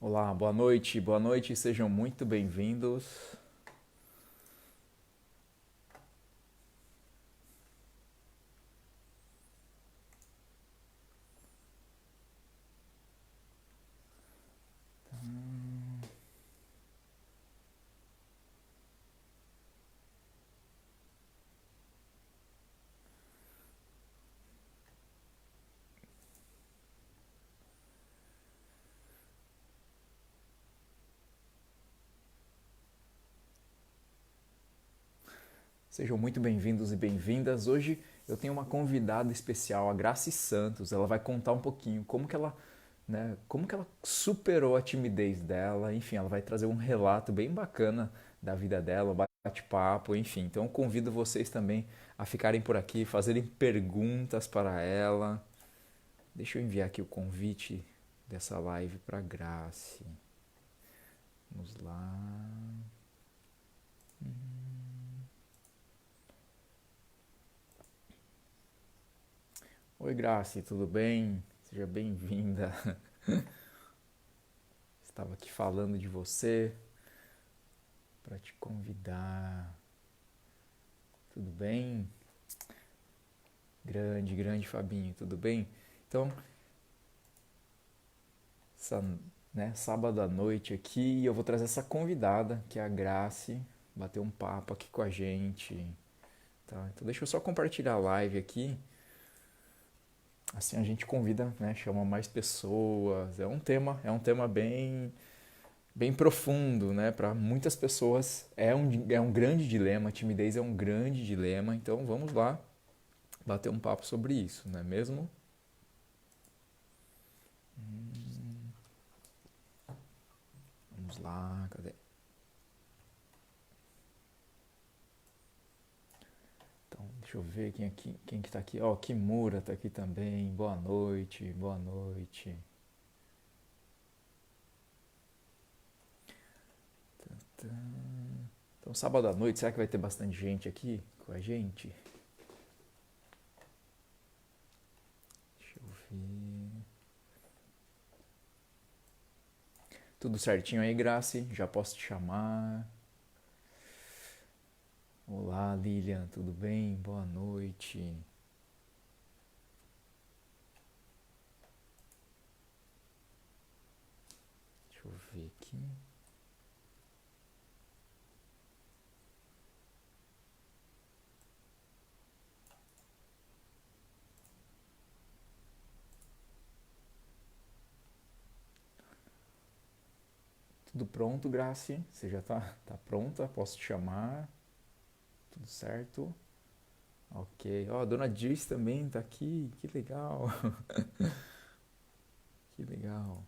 Olá, boa noite, sejam muito bem-vindos. Sejam muito bem-vindos e bem-vindas. Hoje eu tenho uma convidada especial, a Graci Santos. Ela vai contar um pouquinho como que ela superou a timidez dela. Enfim, ela vai trazer um relato bem bacana da vida dela, bate-papo, enfim. Então eu convido vocês também a ficarem por aqui, fazerem perguntas para ela. Deixa eu enviar aqui o convite dessa live para Graci. Vamos lá. Oi, Graci, tudo bem? Seja bem-vinda. Estava aqui falando de você para te convidar. Tudo bem? Grande Fabinho, tudo bem? Então, essa, sábado à noite aqui, eu vou trazer essa convidada, que é a Graci, bater um papo aqui com a gente. Tá? Então, deixa eu só compartilhar a live aqui. Assim a gente convida, né, chama mais pessoas. É um tema bem profundo, né? Para muitas pessoas é um grande dilema, a timidez é um grande dilema, então vamos lá bater um papo sobre isso, não é mesmo? Vamos lá, cadê? Então, deixa eu ver quem que tá aqui. Ó, Kimura tá aqui também. Boa noite, boa noite. Então, sábado à noite, será que vai ter bastante gente aqui com a gente? Deixa eu ver. Tudo certinho aí, Graci? Já posso te chamar? Olá, Lilian, tudo bem? Boa noite. Deixa eu ver aqui. Tudo pronto, Graci? Você já tá pronta? Posso te chamar? Tudo certo? Ok. Ó, a dona Dirce também tá aqui. Que legal. Que legal.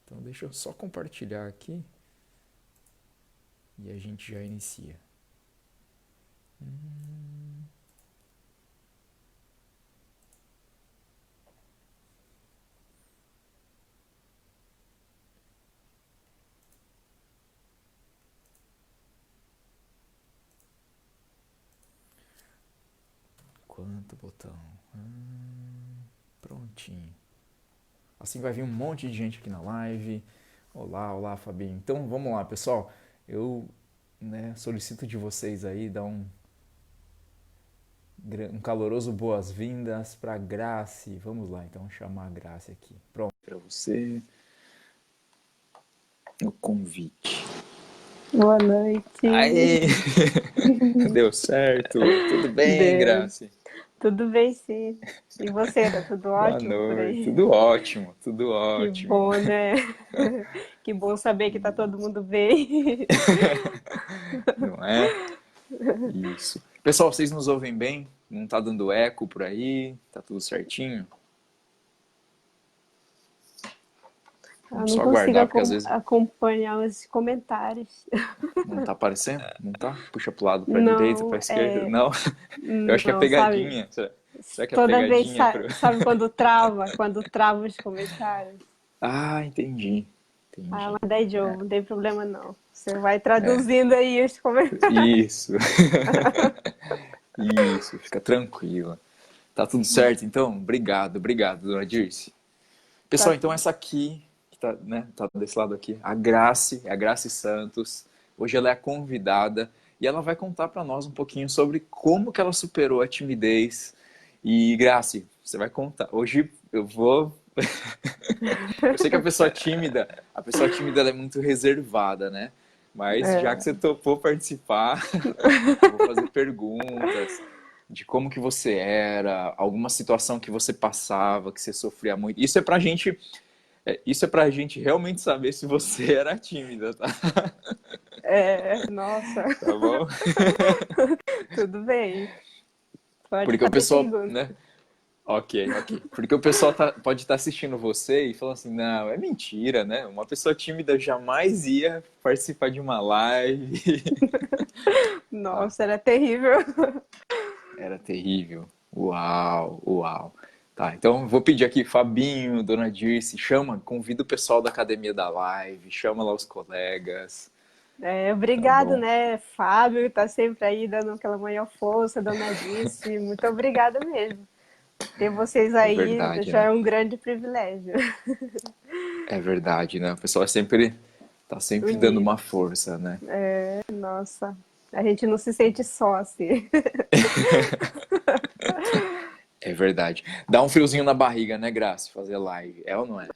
Então deixa eu só compartilhar aqui e a gente já inicia. Quanto botão? Prontinho. Assim vai vir um monte de gente aqui na live. Olá, olá, Fabinho. Então vamos lá, pessoal. Eu solicito de vocês aí dar um caloroso boas-vindas para Graci. Vamos lá, então chamar a Graci aqui. Pronto para você o convite. Boa noite. Aê! Deu certo. Tudo bem, Deus. Graci? Tudo bem, sim. E você, tá tudo Boa ótimo por noite. aí? Tudo ótimo, tudo Que ótimo. bom, né? Que bom saber que tá todo mundo bem. Não é? Isso. Pessoal, vocês nos ouvem bem? Não tá dando eco por aí? Tá tudo certinho? Eu Vamos não só consigo aguardar, porque às vezes acompanhar os comentários. não tá aparecendo? Não tá? Puxa pro lado, pra direita, pra Não, esquerda. Não? Eu acho que é não, sabe? pegadinha. Será que é Toda vez, pegadinha pro... sabe quando trava os comentários? Ah, entendi. Ah, Entendi. mas daí, Joe, não tem problema não. Você vai traduzindo aí os comentários. Isso. Isso, fica tranquila. Tá tudo certo, então? Obrigado, dona Dirce. Tá Pessoal, então tudo. essa aqui que tá, né, tá desse lado aqui, a Grace Santos. Hoje ela é a convidada e ela vai contar para nós um pouquinho sobre como que ela superou a timidez. E Grace, você vai contar. Hoje eu vou. Eu sei que a pessoa tímida ela é muito reservada, né? Mas já que É, você topou participar, eu vou fazer perguntas de como que você era, alguma situação que você passava, que você sofria muito. Isso é pra gente realmente saber se você era tímida, tá? nossa, Tá bom? tudo bem. Pode Porque o fazer pessoal, pergunta. né? Ok, ok. Porque o pessoal pode estar assistindo você e falando assim, não, é mentira, né? Uma pessoa tímida jamais ia participar de uma live. Tá, Nossa, era terrível. era terrível. Uau, uau. Tá, então eu vou pedir aqui, Fabinho, Dona Dirce, convida o pessoal da Academia da Live, chama lá os colegas, tá Obrigado, bom? né, Fábio, tá sempre aí dando aquela maior força, dona Disse. Muito obrigada mesmo. Ter vocês É aí verdade, já né? é um grande privilégio. É verdade, né? O pessoal tá sempre dando Unido. uma força, né? Nossa, a gente não se sente só assim. É verdade. Dá um friozinho na barriga, né, Graça, fazer live. É ou não é?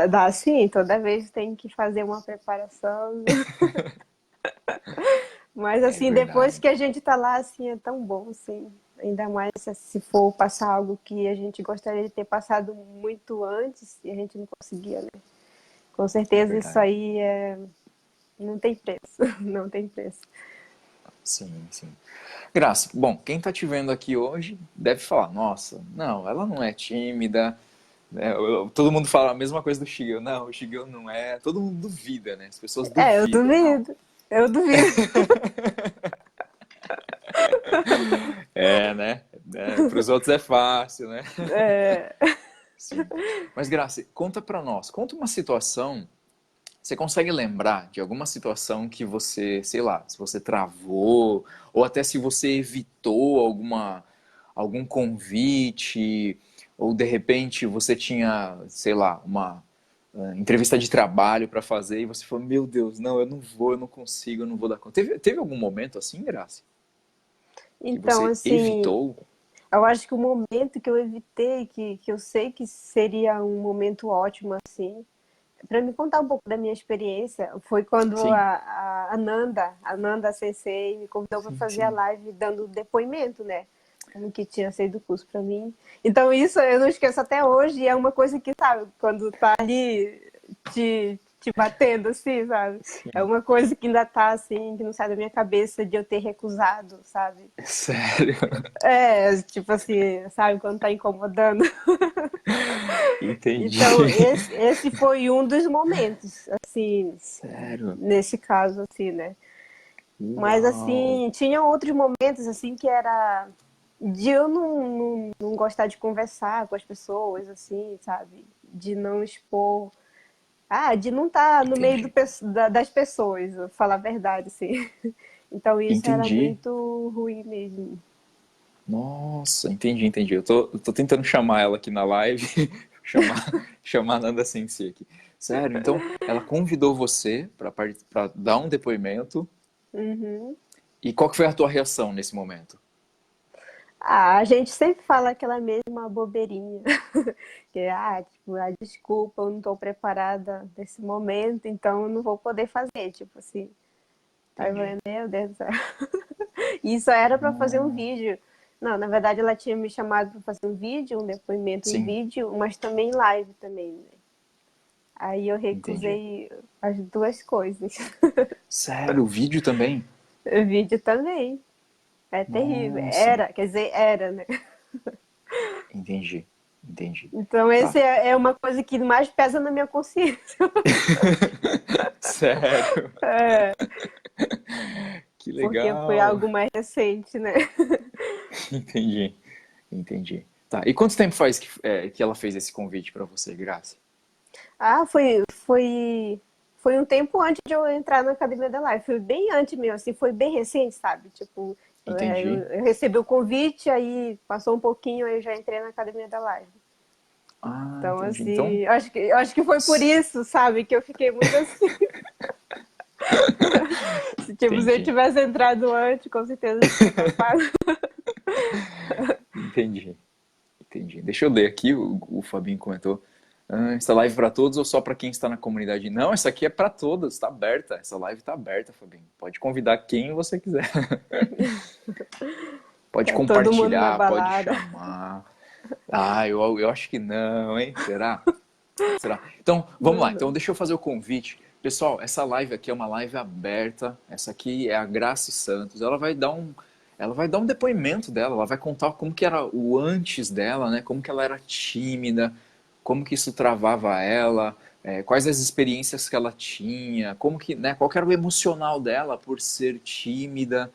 Dá sim, toda vez tem que fazer uma preparação. Mas É assim, depois verdade. que a gente tá lá, assim, é tão bom, assim. Ainda mais se for passar algo que a gente gostaria de ter passado muito antes e a gente não conseguia, né? Com É certeza isso verdade. aí não tem preço, não tem preço. Sim, sim. Graça, bom, quem tá te vendo aqui hoje deve falar, nossa, não, ela não é tímida, né? Todo mundo fala a mesma coisa do Shigeo. Não, o Shigeo não é. Todo mundo duvida, né? As pessoas Eu duvidam. Não. duvido, eu duvido. É, né? Para os outros é fácil, né? É, Sim. Mas, Graça, conta pra nós. Conta uma situação. Você consegue lembrar de alguma situação que você, sei lá, se você travou, ou até se você evitou algum convite, ou de repente você tinha, sei lá, uma entrevista de trabalho para fazer e você falou, meu Deus, não, eu não vou, eu não consigo, eu não vou dar conta. Teve algum momento assim, Graça, que então, você assim, evitou? eu acho que o momento que eu evitei, que eu sei que seria um momento ótimo, assim, para me contar um pouco da minha experiência, foi quando Sim, a Nanda Sensei, me convidou para sim, fazer a sim. live dando depoimento, né? Como que tinha sido o curso para mim. Então, isso eu não esqueço até hoje, e é uma coisa que, sabe, quando tá ali te batendo, assim, sabe? É Sim. uma coisa que ainda tá, assim, que não sai da minha cabeça de eu ter recusado, sabe? Sério? Tipo assim, sabe, quando tá incomodando. Entendi. Então, esse foi um dos momentos, assim, Sério? nesse caso, assim, né? Mas, Uau! assim, tinha outros momentos, assim, que era de eu não gostar de conversar com as pessoas, assim, sabe? De não expor. De não estar no meio Entendi. das pessoas, falar a verdade, assim. Então, isso era Entendi. muito ruim mesmo. Nossa, entendi, entendi. Eu tô tentando chamar ela aqui na live, chamar a Nanda Sensei aqui. Sério, então ela convidou você para dar um depoimento. Uhum. E qual que foi a tua reação nesse momento? A gente sempre fala aquela mesma bobeirinha. Que, tipo, desculpa, eu não estou preparada nesse momento, então eu não vou poder fazer, tipo assim. Aí eu Entendi. falei, meu Deus do céu. Isso era para fazer um Não. vídeo. Não, na verdade ela tinha me chamado para fazer um vídeo, um depoimento em Sim, vídeo, mas também live também, né? Aí eu entendi. recusei as duas coisas. Sério, o vídeo também? O vídeo também. É terrível. Nossa, Era, quer dizer, era, né? entendi, entendi. Então, Tá. esse é uma coisa que mais pesa na minha consciência. Sério, É, que porque foi legal. algo mais recente, né? Entendi, entendi. Tá, e quanto tempo faz que ela fez esse convite pra você, Graça? Foi um tempo antes de eu entrar na Academia da Life. Foi bem antes mesmo, assim, foi bem recente, sabe? Tipo, Entendi. eu recebi o convite, aí passou um pouquinho, aí eu já entrei na Academia da Live. Ah, Então, entendi. assim, Então, eu acho que foi por isso, sabe, que eu fiquei muito assim. Se, tipo, se eu entendi, tivesse entrado antes, com certeza eu tinha topado. entendi, entendi. Deixa eu ler aqui, o Fabinho comentou. Essa live para todos ou só para quem está na comunidade? Não, essa aqui é para todos, está aberta. Essa live está aberta, Fabinho. Pode convidar quem você quiser. Pode Tá todo mundo na compartilhar, pode balada. chamar. Ah, eu acho que não, hein? Será? Será? Então, vamos Não, lá. Então, não. deixa eu fazer o convite. Pessoal, essa live aqui é uma live aberta. Essa aqui é a Grace Santos. Ela vai dar um depoimento dela. Ela vai contar como que era o antes dela, né? Como que ela era tímida, como que isso travava ela, quais as experiências que ela tinha, como que, né? Qual que era o emocional dela por ser tímida.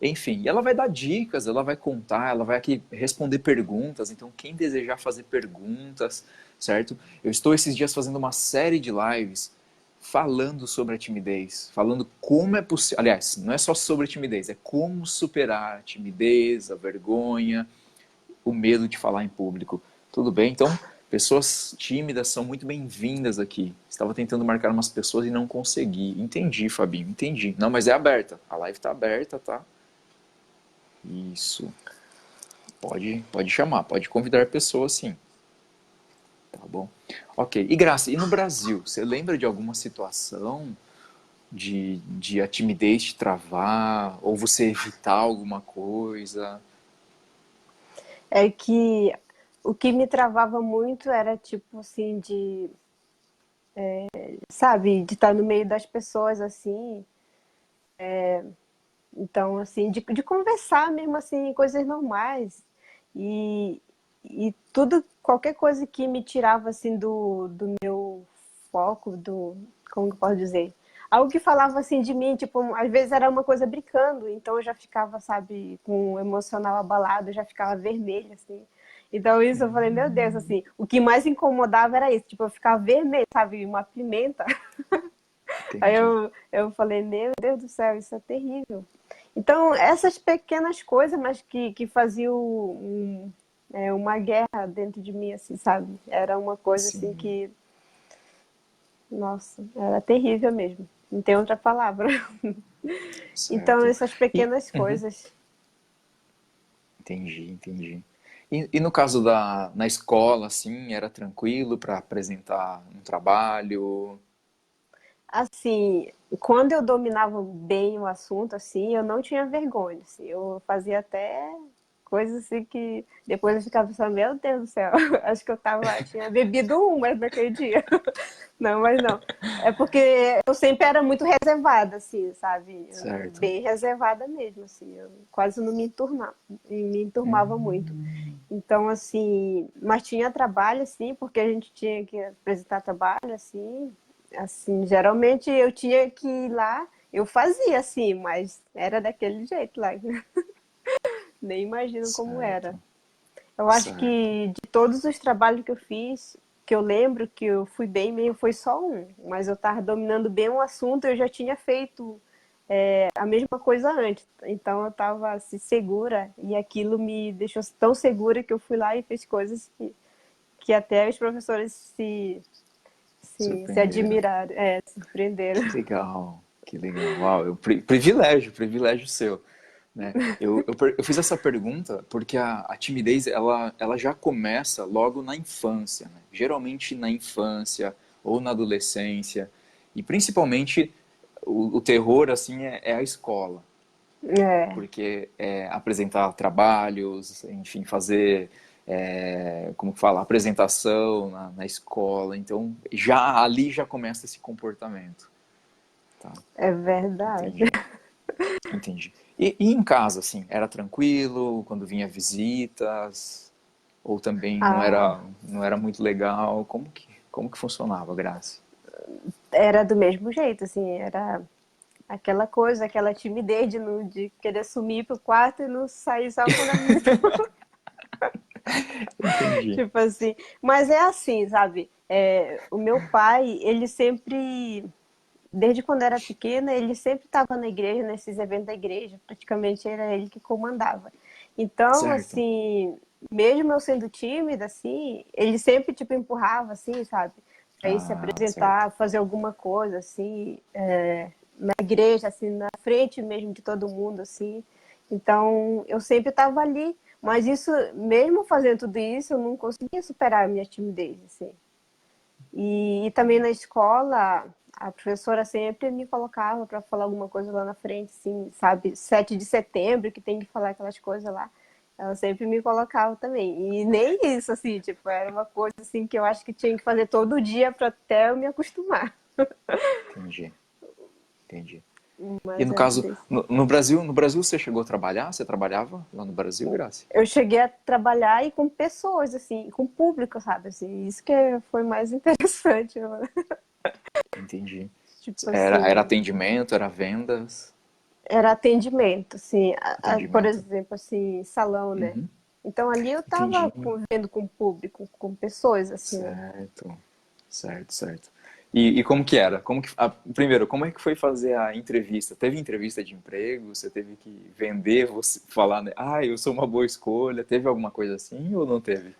Enfim, e ela vai dar dicas, ela vai contar, ela vai aqui responder perguntas. Então, quem desejar fazer perguntas, certo? Eu estou esses dias fazendo uma série de lives falando sobre a timidez, falando como é possível. Aliás, não é só sobre a timidez, é como superar a timidez, a vergonha, o medo de falar em público. Tudo bem? Então, pessoas tímidas são muito bem-vindas aqui. Estava tentando marcar umas pessoas e não consegui. Entendi, Fabinho, entendi. Não, mas é aberta. A live está aberta, tá? Isso. Pode chamar, pode convidar pessoas, sim. Tá bom. Ok. E Graça, e no Brasil, você lembra de alguma situação de a timidez te travar, ou você evitar alguma coisa? É que o que me travava muito era tipo assim de, sabe, de estar no meio das pessoas assim. Então, assim, de conversar mesmo assim, coisas normais. E, e tudo, qualquer coisa que me tirava assim do meu foco, como que eu posso dizer? Algo que falava assim de mim, tipo, às vezes era uma coisa brincando, então eu já ficava, sabe, com o emocional abalado, eu já ficava vermelha, assim. Então isso eu falei, meu Deus, assim, o que mais incomodava era isso, tipo, eu ficava vermelha, sabe, uma pimenta. Aí Entendi. eu falei, meu Deus do céu, isso é terrível. Então, essas pequenas coisas, mas que faziam uma guerra dentro de mim, assim, sabe? Era uma coisa assim Sim, que, nossa, era terrível mesmo. Não tem outra palavra. Então, certo. essas E, pequenas uhum, coisas. entendi, entendi. E no caso na escola, assim, era tranquilo para apresentar um trabalho? Assim, quando eu dominava bem o assunto, assim, eu não tinha vergonha, assim, eu fazia até coisas assim que depois eu ficava pensando, meu Deus do céu, acho que tinha bebido umas naquele dia. Não, mas não. É porque eu sempre era muito reservada, assim, sabe? Certo. Bem reservada mesmo, assim. Eu quase não me enturmava muito. Hum, Então, assim, mas tinha trabalho, assim, porque a gente tinha que apresentar trabalho, assim, geralmente eu tinha que ir lá, eu fazia, assim, mas era daquele jeito lá. Nem imagino como era. certo, Eu acho certo. que de todos os trabalhos que eu fiz, que eu lembro que eu fui bem mesmo, foi só um. Mas eu estava dominando bem um assunto, eu já tinha feito a mesma coisa antes. Então eu estava assim, segura e aquilo me deixou tão segura que eu fui lá e fiz coisas que até os professores se Surpreenderam. admiraram, se surpreenderam. Que legal, que legal. Uau, privilégio seu, né? Eu fiz essa pergunta porque a timidez, ela já começa logo na infância, né? Geralmente na infância ou na adolescência. E principalmente o terror, assim, é a escola. É, Porque apresentar trabalhos, enfim, fazer, como que fala, apresentação na escola. Então, ali já começa esse comportamento. Tá, é verdade. entendi, entendi. E em casa, assim, era tranquilo quando vinha visitas? Ou também não Ah, era, não era muito legal? Como que funcionava, Graça? era do mesmo jeito, assim, era aquela coisa, aquela timidez de querer sumir pro quarto e não sair só quando a visita. Entendi. Tipo assim. Mas é assim, sabe? O meu pai, ele sempre, desde quando era pequena, ele sempre estava na igreja, nesses eventos da igreja. Praticamente era ele que comandava. Então, Certo. assim, mesmo eu sendo tímida, assim, ele sempre, tipo, empurrava, assim, sabe? Pra ir se Ah, certo. apresentar, fazer alguma coisa, assim, na igreja, assim, na frente mesmo de todo mundo, assim. Então, eu sempre estava ali. Mas isso, mesmo fazendo tudo isso, eu não conseguia superar a minha timidez, assim. E também na escola, a professora sempre me colocava para falar alguma coisa lá na frente, assim, sabe? 7 de setembro, que tem que falar aquelas coisas lá. Ela sempre me colocava também. E nem isso, assim, tipo, era uma coisa assim que eu acho que tinha que fazer todo dia para até eu me acostumar. Entendi, entendi. E Mas no era caso, desse. no Brasil você chegou a trabalhar? Você trabalhava lá no Brasil, Graça? Eu cheguei a trabalhar e com pessoas, assim, com público, sabe? Assim, isso que foi mais interessante. Entendi. Tipo Era assim, atendimento, era vendas? era atendimento, assim, por Atendimento. exemplo, assim, salão, né? Uhum. Então ali eu tava Entendi. convivendo com o público, com pessoas, assim, né? Certo, certo, certo. E como que era? Primeiro, como é que foi fazer a entrevista? Teve entrevista de emprego? Você teve que vender, você falar, né? Ah, eu sou uma boa escolha. Teve alguma coisa assim ou não teve?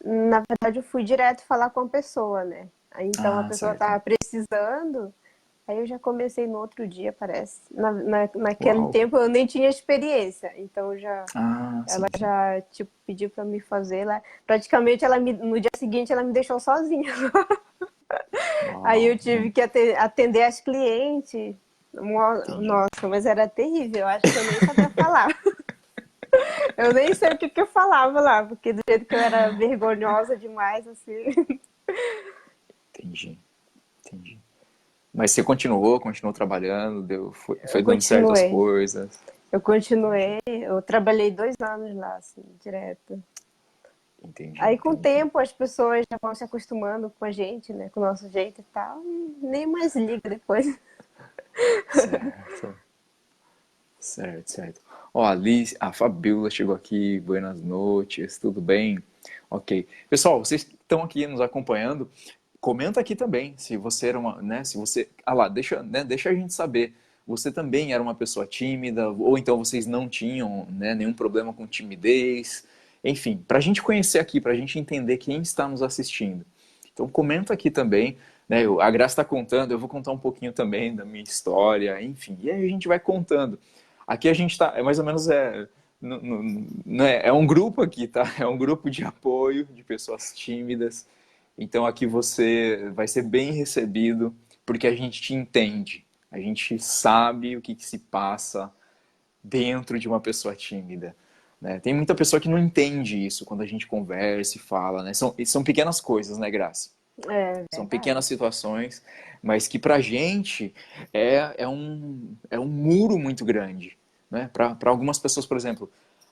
Na verdade, eu fui direto falar com a pessoa, né? Aí então a Ah, pessoa certo. tava precisando, aí eu já comecei no outro dia, parece. Naquele Uau. tempo eu nem tinha experiência, então já Ah, ela sim, sim. já tipo pediu para me fazer lá. Praticamente no dia seguinte ela me deixou sozinha. Aí eu Uau. tive que atender as clientes. Entendi. Nossa, mas era terrível. Eu acho que eu nem sabia falar. Eu nem sei o que eu falava lá, porque do jeito que eu era vergonhosa demais, assim. Entendi. Entendi. Mas você continuou trabalhando, Eu foi dando certo as continuei. coisas. Eu Entendi. continuei. Eu trabalhei 2 anos lá, assim, direto. Entendi, Aí, com o entendi. tempo, as pessoas já vão se acostumando com a gente, né? Com o nosso jeito e tal. E nem mais liga depois. Certo. Certo, certo. Ó, a Fabiola chegou aqui, buenas noites, tudo bem? Ok. Pessoal, vocês que estão aqui nos acompanhando, comenta aqui também, se você era uma, né, se você, lá, deixa, né, deixa a gente saber, você também era uma pessoa tímida, ou então vocês não tinham, né, nenhum problema com timidez, enfim, para a gente conhecer aqui, para a gente entender quem está nos assistindo. Então comenta aqui também, né, a Graça está contando, eu vou contar um pouquinho também da minha história, enfim, e aí a gente vai contando. Aqui a gente está, é mais ou menos, é um grupo aqui, tá? É um grupo de apoio de pessoas tímidas. Então aqui você vai ser bem recebido, porque a gente te entende. A gente sabe o que, que se passa dentro de uma pessoa tímida. Né? Tem muita pessoa que não entende isso quando a gente conversa e fala, né? São pequenas coisas, né, Graça? É São verdade. pequenas situações, mas que pra gente é um muro muito grande. Né? Para algumas pessoas, por exemplo,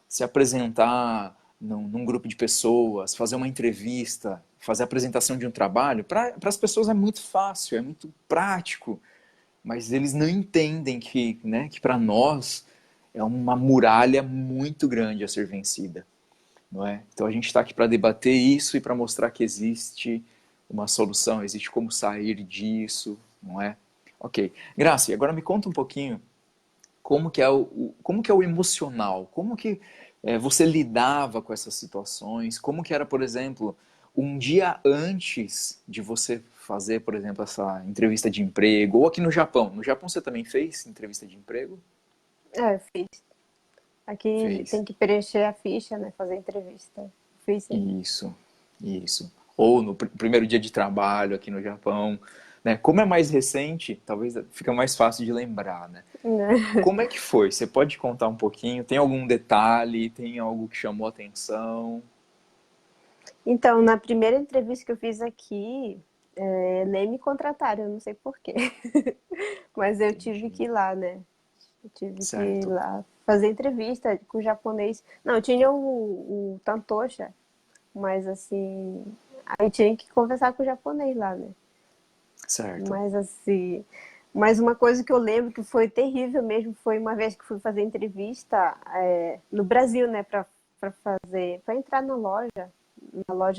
se apresentar num grupo de pessoas, fazer uma entrevista, fazer a apresentação de um trabalho, para as pessoas é muito fácil, é muito prático, mas eles não entendem que, né, que para nós é uma muralha muito grande a ser vencida, não é? Então a gente está aqui para debater isso e para mostrar que existe uma solução, existe como sair disso, não é? Ok. Graça, e agora me conta um pouquinho como que é o emocional, como que você lidava com essas situações, como que era, por exemplo, um dia antes de você fazer, por exemplo, essa entrevista de emprego, ou aqui no Japão. No Japão você também fez entrevista de emprego? É, eu fiz. Aqui Fez. tem que preencher a ficha, né? Fazer entrevista. Fiz sim. Isso, isso. Ou no primeiro dia de trabalho aqui no Japão, né? Como é mais recente, talvez fica mais fácil de lembrar, né? Né? Como é que foi? Você pode contar um pouquinho? Tem algum detalhe? Tem algo que chamou a atenção? Então, na primeira entrevista que eu fiz aqui, nem me contrataram, eu não sei por quê. Mas eu tive Entendi. que ir lá, né? Eu tive que ir Certo. lá fazer entrevista com o japonês. Não, tinha o Tantosha, mas assim, aí tinha que conversar com o japonês lá, né? Certo. Mas assim, mas uma coisa que eu lembro que foi terrível mesmo foi uma vez que fui fazer entrevista no Brasil, né, para entrar na loja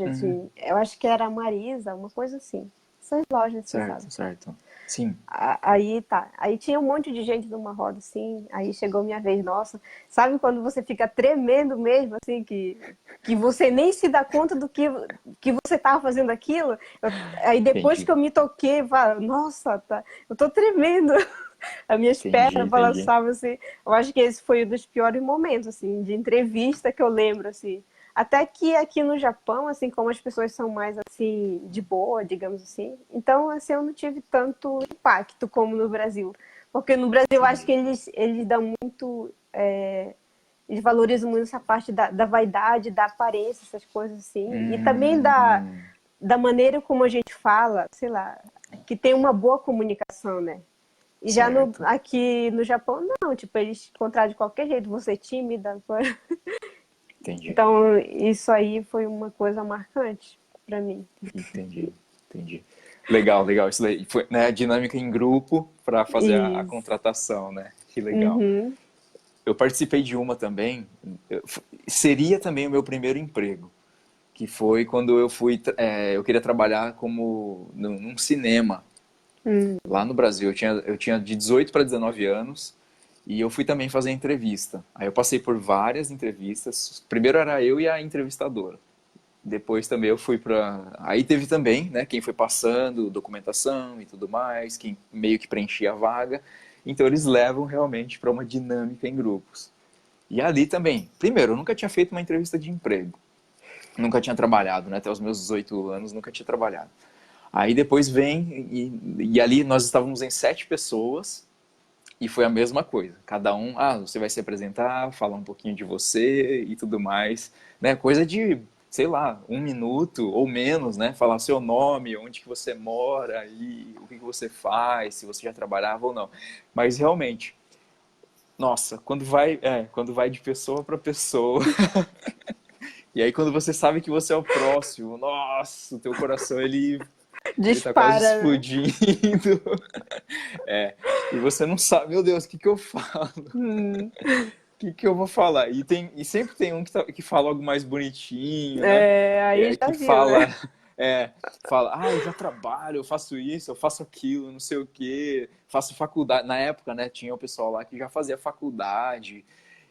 Uhum. de, eu acho que era a Marisa, uma coisa assim. Essas lojas assim, sabe? Certo, certo. Sim, Aí tá. Aí tinha um monte de gente numa roda, assim. Aí chegou minha vez, nossa. Sabe quando você fica tremendo mesmo, assim, que você nem se dá conta que você tava fazendo aquilo? Aí depois entendi, que eu me toquei, eu falo, nossa, tá, eu tô tremendo. As minhas entendi, pernas entendi. balançavam, assim. Eu acho que esse foi um dos piores momentos, assim, de entrevista que eu lembro, assim. Até que aqui no Japão, assim, como as pessoas são mais, assim, de boa, digamos assim, então, assim, eu não tive tanto impacto como no Brasil. Porque no Brasil, eu acho que Entendi. eles dão muito... eles valorizam muito essa parte da vaidade, da aparência, essas coisas assim. E também Hum, da maneira como a gente fala, sei lá, que tem uma boa comunicação, né? E já certo, aqui no Japão, não, tipo, eles encontraram de qualquer jeito, você é tímida. entendi, Então, isso aí foi uma coisa marcante pra mim. entendi, entendi. Legal, legal. Isso daí foi, né, a dinâmica em grupo para fazer a Isso. contratação, né? Que legal. Uhum. Eu participei de uma também. Seria também o meu primeiro emprego, que foi quando eu fui, eu queria trabalhar como num cinema Hum. lá no Brasil. Eu tinha de 18 para 19 anos e eu fui também fazer entrevista. Aí eu passei por várias entrevistas. Primeiro era eu e a entrevistadora. Depois também eu fui para. Aí teve também, né, quem foi passando, documentação e tudo mais, quem meio que preenchia a vaga. Então eles levam realmente para uma dinâmica em grupos. E ali também, primeiro, eu nunca tinha feito uma entrevista de emprego. Nunca tinha trabalhado, né? Até os meus 18 anos nunca tinha trabalhado. Aí depois vem, e ali nós estávamos em 7 pessoas, e foi a mesma coisa. Cada um, você vai se apresentar, falar um pouquinho de você e tudo mais, né? Coisa de, sei lá, 1 minuto ou menos, né? Falar seu nome, onde que você mora e o que que você faz, se você já trabalhava ou não. Mas realmente, nossa, quando vai de pessoa para pessoa, e aí quando você sabe que você é o próximo, nossa, o teu coração ele tá quase Dispara, né? explodindo. É, e você não sabe, meu Deus, o que que eu falo? Hum. O que que eu vou falar? E sempre tem um que fala algo mais bonitinho, né? É, aí É, já que viu, fala, né? eu já trabalho, eu faço isso, eu faço aquilo, não sei o quê, faço faculdade. Na época, né, tinha o pessoal lá que já fazia faculdade,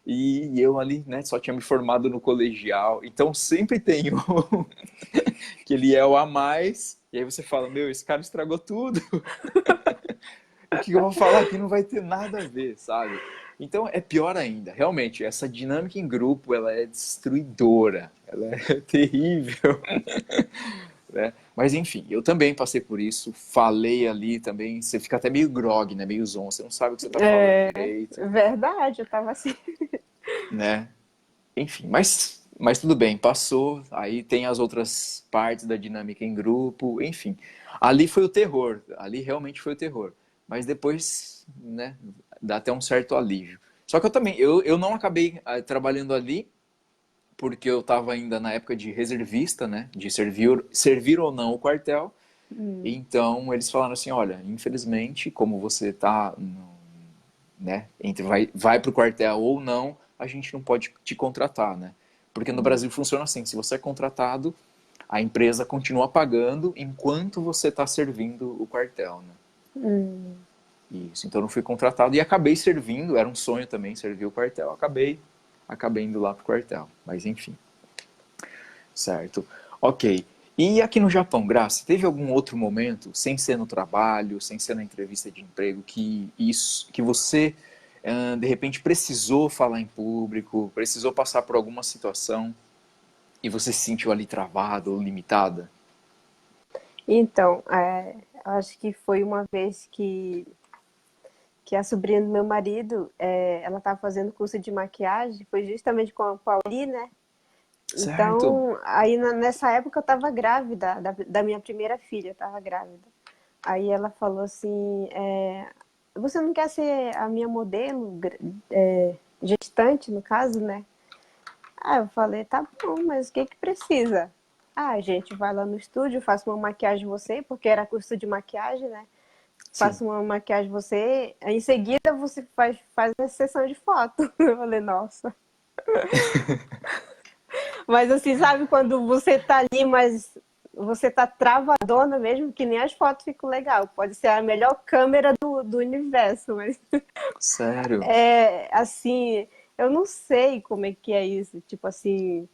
e eu ali, né, só tinha me formado no colegial. Então sempre tem um que ele é o a mais, e aí você fala, meu, esse cara estragou tudo. O que eu vou falar aqui não vai ter nada a ver, sabe? Então é pior ainda. Realmente, essa dinâmica em grupo, ela é destruidora. Ela é terrível, né? Mas enfim, eu também passei por isso. Falei ali também. Você fica até meio grog, né? Meio zonzo. Você não sabe o que você tá falando É direito, verdade, eu tava assim. né? Enfim, mas tudo bem, passou. Aí tem as outras partes da dinâmica em grupo. Enfim, ali foi o terror. Ali realmente foi o terror. Mas depois, né, dá até um certo alívio. Só que eu não acabei trabalhando ali, porque eu estava ainda na época de reservista, né, de servir ou não o quartel. Hum. Então eles falaram assim, olha, infelizmente, como você está, né, entre vai para o quartel ou não, a gente não pode te contratar, né? Porque no Brasil funciona assim, se você é contratado, a empresa continua pagando enquanto você está servindo o quartel, né? Hum. Isso, então eu não fui contratado e acabei servindo, era um sonho também servir o quartel, acabei indo lá pro quartel, mas enfim, certo. Ok. E aqui no Japão, Graça, teve algum outro momento, sem ser no trabalho, sem ser na entrevista de emprego, que você de repente precisou falar em público, precisou passar por alguma situação e você se sentiu ali travada ou limitada? Então, eu acho que foi uma vez que a sobrinha do meu marido, ela estava fazendo curso de maquiagem, foi justamente com a Pauli, né? Certo. Então, aí nessa época eu estava grávida, da minha primeira filha, eu estava grávida. Aí ela falou assim, você não quer ser a minha modelo, gestante, no caso, né? Ah, eu falei, tá bom, mas o que que precisa? Ah, a gente vai lá no estúdio, faço uma maquiagem em você, porque era curso de maquiagem, né? Sim. Faço uma maquiagem em você, em seguida você faz a sessão de foto. Eu falei, nossa. Mas assim, sabe quando você tá ali, mas você tá travadona mesmo, que nem as fotos ficam legal. Pode ser a melhor câmera do universo, mas Sério? assim, eu não sei como é que é isso, tipo assim,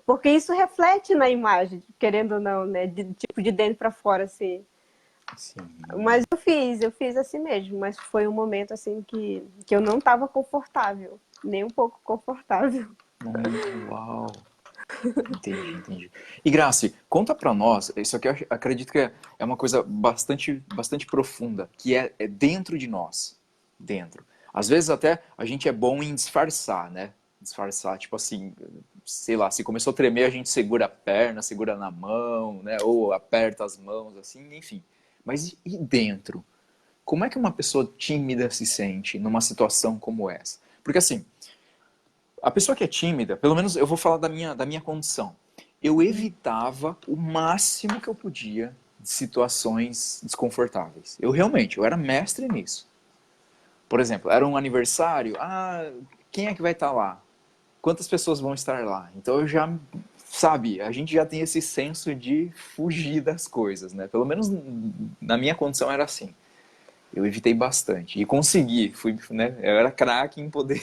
porque isso reflete na imagem, querendo ou não, né? Tipo, de dentro para fora, assim. Mas Sim. eu fiz assim mesmo, mas foi um momento assim que eu não estava confortável, nem um pouco confortável. Uau. Entendi, entendi. E Grace, conta pra nós, isso aqui eu acredito que é uma coisa bastante profunda, que é dentro de nós, dentro. Às vezes até a gente é bom em disfarçar, né? Disfarçar, tipo assim, sei lá, se começou a tremer, a gente segura a perna, segura na mão, né? Ou aperta as mãos, assim, enfim. Mas e dentro? Como é que uma pessoa tímida se sente numa situação como essa? Porque assim, a pessoa que é tímida, pelo menos eu vou falar da minha condição. Eu evitava o máximo que eu podia de situações desconfortáveis. Eu era mestre nisso. Por exemplo, era um aniversário, quem é que vai estar lá? Quantas pessoas vão estar lá? Então eu já, sabe, a gente já tem esse senso de fugir das coisas, né? Pelo menos na minha condição era assim. Eu evitei bastante e consegui, fui, né? Eu era craque em poder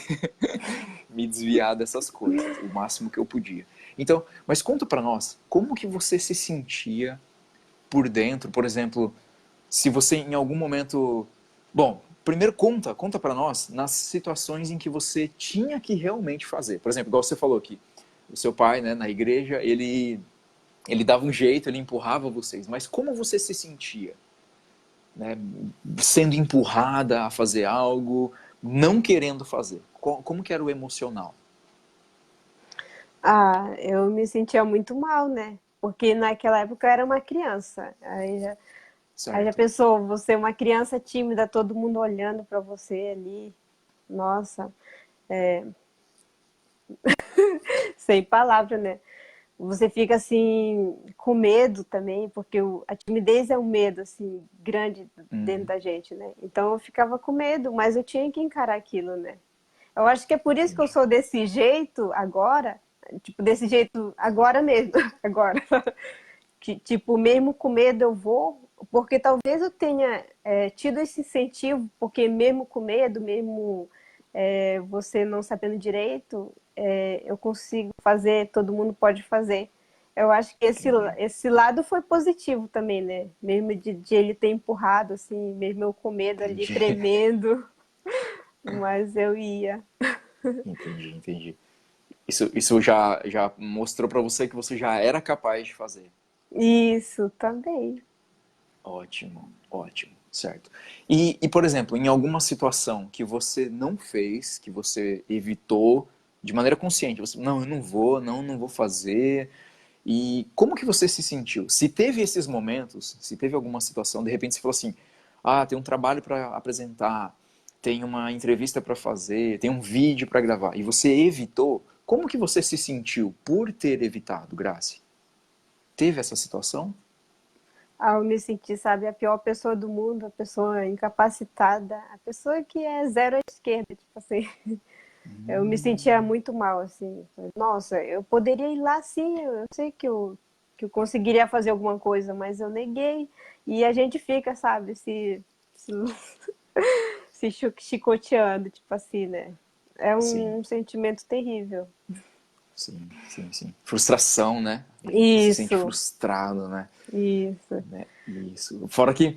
me desviar dessas coisas, o máximo que eu podia. Então, mas conta pra nós, como que você se sentia por dentro, por exemplo, se você em algum momento, bom, primeiro conta para nós nas situações em que você tinha que realmente fazer. Por exemplo, igual você falou aqui, o seu pai, né, na igreja, ele dava um jeito, ele empurrava vocês, mas como você se sentia, né, sendo empurrada a fazer algo, não querendo fazer? Como que era o emocional? Ah, eu me sentia muito mal, né? Porque naquela época eu era uma criança. Aí já Certo. pensou, você é uma criança tímida, todo mundo olhando para você ali. Nossa, sem palavra, né? Você fica assim com medo também, porque a timidez é um medo assim grande dentro Uhum, da gente, né? Então eu ficava com medo, mas eu tinha que encarar aquilo, né? Eu acho que é por isso que eu entendi. sou desse jeito agora, tipo desse jeito agora mesmo, agora. Que, tipo, mesmo com medo eu vou, porque talvez eu tenha tido esse incentivo, porque mesmo com medo, mesmo você não sabendo direito, eu consigo fazer, todo mundo pode fazer. Eu acho que Entendi. esse lado foi positivo também, né? Mesmo de ele ter empurrado, assim, mesmo eu com medo ali, Entendi. tremendo, mas eu ia. Entendi, entendi. Isso já mostrou pra você que você já era capaz de fazer. Isso também. Ótimo, ótimo, certo. Por exemplo, em alguma situação que você não fez, que você evitou de maneira consciente, você, não, eu não vou, não vou fazer. E como que você se sentiu? Se teve esses momentos, se teve alguma situação, de repente você falou assim, tem um trabalho para apresentar, tem uma entrevista para fazer, tem um vídeo para gravar, e você evitou, como que você se sentiu por ter evitado, Grace? Teve essa situação? Ao me sentir, sabe, a pior pessoa do mundo, a pessoa incapacitada, a pessoa que é zero à esquerda, tipo assim. Eu me sentia muito mal, assim. Nossa, eu poderia ir lá sim, eu sei que eu conseguiria fazer alguma coisa, mas eu neguei. E a gente fica, sabe, se, se chicoteando, tipo assim, né? É Sim, um sentimento terrível. sim, sim, sim. Frustração, né? A gente se sente Isso, frustrado, né? isso. Né? Isso. Fora que,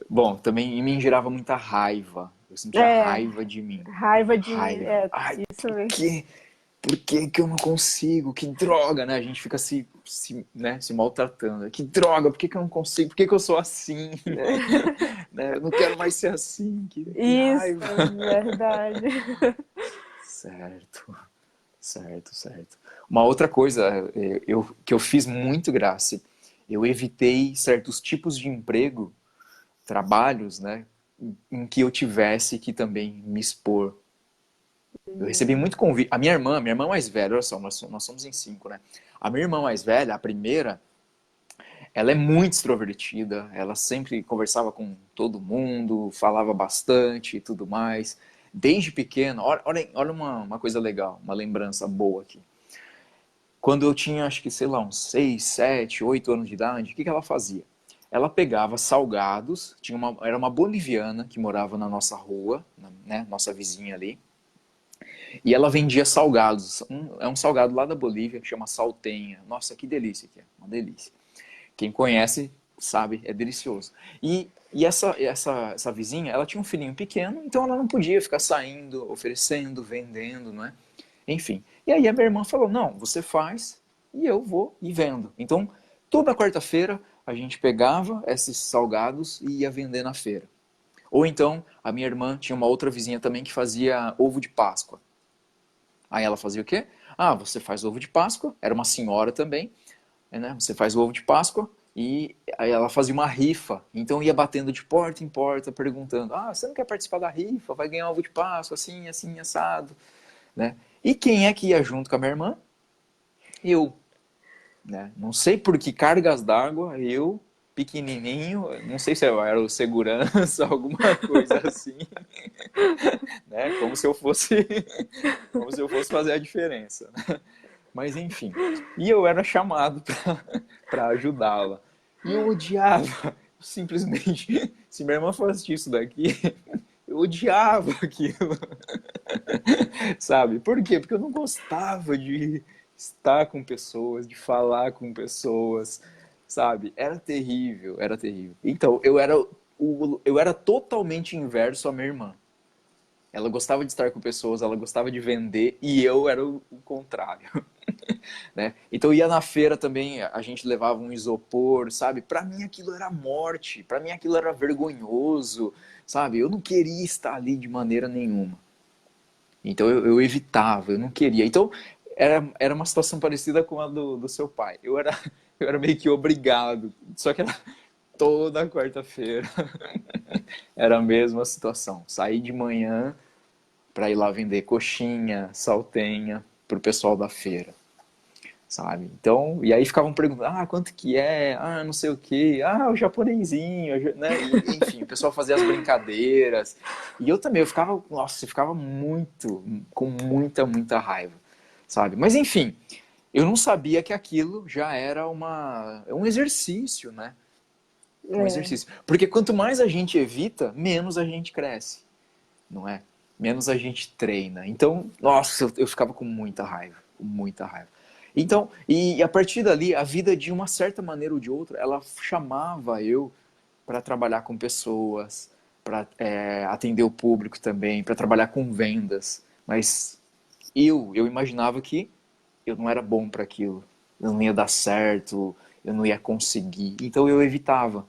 bom, também em mim gerava muita raiva. Eu sentia É, raiva de mim. raiva de. Raiva. Ai, Isso por mesmo. quê? Por que que eu não consigo? Que droga, né? A gente fica né, se maltratando. Que droga, por que que eu não consigo? Por que que eu sou assim? Né? Eu não quero mais ser assim. Que Isso, raiva. verdade. Certo, certo, certo. Uma outra coisa que eu fiz muito, Graça, eu evitei certos tipos de emprego, trabalhos, né, em que eu tivesse que também me expor. Eu recebi muito convite. A minha irmã mais velha, olha só, nós somos em cinco, né? A minha irmã mais velha, a primeira, ela é muito extrovertida, ela sempre conversava com todo mundo, falava bastante e tudo mais. Desde pequena, olha uma coisa legal, uma lembrança boa aqui. quando eu tinha, acho que, sei lá, uns 6, 7, 8 anos de idade, o que que ela fazia? Ela pegava salgados, era uma boliviana que morava na nossa rua, né, nossa vizinha ali, e ela vendia salgados. É um salgado lá da Bolívia que chama saltenha. Nossa, que delícia que é, uma delícia. Quem conhece sabe, é delicioso. E essa vizinha, ela tinha um filhinho pequeno, então ela não podia ficar saindo, oferecendo, vendendo, não é? Enfim. E aí a minha irmã falou, não, você faz e eu vou e vendo. Então, toda quarta-feira a gente pegava esses salgados e ia vender na feira. Ou então, a minha irmã tinha uma outra vizinha também que fazia ovo de Páscoa. Aí ela fazia o quê? Ah, você faz ovo de Páscoa, era uma senhora também, né? Você faz o ovo de Páscoa e aí ela fazia uma rifa. Então ia batendo de porta em porta, perguntando: ah, você não quer participar da rifa? Vai ganhar ovo de Páscoa, assim, assim, assado, né? E quem é que ia junto com a minha irmã? Eu, né? Não sei por que cargas d'água, eu, pequenininho, não sei se eu era o segurança, alguma coisa assim, né? Como se eu fosse, como se eu fosse fazer a diferença, né? Mas enfim. E eu era chamado para ajudá-la. E eu odiava, simplesmente, se minha irmã fosse isso daqui, eu odiava aquilo, sabe? Por quê? Porque eu não gostava de estar com pessoas, de falar com pessoas, sabe? Era terrível, era terrível. Então, eu era totalmente inverso à minha irmã. Ela gostava de estar com pessoas, ela gostava de vender e eu era o contrário. Né? Então ia na feira também, a gente levava um isopor, sabe? Para mim aquilo era morte, para mim aquilo era vergonhoso, sabe? Eu não queria estar ali de maneira nenhuma. Então eu evitava, eu não queria. Então era uma situação parecida com a do seu pai. Eu era meio que obrigado, só que era toda quarta-feira. Era a mesma situação. Sair de manhã para ir lá vender coxinha, saltenha pro pessoal da feira, sabe? Então, e aí ficavam perguntando, ah, quanto que é? Ah, não sei o quê. Ah, o japonesinho, né? E, enfim, o pessoal fazia as brincadeiras. E eu também, eu ficava, nossa, eu ficava muito, com muita raiva, sabe? Mas enfim, eu não sabia que aquilo já era um exercício, né? Um É. exercício. Porque quanto mais a gente evita, menos a gente cresce, não é? Menos a gente treina. Então, nossa, eu ficava com muita raiva, com muita raiva. Então, e a partir dali, a vida de uma certa maneira ou de outra, ela chamava eu para trabalhar com pessoas, para atender o público também, para trabalhar com vendas. Mas eu imaginava que eu não era bom para aquilo, eu não ia dar certo, eu não ia conseguir. Então eu evitava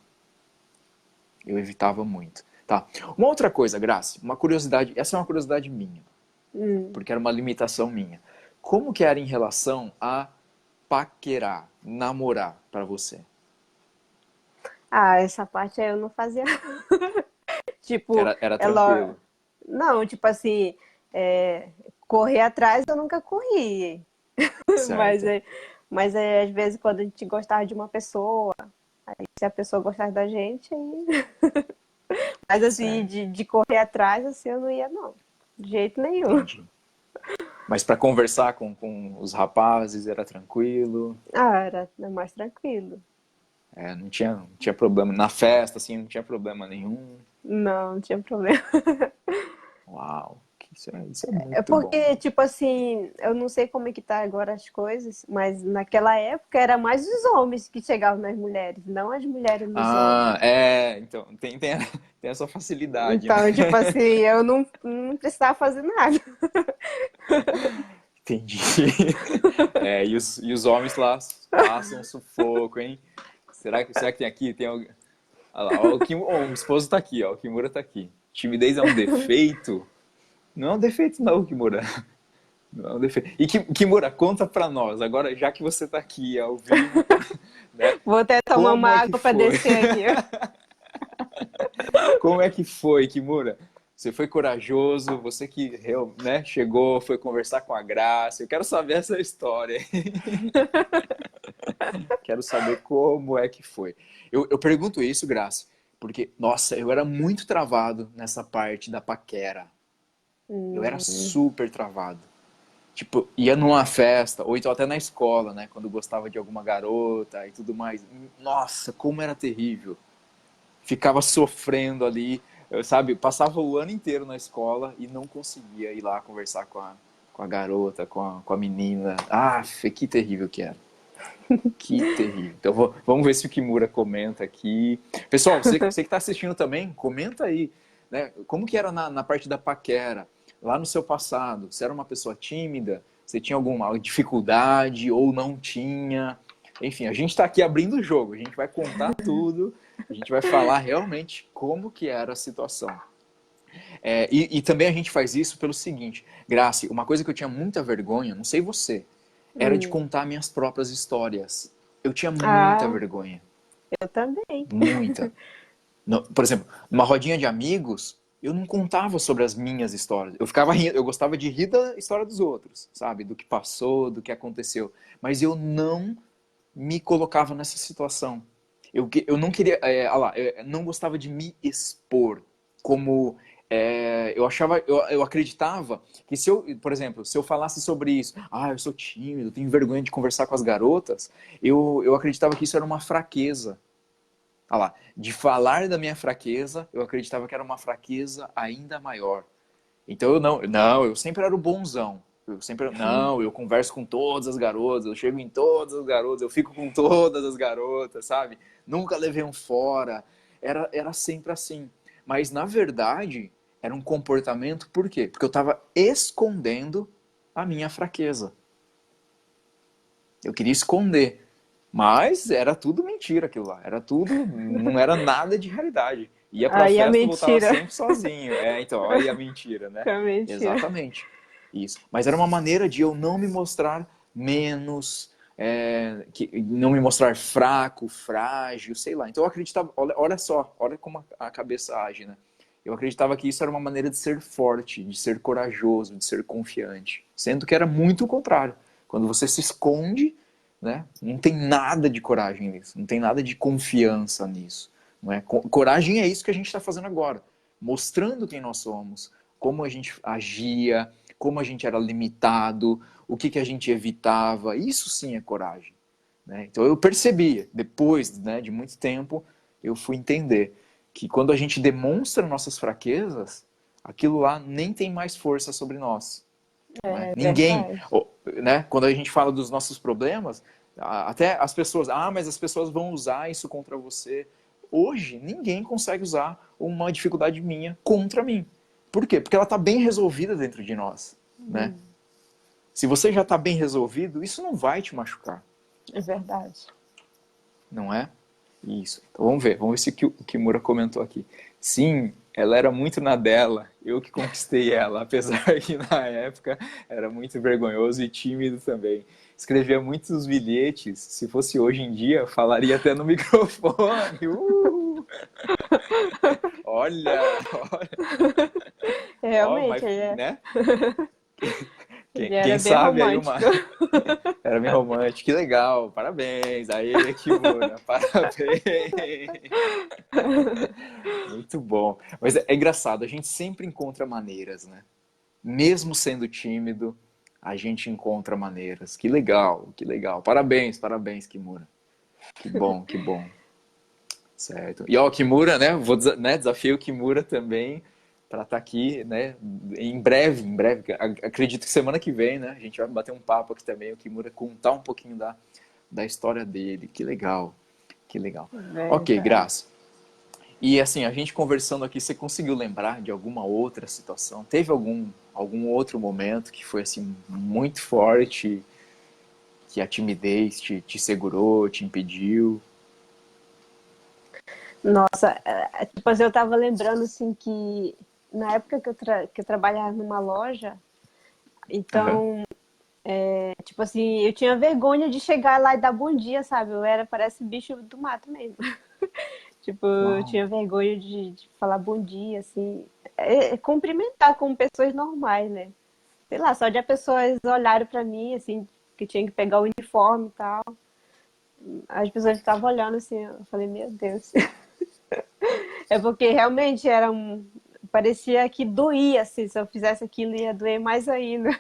muito. Tá. Uma outra coisa, Grace, uma curiosidade, essa é uma curiosidade minha, Hum. porque era uma limitação minha. Como que era em relação a paquerar, namorar para você? Ah, essa parte aí eu não fazia. Tipo, Era ela. tranquilo, Não, tipo assim, é, correr atrás eu nunca corri. Mas, certo? às vezes quando a gente gostava de uma pessoa, aí se a pessoa gostasse da gente, aí. Mas assim, Certo, de correr atrás, assim, eu não ia, não. De jeito nenhum. entendi. Mas para conversar com os rapazes era tranquilo, Ah, era mais tranquilo. não tinha problema. Na festa, assim, não tinha problema nenhum. Não, não tinha problema. Uau, isso é É muito bom. porque, tipo assim, eu não sei como é que tá agora as coisas, mas naquela época era mais os homens que chegavam nas mulheres, não as mulheres nos homens. Ah, então, tem essa facilidade, né? Então, tipo assim, eu não precisava fazer nada. Entendi. E os homens lá passam sufoco, hein? Será que tem aqui? Tem alguém? Olha lá, ó, o esposo tá aqui, ó. O Kimura tá aqui. Timidez é um defeito? Não é um defeito, não, Kimura. Não é um defeito. E Kimura, conta pra nós, agora, já que você tá aqui ao vivo, né? Vou até tomar uma Como é que água para foi? descer aqui. Como é que foi, Kimura? Você foi corajoso, você que né, chegou, foi conversar com a Graça. Eu quero saber essa história. Quero saber como é que foi. Eu pergunto isso, Graça, porque, nossa, eu era muito travado nessa parte da paquera. Eu era Hum, super travado. tipo, ia numa festa, ou então até na escola, né? Quando gostava de alguma garota e tudo mais. Nossa, como era terrível. Ficava sofrendo ali, sabe? Passava o ano inteiro na escola e não conseguia ir lá conversar com a garota, com a menina. Ah, que terrível que era. Que terrível. Então vamos ver se o Kimura comenta aqui. Pessoal, você que está assistindo também, comenta aí, né? Como que era na parte da paquera, lá no seu passado? Você era uma pessoa tímida? Você tinha alguma dificuldade ou não tinha? Enfim, a gente está aqui abrindo o jogo, a gente vai contar tudo, a gente vai falar realmente como que era a situação. E também a gente faz isso pelo seguinte, Grace, uma coisa que eu tinha muita vergonha, não sei você, era de Hum. contar minhas próprias histórias. Eu tinha muita Ah, vergonha. eu também. Muita. Por exemplo, numa rodinha de amigos, eu não contava sobre as minhas histórias. Eu ficava rindo, eu gostava de rir da história dos outros, sabe? Do que passou, do que aconteceu. Mas eu não me colocava nessa situação. Eu não queria, eu não gostava de me expor. Como eu achava, eu acreditava que se eu, por exemplo, se eu falasse sobre isso, eu sou tímido, tenho vergonha de conversar com as garotas, eu acreditava que isso era uma fraqueza. De falar da minha fraqueza, eu acreditava que era uma fraqueza ainda maior. Então eu sempre era o bonzão. Eu sempre, não, eu converso com todas as garotas, eu chego em todas as garotas, eu fico com todas as garotas, sabe? Nunca levei um fora. Era sempre assim. Mas, na verdade, era um comportamento, por quê? Porque eu estava escondendo a minha fraqueza. Eu queria esconder. Mas era tudo mentira aquilo lá. Era tudo, não era nada de realidade. Ia pra Aí a festa e voltava mentira. sempre sozinho. Então, olha a mentira, né? A mentira. Exatamente. Isso. Mas era uma maneira de eu não me mostrar menos, não me mostrar fraco, frágil, sei lá. Então eu acreditava, olha só, olha como a cabeça age, né? Eu acreditava que isso era uma maneira de ser forte, de ser corajoso, de ser confiante. Sendo que era muito o contrário. Quando você se esconde, né? Não tem nada de coragem nisso, não tem nada de confiança nisso. Não é? Coragem é isso que a gente está fazendo agora, mostrando quem nós somos, como a gente agia, como a gente era limitado, o que a gente evitava. Isso sim é coragem. Né? Então eu percebia, depois, né, de muito tempo, eu fui entender que quando a gente demonstra nossas fraquezas, aquilo lá nem tem mais força sobre nós. Não é? É Ninguém, verdade. né? Quando a gente fala dos nossos problemas, até as pessoas, mas as pessoas vão usar isso contra você. Hoje, ninguém consegue usar uma dificuldade minha contra mim. Por quê? Porque ela está bem resolvida dentro de nós, né? Se você já está bem resolvido, isso não vai te machucar, É verdade. não é? Isso. Então vamos ver se o Kimura comentou aqui. Sim, ela era muito na dela, eu que conquistei ela, apesar que na época era muito vergonhoso e tímido também. Escrevia muitos bilhetes, se fosse hoje em dia, falaria até no microfone. Olha, olha. Realmente, Mas, né? ele Quem era bem sabe aí uma. romântico. Era bem romântico, que legal, parabéns. Aí, Kimura, parabéns. Muito bom. Mas é engraçado, a gente sempre encontra maneiras, né? Mesmo sendo tímido, a gente encontra maneiras. Que legal, que legal. Parabéns, parabéns, Kimura. Que bom, que bom. Certo. E ó, o Kimura, né? Desafio o Kimura também para estar aqui, né? Em breve. Acredito que semana que vem, né? A gente vai bater um papo aqui também, o Kimura contar um pouquinho da história dele. Que legal, que legal. Ok, Verdade. Graça. E assim, a gente conversando aqui, você conseguiu lembrar de alguma outra situação? Teve algum outro momento que foi assim muito forte, que a timidez te segurou, te impediu? Nossa, tipo assim, eu tava lembrando assim que na época que eu trabalhava numa loja, Aham. então, tipo assim, eu tinha vergonha de chegar lá e dar bom dia, sabe? Eu era, parece bicho do mato mesmo. Tipo, eu Uau. tinha vergonha de falar bom dia, assim, cumprimentar como pessoas normais, né? Sei lá, só de as pessoas olharem pra mim, assim, que tinha que pegar o uniforme e tal. As pessoas ficavam olhando assim, eu falei, meu Deus. É porque realmente era parecia que doía, assim, se eu fizesse aquilo ia doer mais ainda.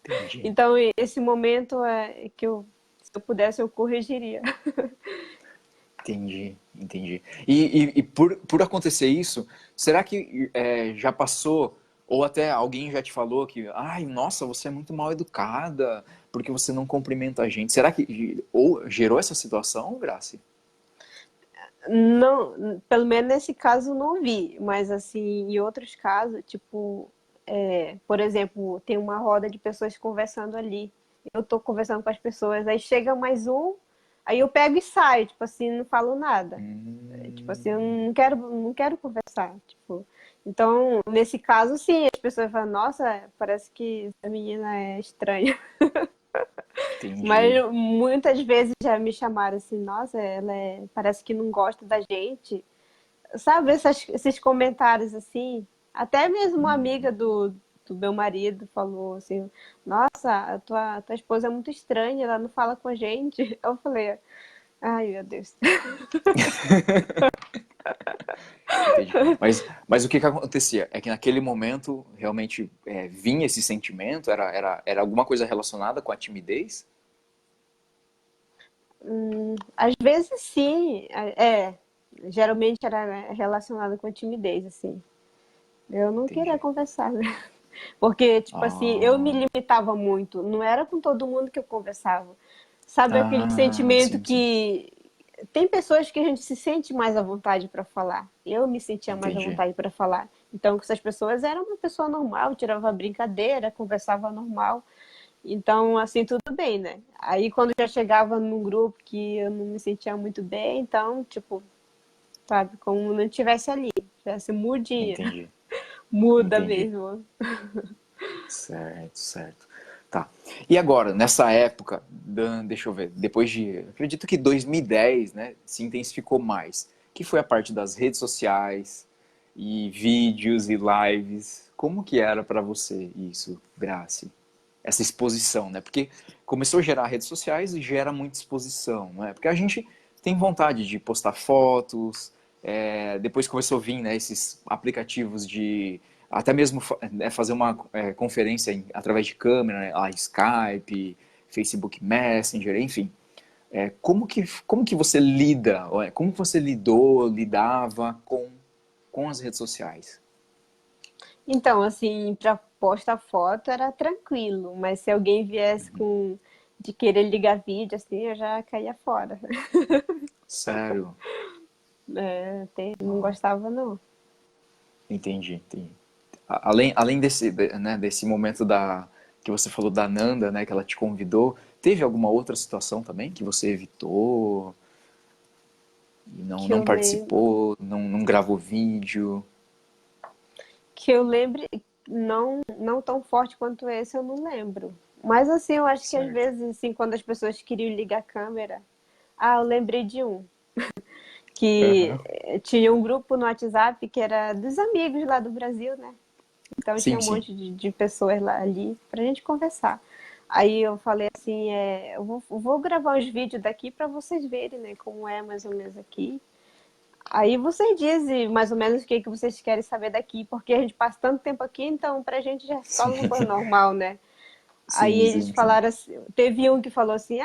Entendi. Então, esse momento é que se eu pudesse, eu corrigiria. Entendi, entendi. E por acontecer isso, será que já passou, ou até alguém já te falou que, ai, nossa, você é muito mal educada, porque você não cumprimenta a gente. Será que ou gerou essa situação, Grace? Não, pelo menos nesse caso não vi, mas assim, em outros casos, tipo, por exemplo, tem uma roda de pessoas conversando ali. Eu tô conversando com as pessoas, aí chega mais um, aí eu pego e saio, tipo assim, não falo nada. Tipo assim, eu Hum, não quero conversar, tipo. Então, nesse caso, sim, as pessoas falam, nossa, parece que essa menina é estranha. Mas entendi, muitas vezes já me chamaram assim, nossa, parece que não gosta da gente. Sabe, esses comentários assim, até mesmo uma amiga do meu marido falou assim, nossa, a tua esposa é muito estranha, ela não fala com a gente. Eu falei, ai meu Deus. entendi. Mas o que acontecia? É que naquele momento realmente vinha esse sentimento? Era alguma coisa relacionada com a timidez? Às vezes sim, geralmente era relacionado com a timidez, assim. Eu não queria Entendi. conversar, né? Porque, tipo assim, eu me Ah, limitava muito. Não era com todo mundo que eu conversava. Sabe aquele sentimento sim, sim. que tem pessoas que a gente se sente mais à vontade para falar. Eu me sentia mais à Entendi. vontade para falar. Então, essas pessoas eram uma pessoa normal, tirava brincadeira, conversava normal. Então, assim, tudo bem, né? Aí, quando já chegava num grupo que eu não me sentia muito bem, então, tipo, sabe, como não estivesse ali, tivesse mudinha, Entendi. muda Entendi. mesmo. Certo, certo. Tá. E agora, nessa época, deixa eu ver, depois de, acredito que 2010, né, se intensificou mais, que foi a parte das redes sociais e vídeos e lives. Como que era para você isso, Grace? Essa exposição, né? Porque começou a gerar redes sociais e gera muita exposição, né? Porque a gente tem vontade de postar fotos, depois começou a vir, né, esses aplicativos de até mesmo fazer uma conferência através de câmera, né, a Skype, Facebook Messenger, enfim. Como que você lida, como que você lidava com as redes sociais? Então, assim, para postar foto era tranquilo, mas se alguém viesse com de querer ligar vídeo, assim, eu já caía fora. Sério? Não gostava, não. Entendi, entendi. Além desse momento que você falou da Nanda, né, que ela te convidou, teve alguma outra situação também que você evitou e não, Que não eu lembro, participou, não gravou vídeo? que eu lembre, não tão forte quanto esse, eu não lembro. Mas assim, eu acho que às Certo. vezes, assim, quando as pessoas queriam ligar a câmera, eu lembrei de um, que Aham. tinha um grupo no WhatsApp que era dos amigos lá do Brasil, né? Então tinha Sim, um sim. monte de pessoas lá ali pra gente conversar. Aí eu falei assim, eu vou gravar uns vídeos daqui para vocês verem, né, como é mais ou menos aqui. Aí vocês dizem mais ou menos o que vocês querem saber daqui, porque a gente passa tanto tempo aqui, então pra gente já se Sim, torna uma coisa normal, né? Aí sim, eles sim, sim. falaram assim, teve um que falou assim,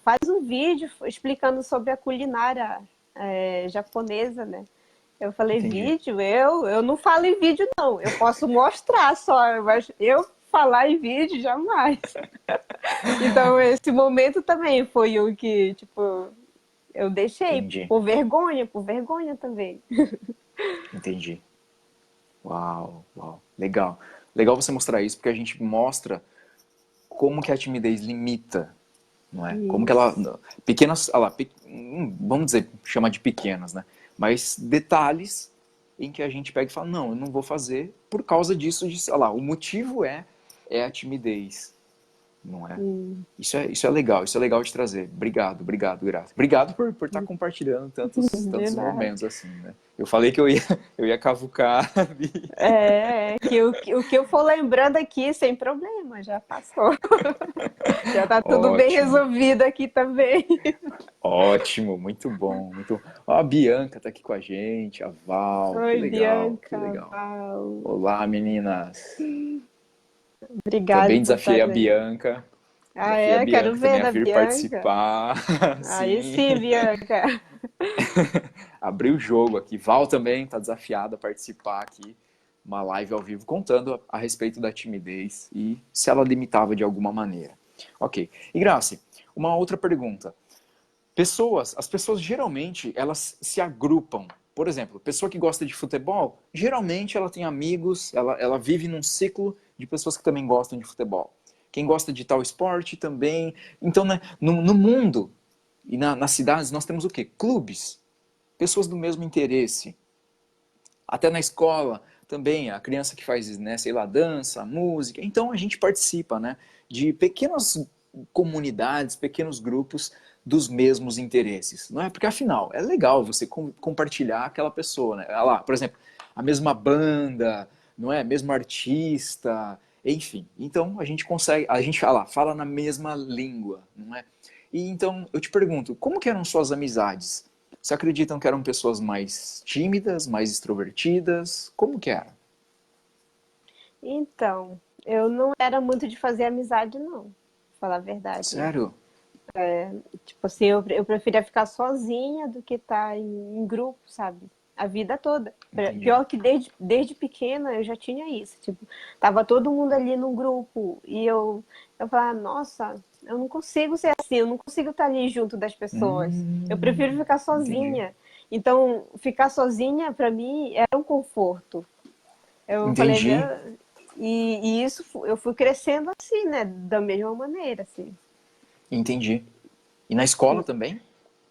faz um vídeo explicando sobre a culinária japonesa, né? Eu falei, Entendi. vídeo? Eu não falo em vídeo, não. Eu posso mostrar só, mas eu falar em vídeo, jamais. Então, esse momento também foi o que, tipo, eu deixei Entendi. por vergonha também. Entendi. Uau, uau. Legal. Legal você mostrar isso, porque a gente mostra como que a timidez limita, não é? Como que ela Isso. pequenas, ah lá, vamos dizer, chamar de pequenas, né? Mas detalhes em que a gente pega e fala, não, eu não vou fazer por causa disso, ah lá, o motivo é a timidez, não é? Hum, Isso é legal de trazer. Obrigado, obrigado, Graça. Obrigado por estar compartilhando de tantos nada. momentos assim, né? Eu falei que eu ia cavucar ali. O que eu for lembrando aqui, sem problema, já passou. Já tá tudo bem Ótimo. resolvido aqui também. Ótimo, muito bom, muito bom. Ó, a Bianca tá aqui com a gente, a Val, que Oi, legal, que Bianca, legal. Val. Olá, meninas. Obrigada Também por desafiei estar a aí. Bianca. Ah, Desafiei a é? Quero Bianca também ver a da vir Bianca. participar. Aí Sim. sim, Bianca. Abri o jogo aqui. Val também está desafiada a participar aqui. Uma live ao vivo contando a respeito da timidez e se ela limitava de alguma maneira. Ok. E Grace, uma outra pergunta. As pessoas geralmente, elas se agrupam. Por exemplo, pessoa que gosta de futebol, geralmente ela tem amigos, ela vive num ciclo de pessoas que também gostam de futebol. Quem gosta de tal esporte também. Então, né, no mundo e nas cidades, nós temos o quê? Clubes. Pessoas do mesmo interesse. Até na escola também, a criança que faz, né, sei lá, dança, música. Então a gente participa, né, de pequenas comunidades, pequenos grupos dos mesmos interesses, não é? Porque afinal, é legal você compartilhar aquela pessoa, né? Olha lá, por exemplo, a mesma banda, não é? Mesmo artista, enfim. Então a gente consegue, a gente fala na mesma língua, não é? E então eu te pergunto, como que eram suas amizades? Você acreditam que eram pessoas mais tímidas, mais extrovertidas? Como que era? Então, eu não era muito de fazer amizade, não. Pra falar a verdade. Sério? Tipo assim, eu preferia ficar sozinha do que estar em grupo, sabe? A vida toda. Entendi. Pior que desde pequena eu já tinha isso. Tipo, tava todo mundo ali num grupo e eu falava, nossa, eu não consigo ser assim, eu não consigo estar ali junto das pessoas. Eu prefiro ficar Entendi. sozinha. Então, ficar sozinha pra mim era um conforto. Eu falei, meu, Entendi. e isso eu fui crescendo assim, né? Da mesma maneira, assim. Entendi. E na escola também?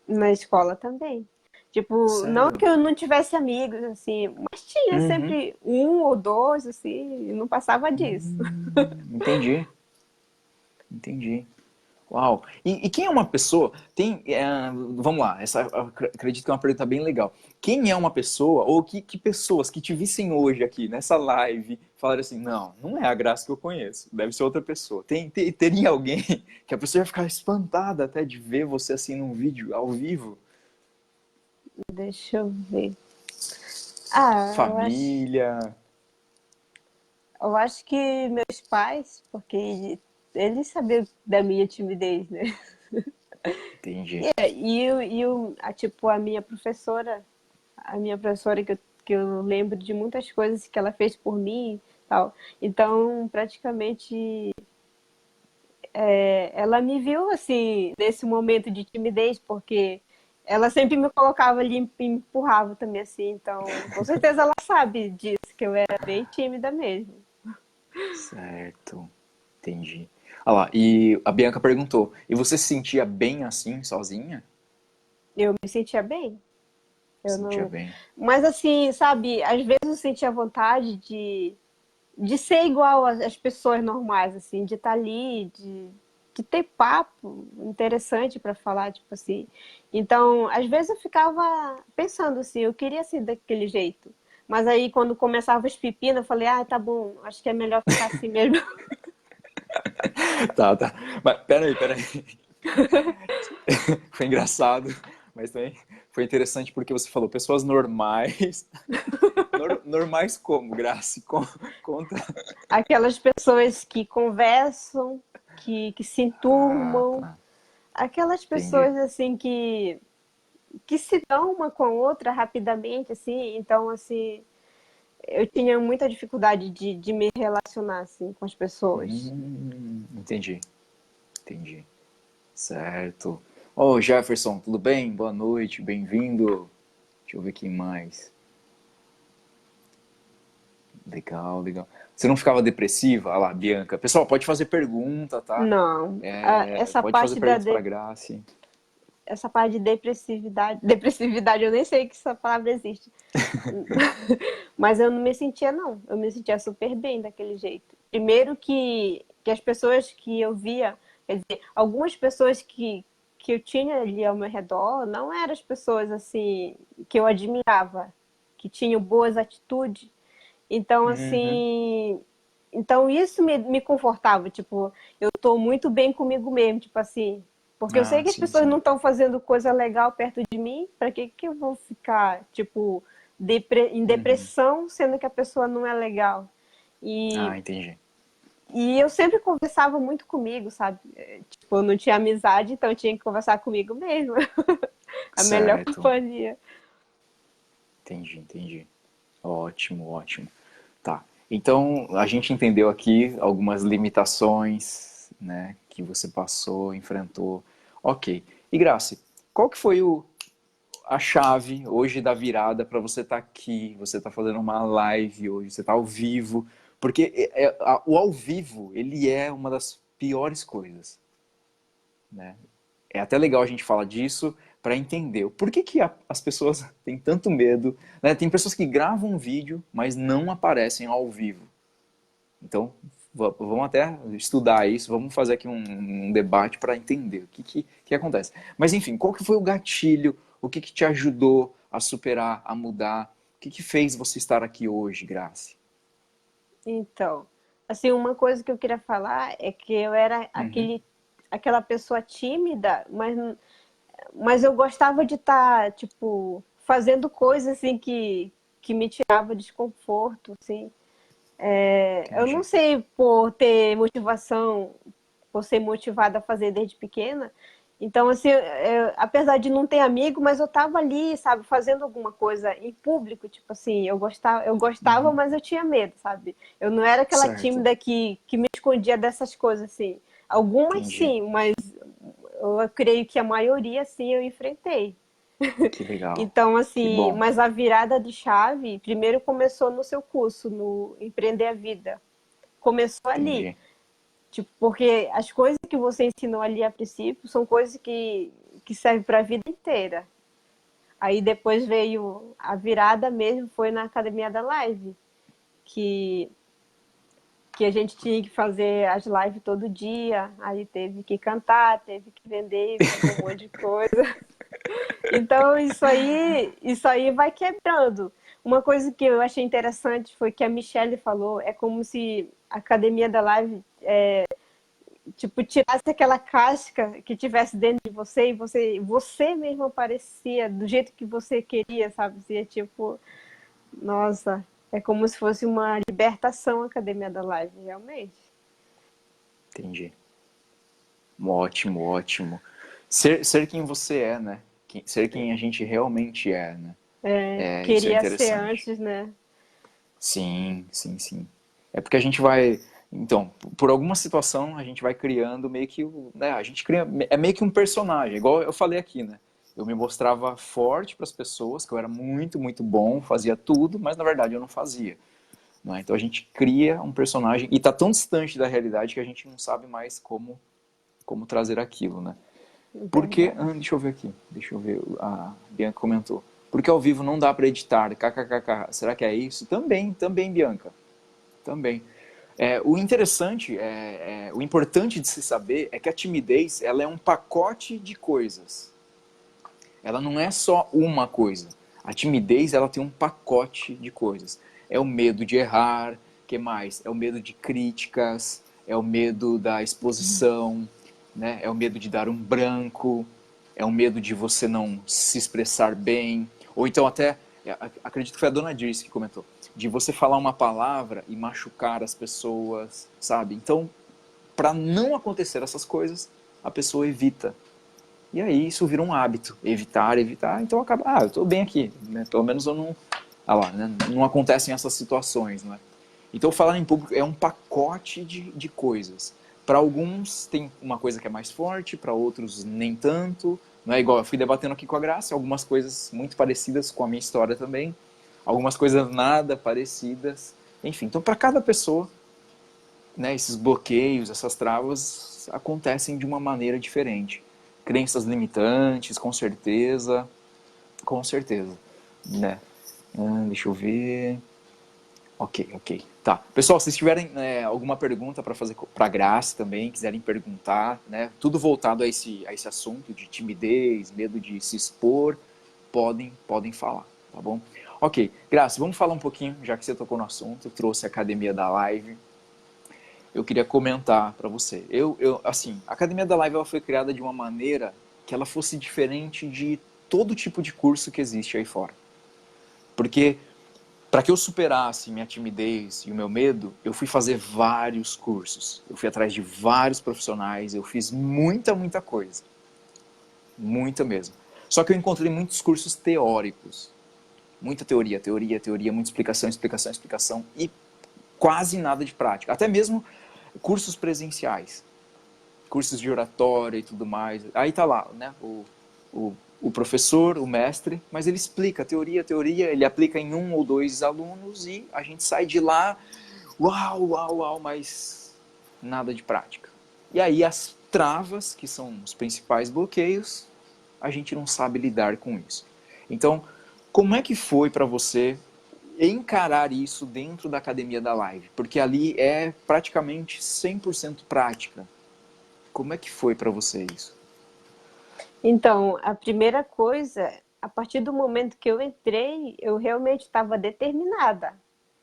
Na escola também. Tipo, não que Sério? eu não tivesse amigos, assim, mas tinha Uhum. sempre um ou dois, assim, e não passava disso. Entendi. Entendi. Uau! E quem é uma pessoa? Vamos lá, essa eu acredito que é uma pergunta bem legal. Quem é uma pessoa, ou que pessoas que te vissem hoje aqui nessa live falaram assim: não, não é a Graça que eu conheço, deve ser outra pessoa. Teria alguém que a pessoa ia ficar espantada até de ver você assim num vídeo ao vivo? Deixa eu ver. Ah, Família. eu acho que meus pais, porque eles sabiam da minha timidez, né? Entendi. Tipo, a minha professora que eu lembro de muitas coisas que ela fez por mim e tal. Então, praticamente ela me viu assim nesse momento de timidez, porque ela sempre me colocava ali e me empurrava também assim. Então, com certeza ela sabe disso, que eu era bem tímida mesmo. Certo. Entendi. Olha lá, e a Bianca perguntou: e você se sentia bem assim, sozinha? Eu me sentia bem. Eu Sentia não, bem. mas assim, sabe, às vezes eu sentia vontade de ser igual às pessoas normais, assim, de estar ali, de ter papo interessante para falar, tipo assim. Então, às vezes eu ficava pensando assim, eu queria ser daquele jeito. Mas aí, quando começava os pepinos, eu falei, ah, tá bom, acho que é melhor ficar assim mesmo. Tá, tá. Mas peraí. Foi engraçado, mas também foi interessante porque você falou pessoas normais. Normais como, Grace? Conta. Aquelas pessoas que conversam, que se Ah, enturmam, tá. aquelas Entendi. pessoas assim que se dão uma com a outra rapidamente, assim. Então, assim, eu tinha muita dificuldade de me relacionar assim com as pessoas. Entendi. Entendi. Certo. Ô, Jefferson, tudo bem? Boa noite, bem-vindo. Deixa eu ver quem mais. Legal, legal. Você não ficava depressiva? Olha lá, Bianca. Pessoal, pode fazer pergunta, tá? Não, Pode fazer perguntas para Grace. essa parte de depressividade eu nem sei que essa palavra existe. Mas eu não me sentia não, eu me sentia super bem daquele jeito. Primeiro que as pessoas que eu via, quer dizer, algumas pessoas que eu tinha ali ao meu redor não eram as pessoas assim que eu admirava, que tinham boas atitudes. Então, Uhum. assim, então isso me confortava, tipo, eu tô muito bem comigo mesmo, tipo assim, porque eu sei Ah, que as sim, pessoas não sim. estão fazendo coisa legal perto de mim, para que eu vou ficar, tipo, em Uhum. depressão, sendo que a pessoa não é legal? E Ah, entendi. E eu sempre conversava muito comigo, sabe? Tipo, eu não tinha amizade, então eu tinha que conversar comigo mesmo. A melhor Certo. companhia. Entendi, entendi. Ótimo, ótimo. Tá. Então, a gente entendeu aqui algumas limitações, né, que você passou, enfrentou. Ok. E Grace, qual que foi a chave hoje da virada para você estar aqui, você tá fazendo uma live hoje, você tá ao vivo? Porque o ao vivo, ele é uma das piores coisas, né? É até legal a gente falar disso para entender por que, que as pessoas têm tanto medo, né? Tem pessoas que gravam um vídeo, mas não aparecem ao vivo. Então, vamos até estudar isso, vamos fazer aqui um debate para entender o que acontece. Mas enfim, qual que foi o gatilho, o que te ajudou a superar, a mudar? O que fez você estar aqui hoje, Grace? Então, assim, uma coisa que eu queria falar é que eu era Uhum, aquela pessoa tímida, mas eu gostava de estar, tipo, fazendo coisas assim que me tirava desconforto, assim. Eu não entendi. sei por ter motivação, por ser motivada a fazer desde pequena. Então, assim, apesar de não ter amigo, mas eu tava ali, sabe, fazendo alguma coisa em público, tipo assim, eu gostava, Uhum, mas eu tinha medo, sabe? Eu não era aquela certo, tímida que me escondia dessas coisas, assim. Algumas entendi. sim, mas eu creio que a maioria, sim, eu enfrentei. Que legal, Então, que assim, bom, mas a virada de chave primeiro começou no seu curso, no Empreender a Vida. Começou ali. entendi. Tipo, porque as coisas que você ensinou ali a princípio são coisas que servem para a vida inteira. Aí depois veio a virada mesmo, foi na Academia da Live, que, que a gente tinha que fazer as lives todo dia, aí teve que cantar, teve que vender, fazer um monte de coisa. Então isso aí vai quebrando. Uma coisa que eu achei interessante foi que a Michelle falou, é como se a Academia da Live tipo, tirasse aquela casca que tivesse dentro de você e você mesmo aparecia do jeito que você queria, sabe? Assim, é tipo, nossa, é como se fosse uma libertação a Academia da Live, realmente. Entendi. Ótimo, ótimo. Ser quem você é, né? Ser quem a gente realmente é, né? É, isso é Queria ser interessante. antes, né? Sim, sim, sim. É porque a gente vai. Então, por alguma situação, a gente vai criando meio que. Né, a gente cria. É meio que um personagem, igual eu falei aqui, né? Eu me mostrava forte para as pessoas, que eu era muito, muito bom, fazia tudo, mas na verdade eu não fazia. Né? Então a gente cria um personagem e está tão distante da realidade que a gente não sabe mais como trazer aquilo, né? Porque, Verdade. deixa eu ver aqui, deixa eu ver, a Bianca comentou. Porque ao vivo não dá para editar, kkkk. Será que é isso? Também, também, Bianca, também. O interessante, o importante de se saber é que a timidez ela é um pacote de coisas. Ela não é só uma coisa. A timidez ela tem um pacote de coisas. É o medo de errar, que mais? É o medo de críticas, é o medo da exposição, né? É o medo de dar um branco, é o medo de você não se expressar bem, ou então até, acredito que foi a dona Dirce que comentou, de você falar uma palavra e machucar as pessoas, sabe? Então, para não acontecer essas coisas, a pessoa evita. E aí isso vira um hábito, evitar, evitar, então acaba, eu estou bem aqui, né? Pelo menos eu não, lá, né? Não acontecem essas situações, né? Então falar em público é um pacote de coisas. Para alguns tem uma coisa que é mais forte, para outros nem tanto, não é igual eu fui debatendo aqui com a Graça, algumas coisas muito parecidas com a minha história também, algumas coisas nada parecidas, enfim. Então para cada pessoa, né, esses bloqueios, essas travas acontecem de uma maneira diferente. Crenças limitantes, com certeza, né? Deixa eu ver. Ok, ok. Tá. Pessoal, se tiverem alguma pergunta para fazer para a Graça também, quiserem perguntar, né? Tudo voltado a esse assunto de timidez, medo de se expor, podem falar, tá bom? Ok, Graça, vamos falar um pouquinho, já que você tocou no assunto, trouxe a academia da live. Eu queria comentar para você. Assim, a Academia da Live ela foi criada de uma maneira que ela fosse diferente de todo tipo de curso que existe aí fora. Porque Para que eu superasse minha timidez e o meu medo, eu fui fazer vários cursos. Eu fui atrás de vários profissionais, eu fiz muita coisa. Muita mesmo. Só que eu encontrei muitos cursos teóricos. Muita teoria, muita explicação e quase nada de prática. Até mesmo cursos presenciais. Cursos de oratória e tudo mais. Aí tá lá, né? O professor, o mestre, mas ele explica teoria, ele aplica em um ou dois alunos e a gente sai de lá, uau, mas nada de prática. E aí as travas, que são os principais bloqueios, a gente não sabe lidar com isso. Então, como é que foi para você encarar isso dentro da academia da live? Porque ali é praticamente 100% prática. Como é que foi para você isso? Então, a primeira coisa, a partir do momento que eu entrei, eu realmente estava determinada.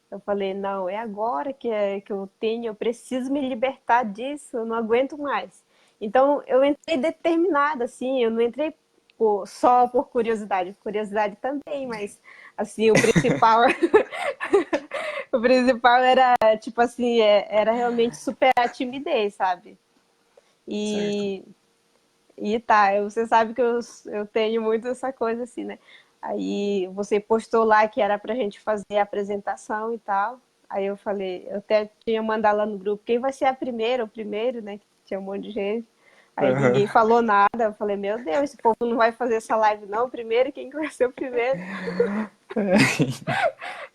Eu falei, não, é agora que eu tenho, eu preciso me libertar disso, eu não aguento mais. Então, eu entrei determinada, assim, eu não entrei só por curiosidade, curiosidade também, mas, assim, o principal, o principal era, tipo assim, era realmente superar a timidez, sabe? Certo. E E tá, você sabe que eu tenho muito essa coisa assim, né? Aí você postou lá que era pra gente fazer a apresentação e tal. Aí eu falei, eu até tinha mandado lá no grupo, quem vai ser a primeira, o primeiro, né? Que tinha um monte de gente. Aí Uhum. ninguém falou nada. Eu falei, meu Deus, esse povo não vai fazer essa live não, primeiro, quem que vai ser o primeiro?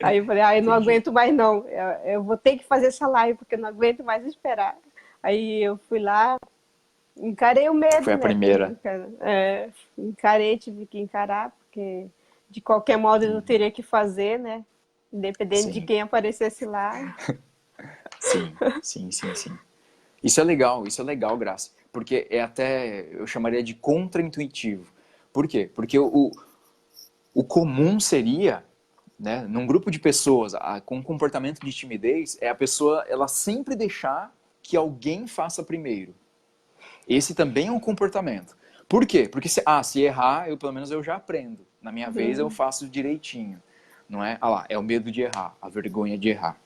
Aí eu falei, ah, eu não Entendi. aguento mais não, eu vou ter que fazer essa live, porque eu não aguento mais esperar. Aí eu fui lá, encarei o Foi medo, a né? primeira. Encarei, tive que encarar, porque de qualquer modo eu teria que fazer, né? Independente de Sim, quem aparecesse lá. sim. Isso é legal, Graça. Porque é até, eu chamaria de contra-intuitivo. Por quê? Porque o comum seria, né, num grupo de pessoas com comportamento de timidez, é a pessoa ela sempre deixar que alguém faça primeiro. Esse também é um comportamento. Por quê? Porque se errar, pelo menos eu já aprendo. Na minha vez eu Uhum. faço direitinho. Não é? Ah lá, é o medo de errar, a vergonha de errar.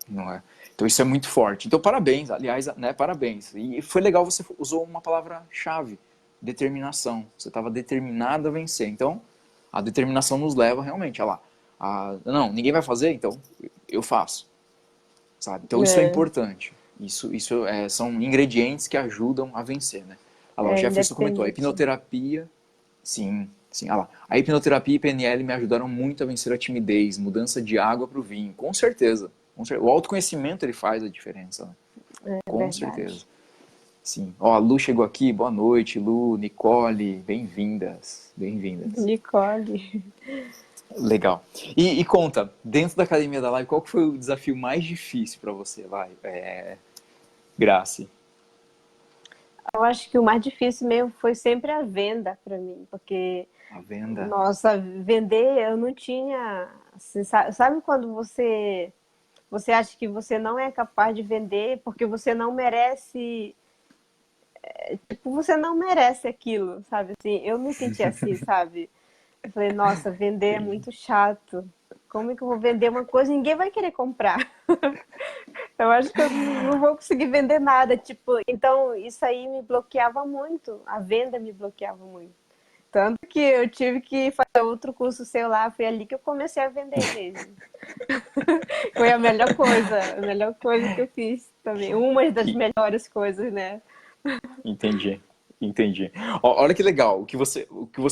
Não é? Então isso é muito forte. Então parabéns, aliás, né, parabéns. E foi legal, você usou uma palavra-chave, determinação. Você estava determinado a vencer. Então a determinação nos leva realmente, olha lá, não, ninguém vai fazer, então eu faço. Sabe? Então isso é É, importante. São ingredientes que ajudam a vencer, né? Olha lá, o Jefferson comentou, a independente. hipnoterapia, sim. Olha lá, a hipnoterapia e PNL me ajudaram muito a vencer a timidez, mudança de água para o vinho, com certeza. O autoconhecimento ele faz a diferença, né? É Com verdade. certeza. Sim. Ó, a Lu chegou aqui, boa noite, Lu, Nicole, bem-vindas, bem-vindas. Nicole. Legal. E conta, dentro da Academia da Live, qual que foi o desafio mais difícil para você, vai? Grace. Eu acho que o mais difícil mesmo foi sempre a venda para mim, porque, A venda. nossa, vender eu não tinha. Assim, sabe quando você acha que você não é capaz de vender porque você não merece, tipo, você não merece aquilo, sabe? Assim, eu me senti assim, sabe? Eu falei, nossa, vender é Entendi. muito chato. Como é que eu vou vender uma coisa e ninguém vai querer comprar? Eu acho que eu não vou conseguir vender nada, tipo, então isso aí me bloqueava muito, a venda me bloqueava muito. Tanto que eu tive que fazer outro curso seu lá, foi ali que eu comecei a vender mesmo. Foi a melhor coisa que eu fiz também. Uma das E- melhores coisas, né? Entendi. Entendi. Ó, olha que legal, o que você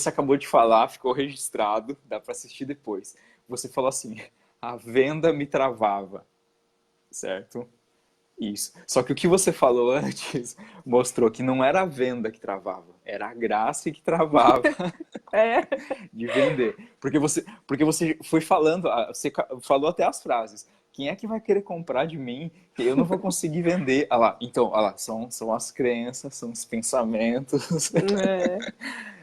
acabou de falar ficou registrado, dá para assistir depois. Você falou assim: a venda me travava, certo? Isso. Só que o que você falou antes mostrou que não era a venda que travava, era a graça que travava É, de vender. Porque você foi falando, você falou até as frases. Quem é que vai querer comprar de mim? Eu não vou conseguir vender. Ah lá, então, ah lá, são as crenças, são os pensamentos, é.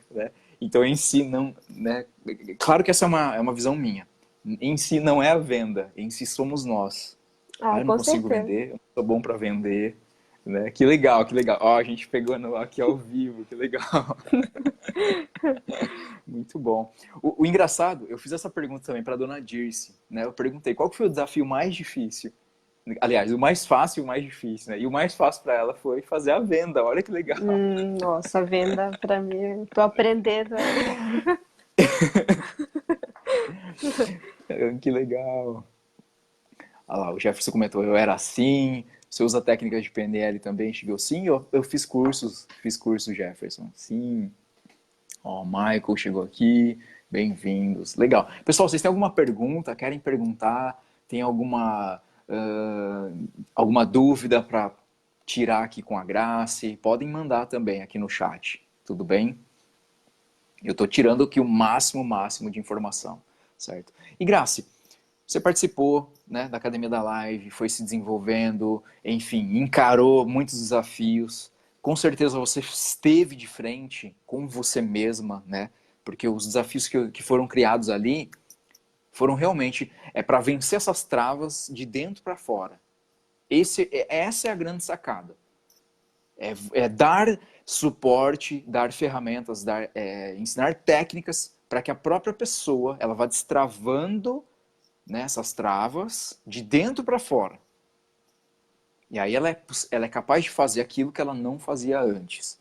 né? Então, em si, não, né? Claro que essa é uma visão minha. Em si não é a venda, em si somos nós. Ah, Eu não com consigo certeza. vender, eu não sou bom para vender. Né? Que legal, que legal. Ó, a gente pegou aqui ao vivo, que legal. Muito bom. O engraçado, eu fiz essa pergunta também para dona Dirce, né? Eu perguntei qual que foi o desafio mais difícil. Aliás, o mais fácil e o mais difícil, né? E o mais fácil para ela foi fazer a venda. Olha que legal. Nossa, venda pra mim, tô aprendendo aí. Que legal. Olha lá, o Jefferson comentou, eu era assim. Você usa técnicas de PNL também? Chegou sim, eu fiz cursos, Jefferson. Sim. Ó, o Michael chegou aqui. Bem-vindos. Legal. Pessoal, vocês têm alguma pergunta? Querem perguntar? Tem alguma dúvida para tirar aqui com a Grace? Podem mandar também aqui no chat. Tudo bem? Eu estou tirando aqui o máximo de informação, certo? E Grace, você participou, né, da Academia da Live, foi se desenvolvendo, enfim, encarou muitos desafios. Com certeza você esteve de frente com você mesma, né? Porque os desafios que foram criados ali foram realmente para vencer essas travas de dentro para fora. Essa é a grande sacada. É dar suporte, dar ferramentas, ensinar técnicas para que a própria pessoa ela vá destravando, né, essas travas de dentro para fora. E aí ela é capaz de fazer aquilo que ela não fazia antes.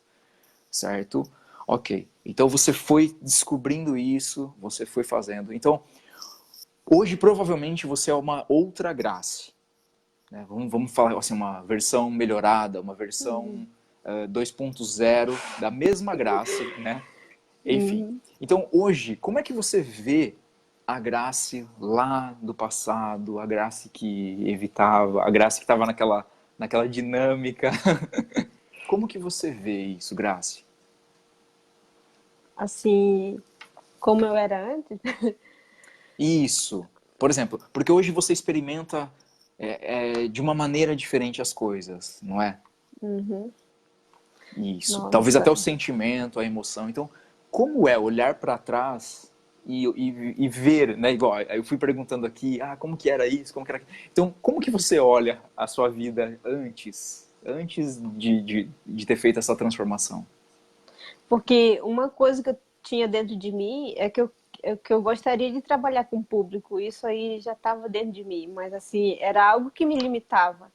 Certo? Ok. Então você foi descobrindo isso, você foi fazendo. Então, hoje provavelmente você é uma outra Grace. Né? Vamos falar assim, uma versão melhorada, uma versão 2.0 da mesma Grace, né? Enfim. Então hoje, como é que você vê a Grace lá do passado, a Grace que evitava, a Grace que estava naquela dinâmica? Como que você vê isso, Grace? Assim, como eu era antes. Isso. Por exemplo, porque hoje você experimenta de uma maneira diferente as coisas, não é? Isso. Talvez até Nossa, o sentimento, a emoção. Então, como é olhar para trás e ver, né? Igual, eu fui perguntando aqui, como que era isso, como que era aquilo. Então, como que você olha a sua vida antes de ter feito essa transformação? porque uma coisa que eu tinha dentro de mim é que eu gostaria de trabalhar com o público. Isso aí já estava dentro de mim, mas assim, era algo que me limitava.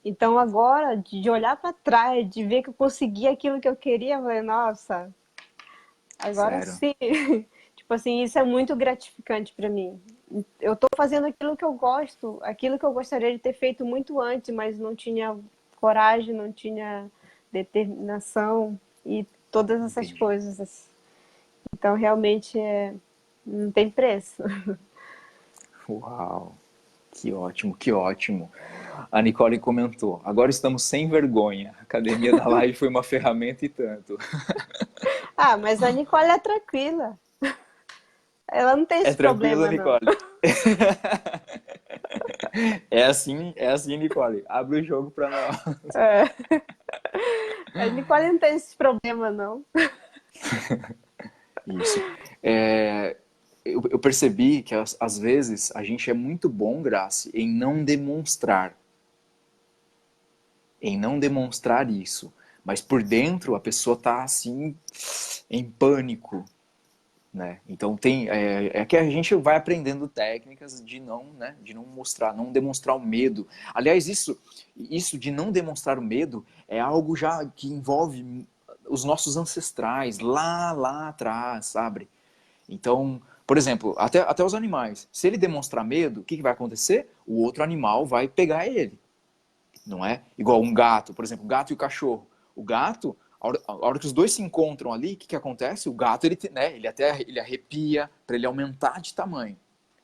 Então agora, de olhar para trás, de ver que eu consegui aquilo que eu queria, eu falei, nossa, agora Sério. sim. Tipo assim, isso é muito gratificante para mim. Eu tô fazendo aquilo que eu gosto, aquilo que eu gostaria de ter feito muito antes, mas não tinha coragem, não tinha determinação e todas essas Entendi. coisas. Então, realmente, não tem preço. Uau. Que ótimo, que ótimo. A Nicole comentou, agora estamos sem vergonha. A academia da live foi uma ferramenta e tanto. Ah, mas a Nicole é tranquila. Ela não tem É esse tranquilo, problema, não. Nicole? É assim, Nicole. Abre o jogo para nós. É. A Nicole não tem esse problema, não. Isso. Eu percebi que às vezes a gente é muito bom, Grace, em não demonstrar isso. Mas por dentro a pessoa tá assim em pânico, né? Então é que a gente vai aprendendo técnicas de não, né, de não mostrar, não demonstrar o medo. Aliás, isso de não demonstrar o medo é algo já que envolve os nossos ancestrais lá atrás, sabe? Então, por exemplo, até os animais. Se ele demonstrar medo, o que vai acontecer? O outro animal vai pegar ele, não é? Igual um gato, por exemplo, o gato e o cachorro. O gato, a hora que os dois se encontram ali, o que acontece? O gato, ele arrepia para ele aumentar de tamanho.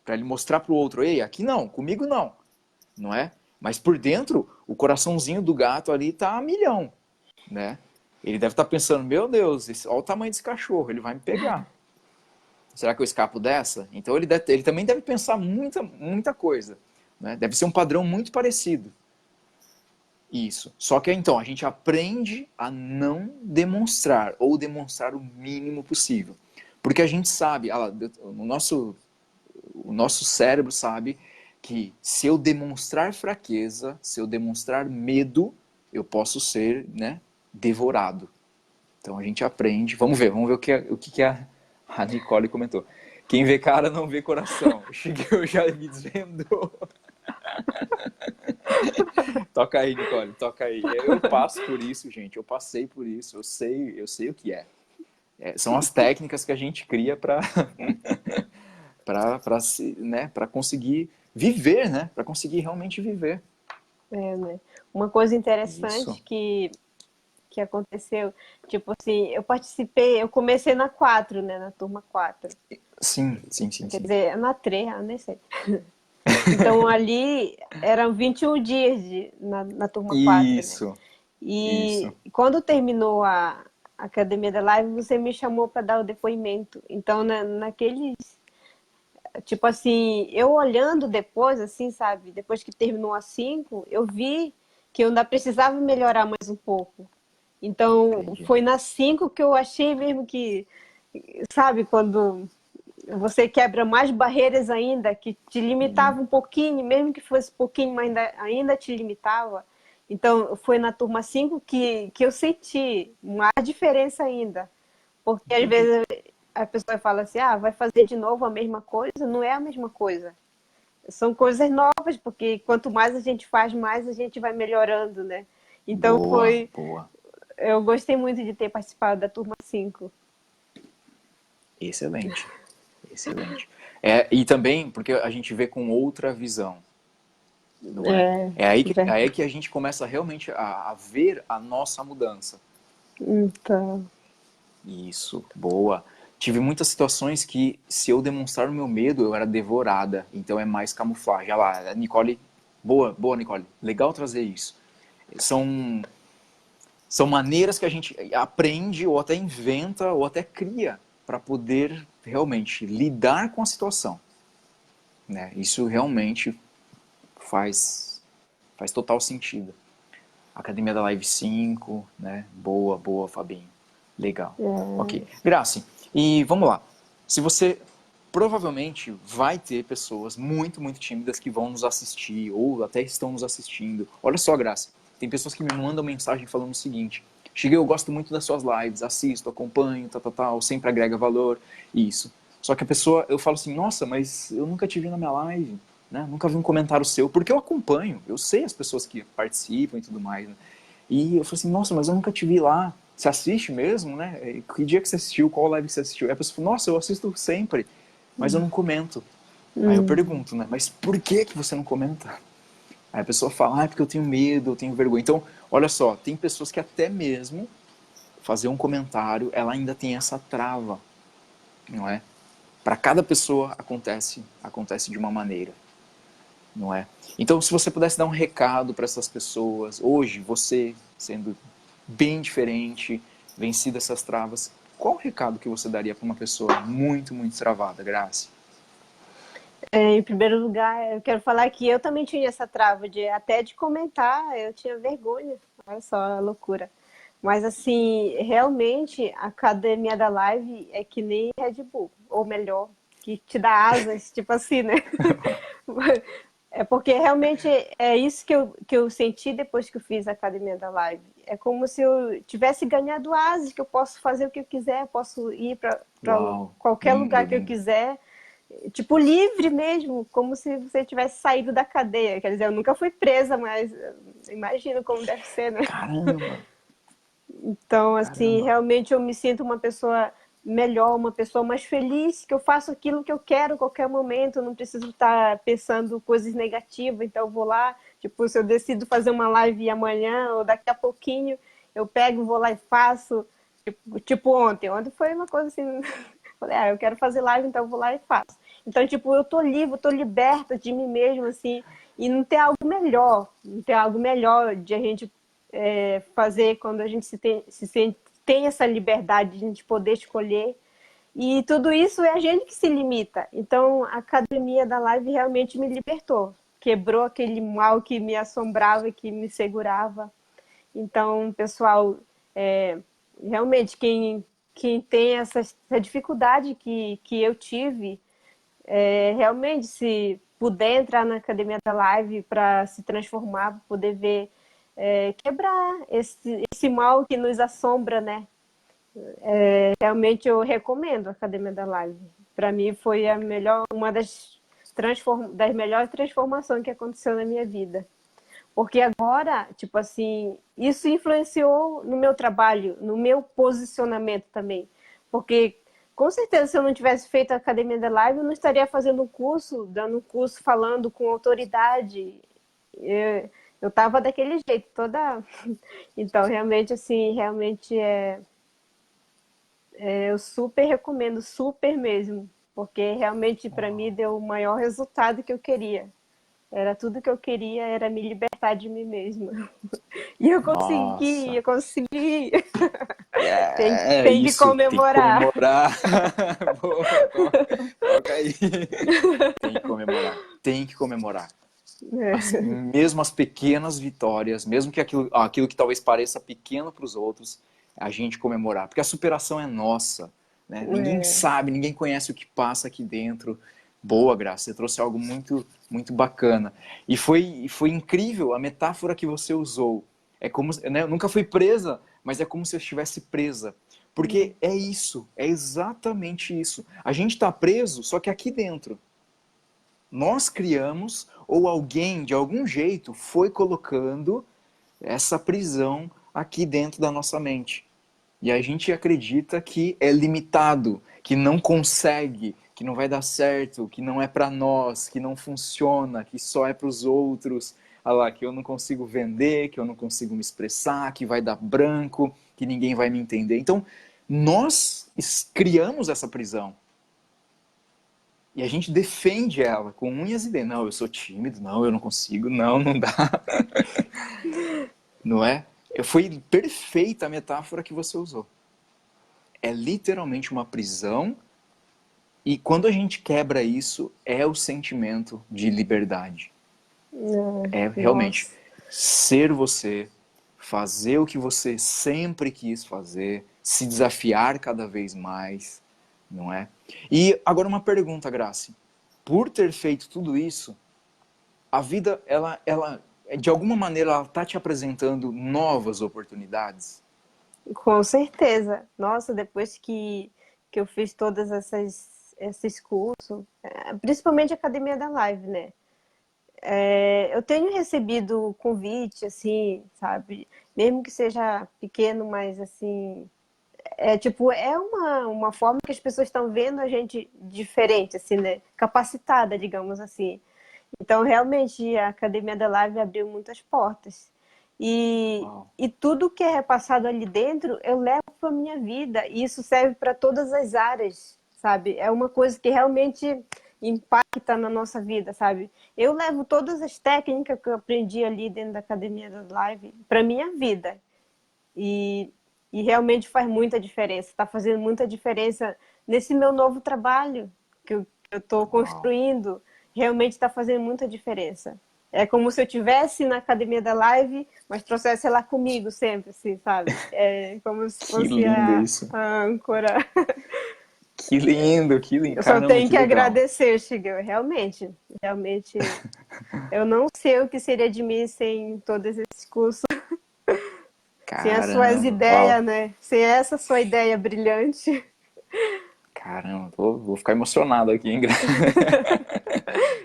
Para ele mostrar para o outro, ei, aqui não, comigo não é? Mas por dentro, o coraçãozinho do gato ali tá a milhão, né? Ele deve estar pensando, meu Deus, olha o tamanho desse cachorro, ele vai me pegar. Será que eu escapo dessa? Então ele também deve pensar muita coisa. Né? Deve ser um padrão muito parecido. Isso. Só que então a gente aprende a não demonstrar ou demonstrar o mínimo possível. Porque a gente sabe, o nosso cérebro sabe que se eu demonstrar fraqueza, se eu demonstrar medo, eu posso ser, né, devorado. Então a gente aprende. Vamos ver o que a Nicole comentou. Quem vê cara não vê coração. O Shigeo já me desvendou. Toca aí, Nicole, toca aí. Eu passo por isso, gente. Eu passei por isso. Eu sei o que é. São as técnicas que a gente cria para conseguir viver, né? Para conseguir realmente viver. Né? Uma coisa Isso. interessante que aconteceu, tipo assim, eu comecei na 4, né, na turma 4. Sim, sim, sim, Quer sim. dizer, na 3, eu nem sei. Então ali eram 21 dias na turma 4, né? Isso, isso. E quando terminou a Academia da Live, você me chamou para dar o depoimento. Então, naqueles, tipo assim, eu olhando depois, assim, sabe, depois que terminou a 5, eu vi que eu ainda precisava melhorar mais um pouco. Então, Entendi. foi na 5 que eu achei mesmo que, sabe, quando você quebra mais barreiras ainda, que te limitava um pouquinho, mesmo que fosse pouquinho, mas ainda te limitava. Então, foi na turma 5 que eu senti mais diferença ainda. Porque às Entendi. vezes a pessoa fala assim, ah, vai fazer de novo a mesma coisa? Não é a mesma coisa. São coisas novas, porque quanto mais a gente faz, mais a gente vai melhorando, né? Então Boa, foi. boa. Eu gostei muito de ter participado da turma 5. Excelente, excelente. E também porque a gente vê com outra visão, não é? É, É verdade. aí que a gente começa realmente a ver a nossa mudança. Então, Isso, boa. Tive muitas situações que, se eu demonstrar o meu medo, eu era devorada. Então é mais camuflagem. Olha lá, Nicole. Boa, boa, Nicole. Legal trazer isso. São, são maneiras que a gente aprende, ou até inventa, ou até cria, para poder realmente lidar com a situação. Né? Isso realmente faz total sentido. Academia da Live 5, né? Boa, boa, Fabinho. Legal. Ok. Grace, e vamos lá. Se você provavelmente vai ter pessoas muito, muito tímidas que vão nos assistir ou até estão nos assistindo. Olha só, Grace, tem pessoas que me mandam mensagem falando o seguinte: Cheguei, eu gosto muito das suas lives, assisto, acompanho, tal, sempre agrega valor, isso. Só que a pessoa, eu falo assim, nossa, mas eu nunca te vi na minha live, né? Nunca vi um comentário seu, porque eu acompanho, eu sei as pessoas que participam e tudo mais, né? E eu falei assim, nossa, mas eu nunca te vi lá. Você assiste mesmo, né? Que dia que você assistiu? Qual live que você assistiu? Aí a pessoa falou, nossa, eu assisto sempre, mas eu não comento. Aí eu pergunto, né? Mas por que você não comenta? Aí a pessoa fala, ah, é porque eu tenho medo, eu tenho vergonha. Então, olha só, tem pessoas que até mesmo fazer um comentário, ela ainda tem essa trava, não é? Para cada pessoa acontece de uma maneira, não é? Então, se você pudesse dar um recado para essas pessoas, hoje, você sendo bem diferente, vencido essas travas, qual o recado que você daria para uma pessoa muito, muito travada, Grace? em primeiro lugar, eu quero falar que eu também tinha essa trava de até de comentar, eu tinha vergonha. Olha só a loucura. Mas assim, realmente a academia da live é que nem Red Bull, ou melhor, que te dá asas, tipo assim, né? É porque realmente é isso que eu senti depois que eu fiz a academia da live. É como se eu tivesse ganhado asas, que eu posso fazer o que eu quiser, posso ir para Uau, qualquer lindo, lugar que eu lindo. quiser, tipo livre mesmo, como se você tivesse saído da cadeia. Quer dizer, eu nunca fui presa, mas imagino como deve ser, né? Caramba, Então, assim, caramba. realmente eu me sinto uma pessoa melhor, uma pessoa mais feliz, que eu faço aquilo que eu quero a qualquer momento, eu não preciso estar pensando coisas negativas, então eu vou lá, tipo, se eu decido fazer uma live amanhã ou daqui a pouquinho, eu pego, vou lá e faço, tipo ontem foi uma coisa assim, falei, eu quero fazer live, então eu vou lá e faço. Então, tipo, eu tô livre, eu tô liberta de mim mesmo, assim, e não tem algo melhor, não tem algo melhor de a gente fazer quando a gente tem essa liberdade de a gente poder escolher. E tudo isso é a gente que se limita. Então, a academia da live realmente me libertou. Quebrou aquele mal que me assombrava, que me segurava. Então, pessoal, realmente, quem tem essa dificuldade que eu tive, realmente, se puder entrar na academia da live para se transformar, poder ver quebrar esse mal que nos assombra, né? Realmente eu recomendo a Academia da Live. Para mim foi uma das melhores transformações que aconteceu na minha vida. Porque agora, tipo assim, isso influenciou no meu trabalho, no meu posicionamento também. Porque, com certeza, se eu não tivesse feito a Academia da Live, eu não estaria fazendo um curso, dando um curso, falando com autoridade. Eu tava daquele jeito, toda. Então, realmente, assim, eu super recomendo, super mesmo. Porque realmente, para mim, Uau. deu o maior resultado que eu queria. Era tudo que eu queria, era me libertar de mim mesma. E Nossa. eu consegui. É Tem que isso, tem que comemorar. comemorar. Boa, coloca aí. Tem que comemorar, tem que comemorar. Mesmo as pequenas vitórias, mesmo que aquilo que talvez pareça pequeno para os outros, a gente comemorar. Porque a superação é nossa. Né? Ninguém É, sabe, ninguém conhece o que passa aqui dentro. Boa, Graça, você trouxe algo muito, muito bacana. E foi incrível a metáfora que você usou. É como, né, eu nunca fui presa, mas é como se eu estivesse presa. Porque é isso, é exatamente isso. A gente está preso, só que aqui dentro. Nós criamos, ou alguém, de algum jeito, foi colocando essa prisão aqui dentro da nossa mente. E a gente acredita que é limitado, que não consegue, que não vai dar certo, que não é para nós, que não funciona, que só é para os outros. Olha lá, que eu não consigo vender, que eu não consigo me expressar, que vai dar branco, que ninguém vai me entender. Então, nós criamos essa prisão. E a gente defende ela com unhas e dentes. Não, eu sou tímido, não, eu não consigo, não, não dá. Não é? Foi perfeita a metáfora que você usou. É literalmente uma prisão e quando a gente quebra isso, é o sentimento de liberdade. É realmente nossa. ser você, fazer o que você sempre quis fazer, se desafiar cada vez mais, não é? E agora uma pergunta, Grace. Por ter feito tudo isso, a vida, ela de alguma maneira, ela está te apresentando novas oportunidades? Com certeza. Nossa, depois que eu fiz esses cursos, principalmente a Academia da Live, né? Eu tenho recebido convite, assim, sabe? Mesmo que seja pequeno, mas assim, uma forma que as pessoas estão vendo a gente diferente, assim, né? Capacitada, digamos assim. Então, realmente, a Academia da Live abriu muitas portas. Uau. E tudo que é repassado ali dentro, eu levo para a minha vida. E isso serve para todas as áreas, sabe? É uma coisa que realmente impacta na nossa vida, sabe? Eu levo todas as técnicas que eu aprendi ali dentro da Academia da Live para minha vida. E, e realmente faz muita diferença. Está fazendo muita diferença nesse meu novo trabalho que eu estou Uau. construindo. Realmente está fazendo muita diferença. É como se eu estivesse na academia da live, mas trouxesse ela comigo sempre, assim, sabe? É como se Que fosse lindo isso. a âncora. Que lindo, que lindo. Eu só Caramba, tenho que que legal. agradecer, Shigeo. Realmente, eu não sei o que seria de mim sem todos esses cursos, sem as suas Caramba, uau. ideias, né? Sem essa sua ideia brilhante. Caramba, vou ficar emocionado aqui, hein?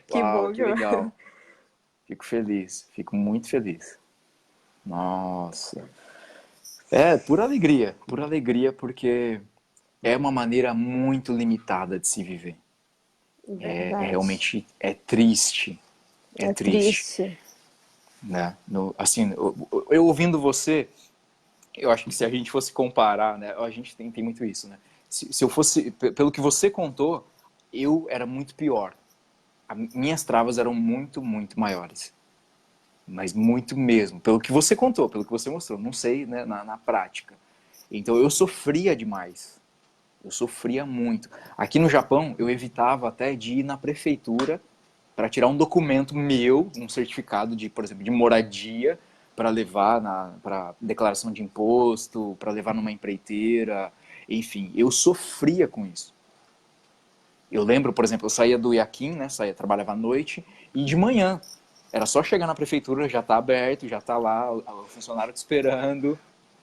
Que Uau, bom que que eu... legal. Fico feliz, fico muito feliz. Nossa. É, pura alegria, porque é uma maneira muito limitada de se viver. É Verdade. realmente, é É triste, triste. né? Assim, eu ouvindo você, eu acho que se a gente fosse comparar, né? A gente tem muito isso, né? Se eu fosse, pelo que você contou, eu era muito pior. Minhas travas eram muito, muito maiores. Mas muito mesmo. Pelo que você contou, pelo que você mostrou. Não sei, né, na prática. Então eu sofria demais. Eu sofria muito. Aqui no Japão, eu evitava até de ir na prefeitura para tirar um documento meu, um certificado de, por exemplo, de moradia, para levar para declaração de imposto, para levar numa empreiteira, enfim, eu sofria com isso. Eu lembro, por exemplo, eu saía do Yakin, né, trabalhava à noite, e de manhã Era só chegar na prefeitura, já tá aberto, já tá lá, o funcionário te esperando,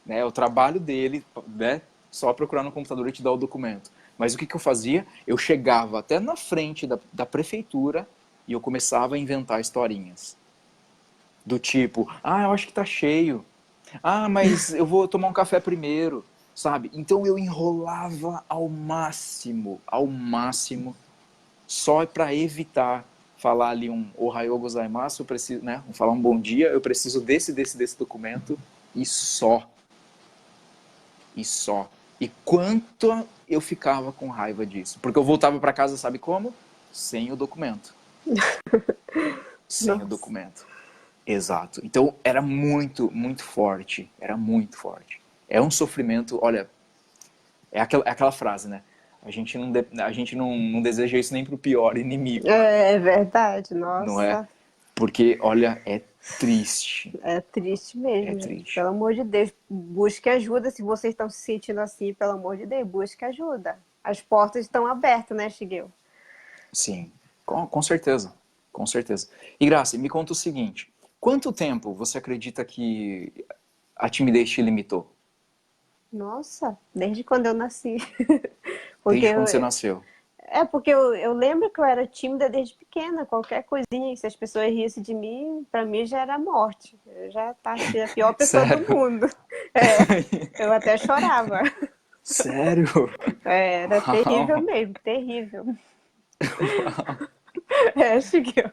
né? O trabalho dele, né? Só procurar no computador e te dar o documento. Mas o que eu fazia? Eu chegava até na frente da prefeitura e eu começava a inventar historinhas. Do tipo, eu acho que tá cheio. Mas eu vou tomar um café primeiro, sabe? Então eu enrolava ao máximo, só para evitar falar ali um Ohayou gozaimasu, eu preciso, né? Falar um bom dia, eu preciso desse documento e só. E só. E quanto eu ficava com raiva disso. Porque eu voltava para casa, sabe como? Sem o documento. Sem o Nossa. documento. Exato. Então era muito, muito forte. Era muito forte. É um sofrimento, olha, é aquela frase, né? A gente não deseja isso nem pro pior inimigo, É verdade, não é? nossa. Porque, olha, é triste. É triste É mesmo, gente. triste. Pelo amor de Deus, busque ajuda. Se vocês estão se sentindo assim, pelo amor de Deus, busque ajuda. As portas estão abertas, né, Shigeu? Sim, com certeza. Com certeza. E Graça, me conta o seguinte: quanto tempo você acredita que a timidez te limitou? Nossa, desde quando eu nasci. Porque Desde quando você nasceu? porque eu lembro que eu era tímida desde pequena. Qualquer coisinha, se as pessoas rissem de mim, pra mim já era morte. Eu já tava a pior pessoa do Sério? mundo. É, eu até chorava. Sério? Era terrível Uau. mesmo, terrível. Uau. Shigeo.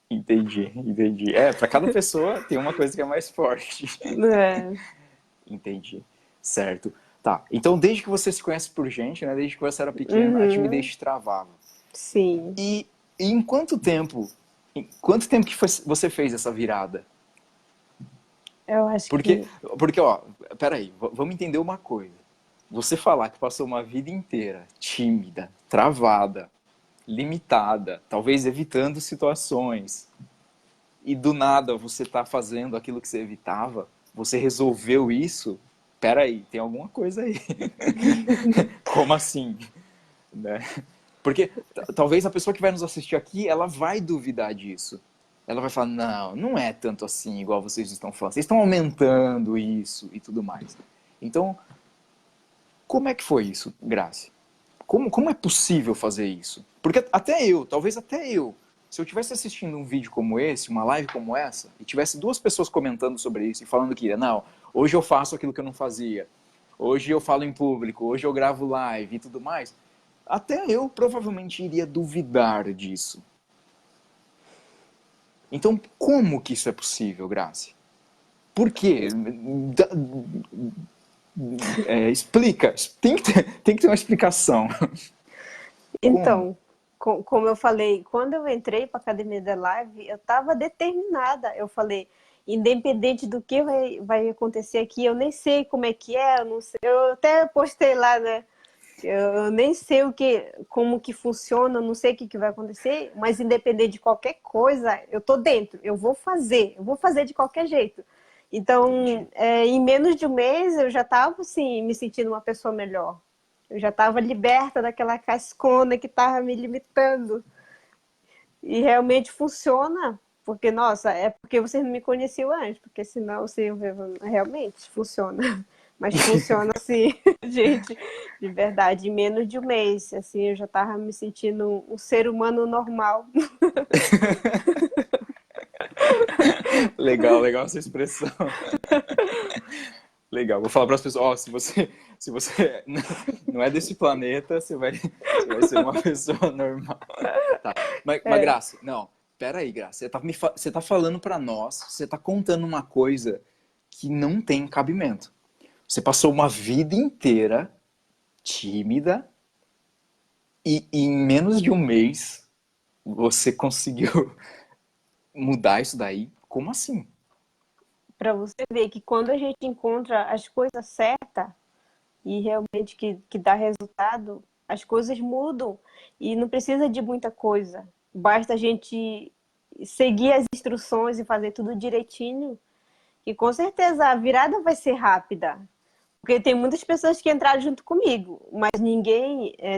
Entendi, entendi. Para cada pessoa tem uma coisa que é mais forte. É, Entendi. Certo. Tá. Então, desde que você se conhece por gente, né? Desde que você era pequena, a timidez uhum, te travava. sim. E em quanto tempo que você fez essa virada? Eu acho Porque, que. porque ó, peraí, vamos entender uma coisa. Você falar que passou uma vida inteira tímida, travada, limitada, talvez evitando situações, e do nada você tá fazendo aquilo que você evitava, você resolveu isso, peraí, tem alguma coisa aí. Como assim? Né? Porque talvez a pessoa que vai nos assistir aqui, ela vai duvidar disso. Ela vai falar, não é tanto assim igual vocês estão falando. Vocês estão aumentando isso e tudo mais. Então, como é que foi isso, Grace? Como é possível fazer isso? Porque até eu, talvez até eu, se eu estivesse assistindo um vídeo como esse, uma live como essa, e tivesse duas pessoas comentando sobre isso e falando que, não, hoje eu faço aquilo que eu não fazia, hoje eu falo em público, hoje eu gravo live e tudo mais, até eu provavelmente iria duvidar disso. Então, como que isso é possível, Grace? Por quê? Explica. Tem que ter uma explicação. Como? Então, como eu falei, quando eu entrei para a Academia da Live, eu estava determinada. Eu falei, independente do que vai acontecer aqui, eu nem sei como é que é, eu não sei. Eu até postei lá, né? Eu nem sei como que funciona, eu não sei o que vai acontecer, mas independente de qualquer coisa, eu tô dentro, eu vou fazer de qualquer jeito. Então, Entendi. em menos de um mês, eu já estava assim, me sentindo uma pessoa melhor. Eu já estava liberta daquela cascona que estava me limitando. E realmente funciona, porque, nossa, é porque vocês não me conheciam antes, porque senão você realmente funciona. Mas funciona assim, gente, de verdade, em menos de um mês, assim, eu já estava me sentindo um ser humano normal. Legal, legal essa expressão. Legal. Vou falar para as pessoas, se você não é desse planeta, você vai ser uma pessoa normal. Tá. Mas É, Graça, não. Pera aí, Graça. Você tá falando para nós, você tá contando uma coisa que não tem cabimento. Você passou uma vida inteira tímida e em menos de um mês você conseguiu mudar isso daí? Como assim? para você ver que quando a gente encontra as coisas certas e realmente que dá resultado, as coisas mudam e não precisa de muita coisa. Basta a gente seguir as instruções e fazer tudo direitinho, e com certeza a virada vai ser rápida. Porque tem muitas pessoas que entraram junto comigo, mas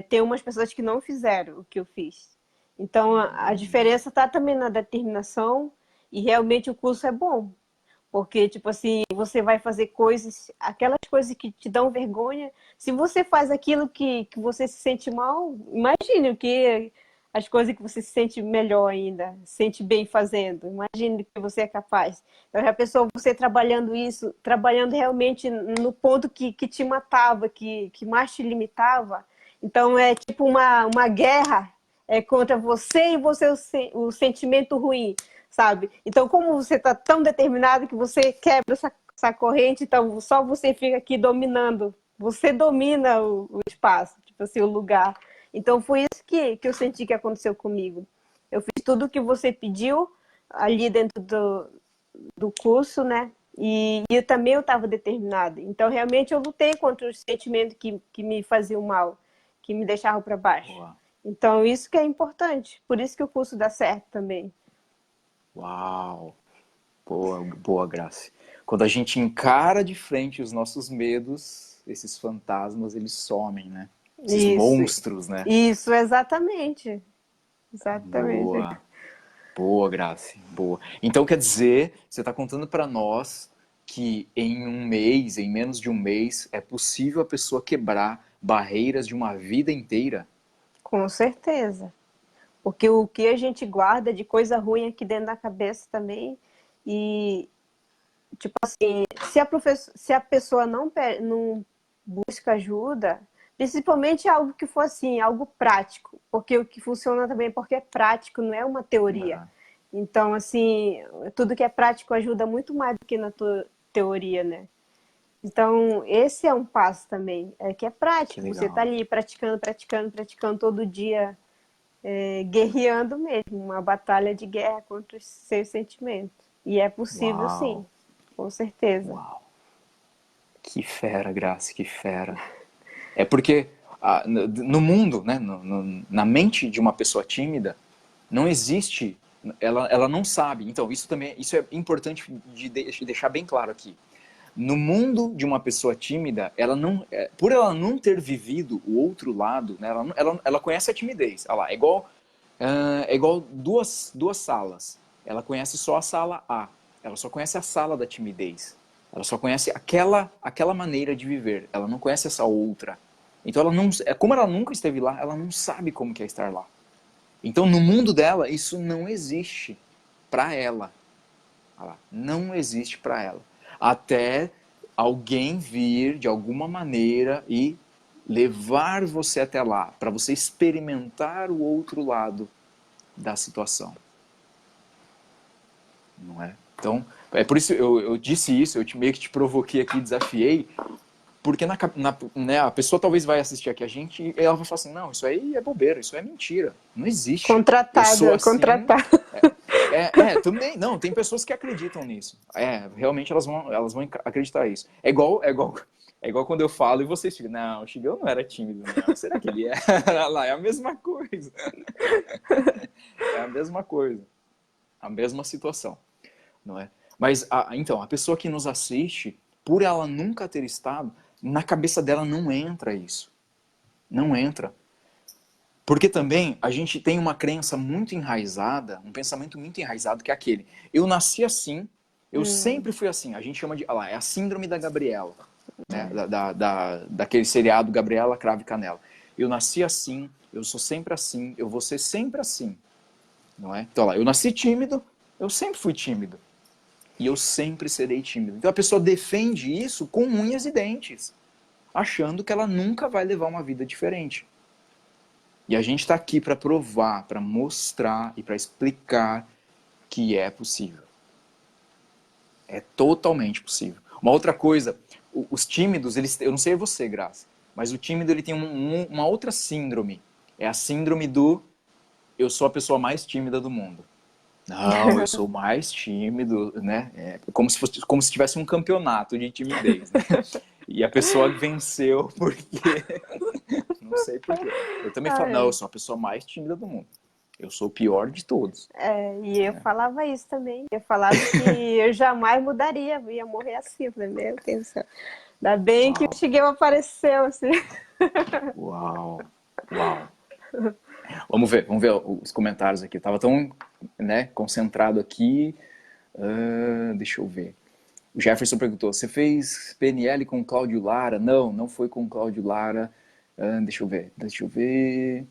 tem umas pessoas que não fizeram o que eu fiz. Então a diferença está também na determinação E realmente o curso é bom. Porque, tipo assim, você vai fazer coisas, aquelas coisas que te dão vergonha. Se você faz aquilo que você se sente mal, imagine o que as coisas que você se sente melhor ainda, se sente bem fazendo. Imagine que você é capaz. Então, já pensou você trabalhando isso, trabalhando realmente no ponto que te matava, que mais te limitava? Então, é tipo uma guerra contra você e o sentimento ruim, sabe? Então, como você está tão determinado que você quebra essa corrente, então só você fica aqui dominando. Você domina o espaço, tipo assim, o lugar. Então, foi isso que eu senti que aconteceu comigo. Eu fiz tudo o que você pediu ali dentro do curso, né? E eu também estava determinada. Então, realmente, eu lutei contra os sentimentos que me faziam mal, que me deixavam para baixo. Boa. Então, isso que é importante. Por isso que o curso dá certo também. Uau! Boa, boa, Grace. Quando a gente encara de frente os nossos medos, esses fantasmas, eles somem, né? Esses Isso, monstros, né? isso, exatamente. Exatamente. Boa, boa, Grace, boa. Então quer dizer, você está contando para nós que em um mês, em menos de um mês, é possível a pessoa quebrar barreiras de uma vida inteira? Com certeza. Porque o que a gente guarda de coisa ruim aqui dentro da cabeça também. E, tipo assim, se a pessoa não busca ajuda, principalmente algo que for assim, algo prático. Porque o que funciona também é porque é prático, não é uma teoria. Ah, Então, assim, tudo que é prático ajuda muito mais do que na teoria, né? Então, esse é um passo também, que é que prático. Você está legal. ali praticando, praticando, praticando todo dia, guerreando mesmo, uma batalha de guerra contra os seus sentimentos. E é possível, sim, Uau, com certeza. uau. Que fera, Grace, que fera. É porque no mundo, né, na mente de uma pessoa tímida, não existe, ela não sabe. Então, isso também, isso é importante de deixar bem claro aqui. No mundo de uma pessoa tímida, ela não, por ela não ter vivido o outro lado, né, ela conhece a timidez. Olha lá, é igual duas salas. Ela conhece só a sala A. Ela só conhece a sala da timidez. Ela só conhece aquela maneira de viver. Ela não conhece essa outra. Então ela não, como ela nunca esteve lá, ela não sabe como que é estar lá. Então no mundo dela isso não existe para ela. Olha lá, não existe para ela. Até alguém vir de alguma maneira e levar você até lá, para você experimentar o outro lado da situação, não é? Então, é por isso eu disse isso, meio que te provoquei aqui, desafiei, porque né, a pessoa talvez vai assistir aqui a gente e ela vai falar assim, não, isso aí é bobeira, isso é mentira, não existe. Eu sou Contratada, assim, contratada. também, não, tem pessoas que acreditam nisso. Realmente elas vão acreditar nisso. É igual quando eu falo e vocês ficam, não, o Chigão não era tímido, não. Será que ele era? Lá, é a mesma coisa. É a mesma coisa. A mesma situação, não é? Mas, então, a pessoa que nos assiste, por ela nunca ter estado, na cabeça dela não entra isso. Não entra. Porque também a gente tem uma crença muito enraizada, um pensamento muito enraizado, que é aquele: eu nasci assim, eu sempre fui assim. A gente chama de, é a síndrome da Gabriela, né? Daquele seriado Gabriela Cravo e Canela. Eu nasci assim, eu sou sempre assim, eu vou ser sempre assim, não é? Então, eu nasci tímido, eu sempre fui tímido. E eu sempre serei tímido. Então a pessoa defende isso com unhas e dentes, achando que ela nunca vai levar uma vida diferente. E a gente está aqui para provar, para mostrar e para explicar que é possível. É totalmente possível. Uma outra coisa, os tímidos, eu não sei você, Graça, mas o tímido ele tem uma outra síndrome. É a síndrome do eu sou a pessoa mais tímida do mundo. Não, eu sou o mais tímido, né? É como se tivesse um campeonato de timidez, né? E a pessoa venceu porque não sei por quê. Eu também Ah, falo, não, eu sou a pessoa mais tímida do mundo. Eu sou o pior de todos. e eu falava isso também. Eu falava que eu jamais mudaria, eu ia morrer assim. Eu falei, meu Deus do céu. Ainda bem que o Uau, Shigeu apareceu, assim. uau, uau. Vamos ver os comentários aqui. Eu tava tão, né, concentrado aqui. Deixa eu ver. O Jefferson perguntou, você fez PNL com o Cláudio Lara? Não, não foi com o Cláudio Lara. Deixa eu ver.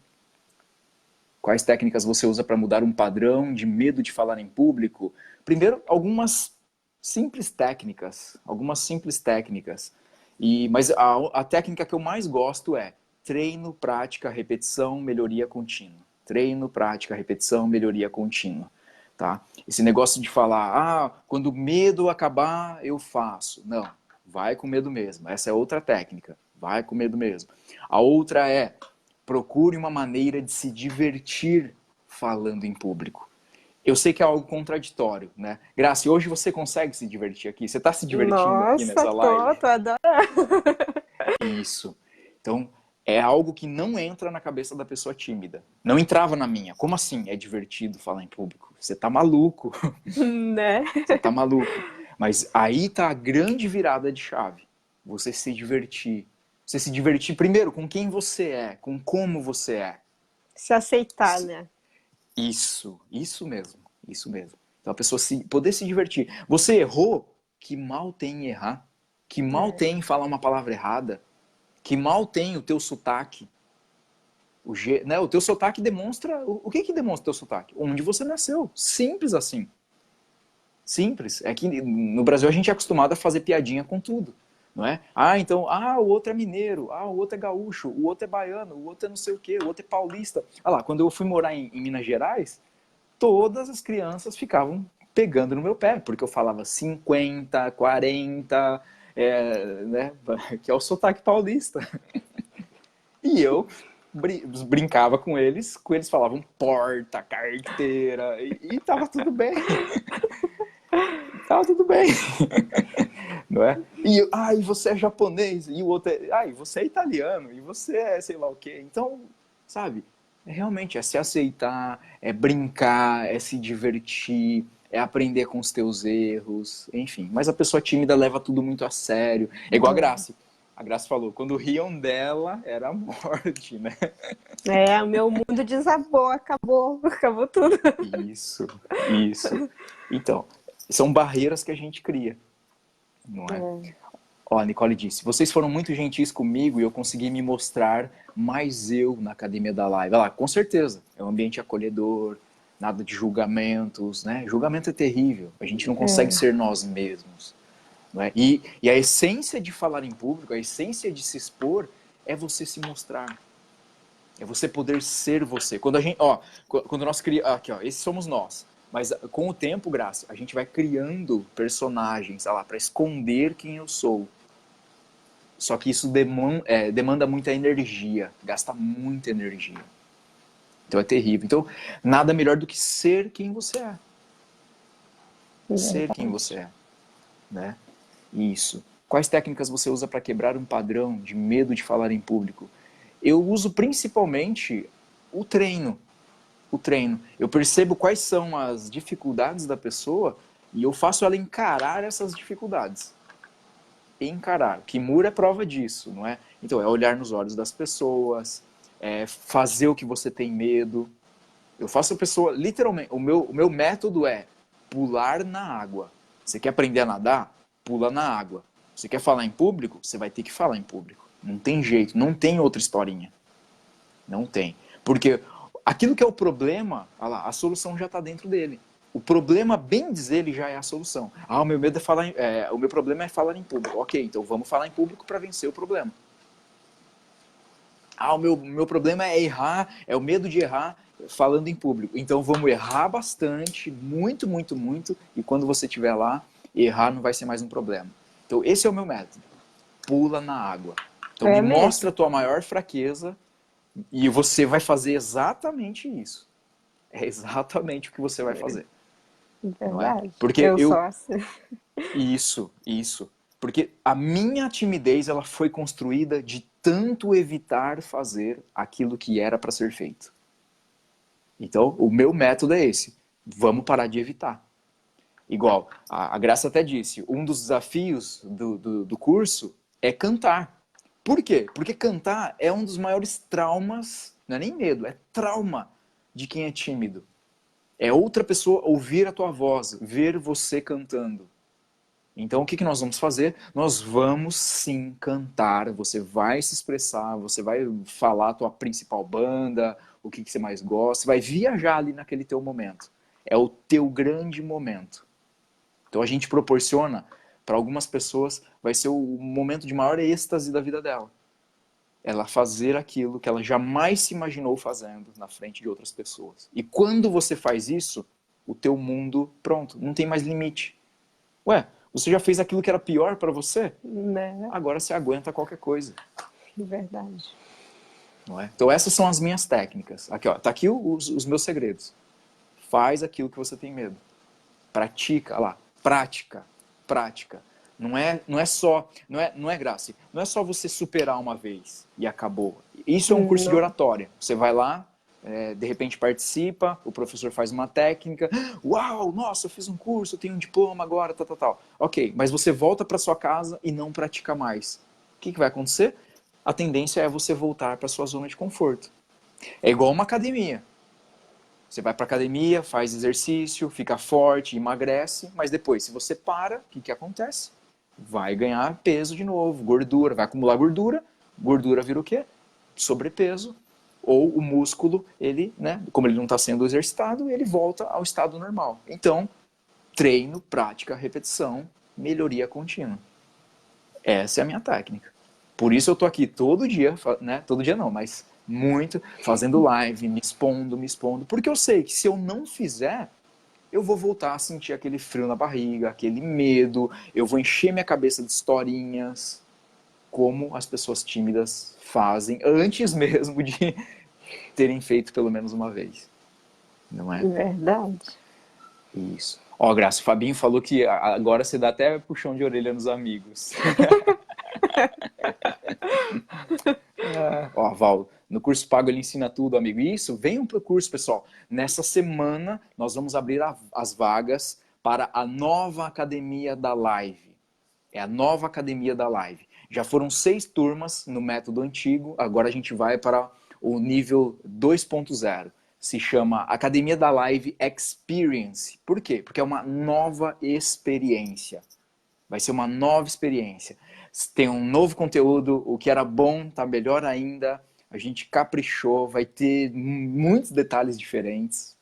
Quais técnicas você usa para mudar um padrão de medo de falar em público? Primeiro, algumas simples técnicas. Mas a técnica que eu mais gosto é treino, prática, repetição, melhoria contínua. Treino, prática, repetição, melhoria contínua. Tá? Esse negócio de falar, quando o medo acabar, eu faço. Não, vai com medo mesmo. Essa é outra técnica. Vai com medo mesmo. A outra é, procure uma maneira de se divertir falando em público. Eu sei que é algo contraditório, né? Graça, hoje você consegue se divertir aqui? Você está se divertindo aqui Nossa, nessa live? tô adorando. Isso. Então, é algo que não entra na cabeça da pessoa tímida. Não entrava na minha. Como assim é divertido falar em público? Você tá maluco. Né? Você tá maluco. Mas aí tá a grande virada de chave. Você se divertir. Você se divertir primeiro com quem você é, com como você é. Se aceitar, né? Isso mesmo, isso mesmo. Então a pessoa poder se divertir. Você errou, que mal tem em errar, que mal É. tem em falar uma palavra errada, que mal tem o teu sotaque. O teu sotaque demonstra. O que demonstra o teu sotaque? Onde você nasceu. Simples assim. Simples. É que no Brasil a gente é acostumado a fazer piadinha com tudo. Não é? Então, o outro é mineiro, o outro é gaúcho, o outro é baiano, o outro é não sei o quê, o outro é paulista. Lá, quando eu fui morar em Minas Gerais, todas as crianças ficavam pegando no meu pé, porque eu falava 50, 40, né, que é o sotaque paulista. E eu brincava com eles falavam porta, carteira, e tava tudo bem. Tava tudo bem. Não é? E você é japonês, e o outro é, você é italiano, e você é sei lá o quê. Então, sabe, realmente é se aceitar, é brincar, é se divertir, é aprender com os teus erros, enfim. Mas a pessoa tímida leva tudo muito a sério. É igual a Grace. A Grace falou, quando riam dela, era a morte, né? O meu mundo desabou, acabou tudo. Isso. Então, são barreiras que a gente cria, não é? Ó, a Nicole disse, vocês foram muito gentis comigo e eu consegui me mostrar mais eu na Academia da Live. Olha lá, com certeza, é um ambiente acolhedor, nada de julgamentos, né? Julgamento é terrível, a gente não consegue ser nós mesmos. Não é? E a essência de falar em público, a essência de se expor, é você se mostrar. É você poder ser você. Quando a gente, quando nós criamos, aqui, esses somos nós. Mas com o tempo, Graça, a gente vai criando personagens, para esconder quem eu sou. Só que isso demanda muita energia, gasta muita energia. Então é terrível. Então, nada melhor do que ser quem você é. Ser quem você é. Né? Isso. Quais técnicas você usa para quebrar um padrão de medo de falar em público? Eu uso principalmente o treino. Eu percebo quais são as dificuldades da pessoa e eu faço ela encarar essas dificuldades. Encarar. Kimura é prova disso, não é? Então, é olhar nos olhos das pessoas, é fazer o que você tem medo. Eu faço a pessoa, literalmente, o meu método é pular na água. Você quer aprender a nadar? Pula na água. Você quer falar em público? Você vai ter que falar em público. Não tem jeito, não tem outra historinha. Não tem. Porque aquilo que é o problema, a solução já está dentro dele. O problema, bem dizer, ele já é a solução. O meu medo é o meu problema é falar em público. Ok, então vamos falar em público para vencer o problema. O meu problema é errar, é o medo de errar falando em público. Então vamos errar bastante, muito, muito, muito, e quando você estiver lá, errar não vai ser mais um problema. Então esse é o meu método. Pula na água. Então me mostra a tua maior fraqueza e você vai fazer exatamente isso. É exatamente o que você vai fazer. Verdade. Não é? Porque eu sou assim. Isso. Porque a minha timidez ela foi construída de tanto evitar fazer aquilo que era para ser feito. Então, o meu método é esse. Vamos parar de evitar. Igual, a Graça até disse, um dos desafios do curso é cantar. Por quê? Porque cantar é um dos maiores traumas, não é nem medo, é trauma de quem é tímido. É outra pessoa ouvir a tua voz, ver você cantando. Então, o que nós vamos fazer? Nós vamos sim cantar, você vai se expressar, você vai falar a tua principal banda, o que você mais gosta, você vai viajar ali naquele teu momento. É o teu grande momento. Então, a gente proporciona, para algumas pessoas, vai ser o momento de maior êxtase da vida dela. Ela fazer aquilo que ela jamais se imaginou fazendo na frente de outras pessoas. E quando você faz isso, o teu mundo, pronto, não tem mais limite. Ué, você já fez aquilo que era pior para você? Né? Agora você aguenta qualquer coisa. Verdade. Não é? Então essas são as minhas técnicas. Aqui, ó, tá aqui os meus segredos. Faz aquilo que você tem medo. Pratica, olha lá, prática, prática. Não é só, não é Graça, não é só você superar uma vez e acabou. Isso é um curso de Não. oratória. Você vai lá, de repente participa, o professor faz uma técnica, uau, nossa, eu fiz um curso, eu tenho um diploma agora, tal, tal, tal. Ok, mas você volta para sua casa e não pratica mais. O que vai acontecer? A tendência é você voltar para sua zona de conforto. É igual uma academia. Você vai para academia, faz exercício, fica forte, emagrece, mas depois, se você para, o que acontece? Vai ganhar peso de novo, gordura, vai acumular gordura, gordura vira o quê? Sobrepeso, ou o músculo, ele, né, como ele não está sendo exercitado, ele volta ao estado normal. Então, treino, prática, repetição, melhoria contínua. Essa é a minha técnica. Por isso eu tô aqui todo dia, né? Todo dia não, mas muito, fazendo live, me expondo, porque eu sei que se eu não fizer, eu vou voltar a sentir aquele frio na barriga, aquele medo, eu vou encher minha cabeça de historinhas, como as pessoas tímidas fazem antes mesmo de terem feito pelo menos uma vez. Não é? Verdade. Isso. Ó, Graça, o Fabinho falou que agora você dá até puxão de orelha nos amigos. Ó, Val, no curso pago ele ensina tudo, amigo. Isso, venham pro curso, pessoal. Nessa semana, nós vamos abrir as vagas para a nova academia da live. É a nova academia da live. Já foram 6 turmas no método antigo, agora a gente vai para o nível 2.0. Se chama Academia da Live Experience. Por quê? Porque é uma nova experiência. Vai ser uma nova experiência. Tem um novo conteúdo, o que era bom tá melhor ainda. A gente caprichou, vai ter muitos detalhes diferentes.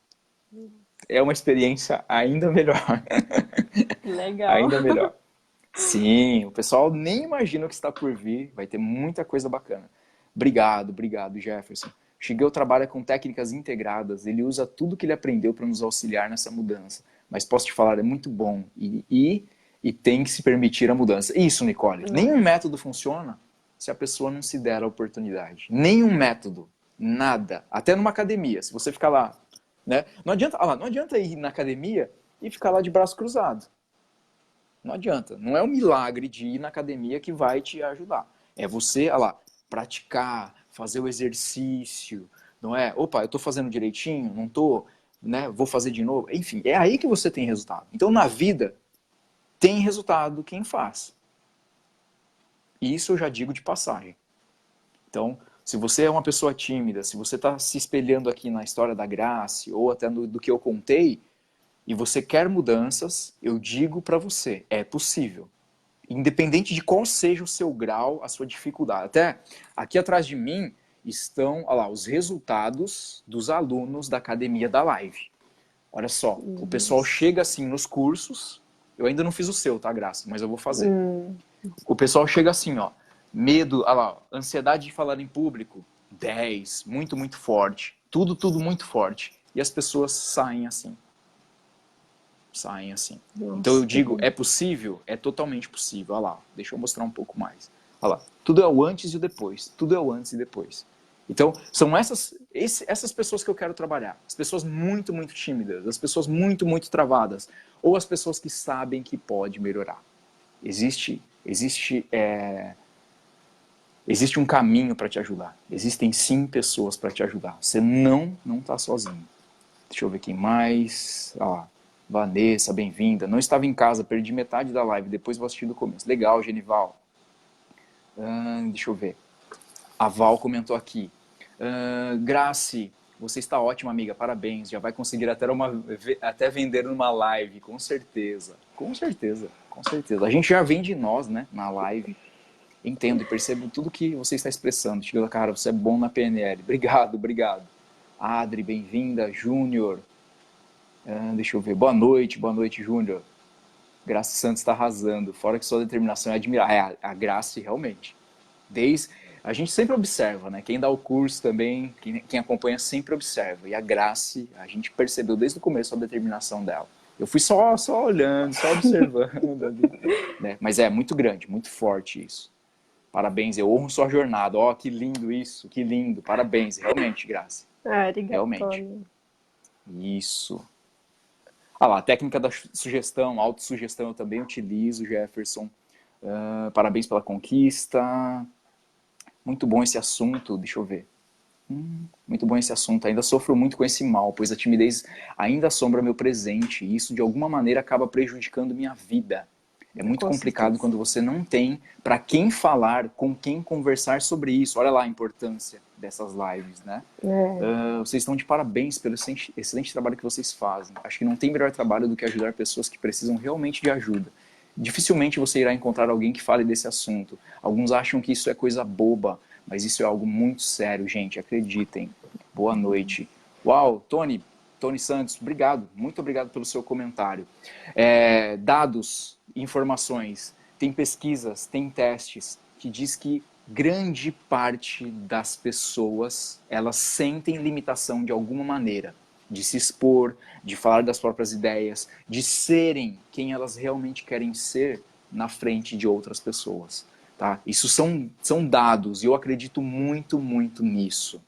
É uma experiência ainda melhor. Legal. Ainda melhor. Sim, o pessoal nem imagina o que está por vir. Vai ter muita coisa bacana. Obrigado, obrigado, Jefferson. Shigeo trabalha com técnicas integradas. Ele usa tudo que ele aprendeu para nos auxiliar nessa mudança. Mas posso te falar, é muito bom. E tem que se permitir a mudança. Isso, Nicole. Nenhum método funciona se a pessoa não se der a oportunidade. Nenhum método. Nada. Até numa academia. Se você ficar lá, né? Não adianta ir na academia e ficar lá de braço cruzado. Não adianta. Não é um milagre de ir na academia que vai te ajudar. É você, olha lá, praticar, fazer o exercício, não é? Opa, eu estou fazendo direitinho? Não estou? Né? Vou fazer de novo? Enfim, é aí que você tem resultado. Então, na vida, tem resultado quem faz. Isso eu já digo de passagem. Então, se você é uma pessoa tímida, se você está se espelhando aqui na história da Grace, ou até do que eu contei, e você quer mudanças, eu digo para você, é possível. Independente de qual seja o seu grau, a sua dificuldade. Até aqui atrás de mim estão, olha lá, os resultados dos alunos da Academia da Live. Olha só, o pessoal chega assim nos cursos, eu ainda não fiz o seu, tá, Graça? Mas eu vou fazer. O pessoal chega assim, ó, medo, olha lá, ansiedade de falar em público, 10, muito, muito forte. Tudo muito forte. E as pessoas saem assim. Saem assim. Nossa, então eu digo, é possível? É totalmente possível. Olha lá, deixa eu mostrar um pouco mais. Olha lá, tudo é o antes e o depois. Tudo é o antes e depois. Então, são essas pessoas que eu quero trabalhar. As pessoas muito, muito tímidas. As pessoas muito, muito travadas. Ou as pessoas que sabem que pode melhorar. Existe um caminho para te ajudar. Existem sim pessoas para te ajudar. Você não está sozinho. Deixa eu ver quem mais. Vanessa, bem-vinda. Não estava em casa, perdi metade da live, depois vou assistir do começo. Legal, Genival. Deixa eu ver. A Val comentou aqui. Grace, Você está ótima, amiga, parabéns. Já vai conseguir até vender numa live, com certeza. Com certeza, com certeza. A gente já vende nós, né, na live. Entendo e percebo tudo que você está expressando. Tila, cara, você é bom na PNL. Obrigado, obrigado. Adri, bem-vinda. Júnior, deixa eu ver. Boa noite, Júnior. Graça Santos está arrasando. Fora que sua determinação é admirar. É, a Graça, realmente. A gente sempre observa, né? Quem dá o curso também, quem acompanha sempre observa. E a Grace, a gente percebeu desde o começo a determinação dela. Eu fui só olhando, só observando ali, né? Mas é muito grande, muito forte isso. Parabéns, eu honro sua jornada. Ó, que lindo isso, que lindo. Parabéns, realmente, Grace. Realmente. Arigatona. Isso. Ah lá, a técnica da sugestão, autossugestão eu também utilizo, Jefferson. Parabéns pela conquista. Muito bom esse assunto, deixa eu ver. Muito bom esse assunto. Ainda sofro muito com esse mal, pois a timidez ainda assombra meu presente e isso de alguma maneira acaba prejudicando minha vida. É muito Com complicado certeza. quando você não tem para quem falar, com quem conversar sobre isso. Olha lá a importância dessas lives, né? Vocês estão de parabéns pelo excelente trabalho que vocês fazem. Acho que não tem melhor trabalho do que ajudar pessoas que precisam realmente de ajuda. Dificilmente você irá encontrar alguém que fale desse assunto. Alguns acham que isso é coisa boba, mas isso é algo muito sério, gente. Acreditem. Boa noite. Uau, Tony Santos, obrigado. Muito obrigado pelo seu comentário. Dados, informações, tem pesquisas, tem testes que diz que grande parte das pessoas, elas sentem limitação de alguma maneira, de se expor, de falar das próprias ideias, de serem quem elas realmente querem ser na frente de outras pessoas. Tá? Isso são dados e eu acredito muito, muito nisso.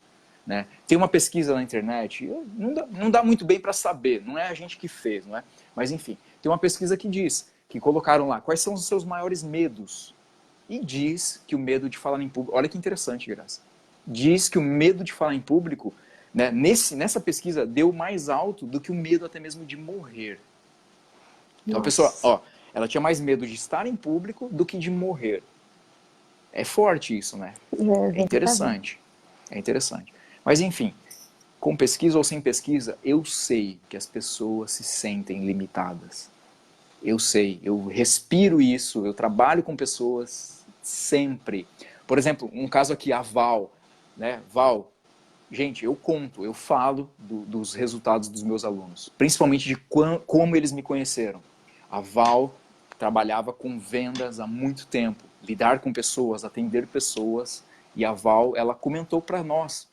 Né? Tem uma pesquisa na internet, não dá muito bem para saber, não é a gente que fez, não é? Mas enfim, tem uma pesquisa que diz, que colocaram lá, quais são os seus maiores medos? E diz que o medo de falar em público, olha que interessante, Graça, diz que o medo de falar em público, né, nessa pesquisa, deu mais alto do que o medo até mesmo de morrer. Então a pessoa, Nossa. ó, ela tinha mais medo de estar em público do que de morrer. É forte isso, né? É É verdade. interessante. É interessante. Mas enfim, com pesquisa ou sem pesquisa, eu sei que as pessoas se sentem limitadas. Eu sei, eu respiro isso, eu trabalho com pessoas sempre. Por exemplo, um caso aqui, a Val, né? Val, gente, eu falo dos resultados dos meus alunos, principalmente de como eles me conheceram. A Val trabalhava com vendas há muito tempo, lidar com pessoas, atender pessoas, e a Val, ela comentou para nós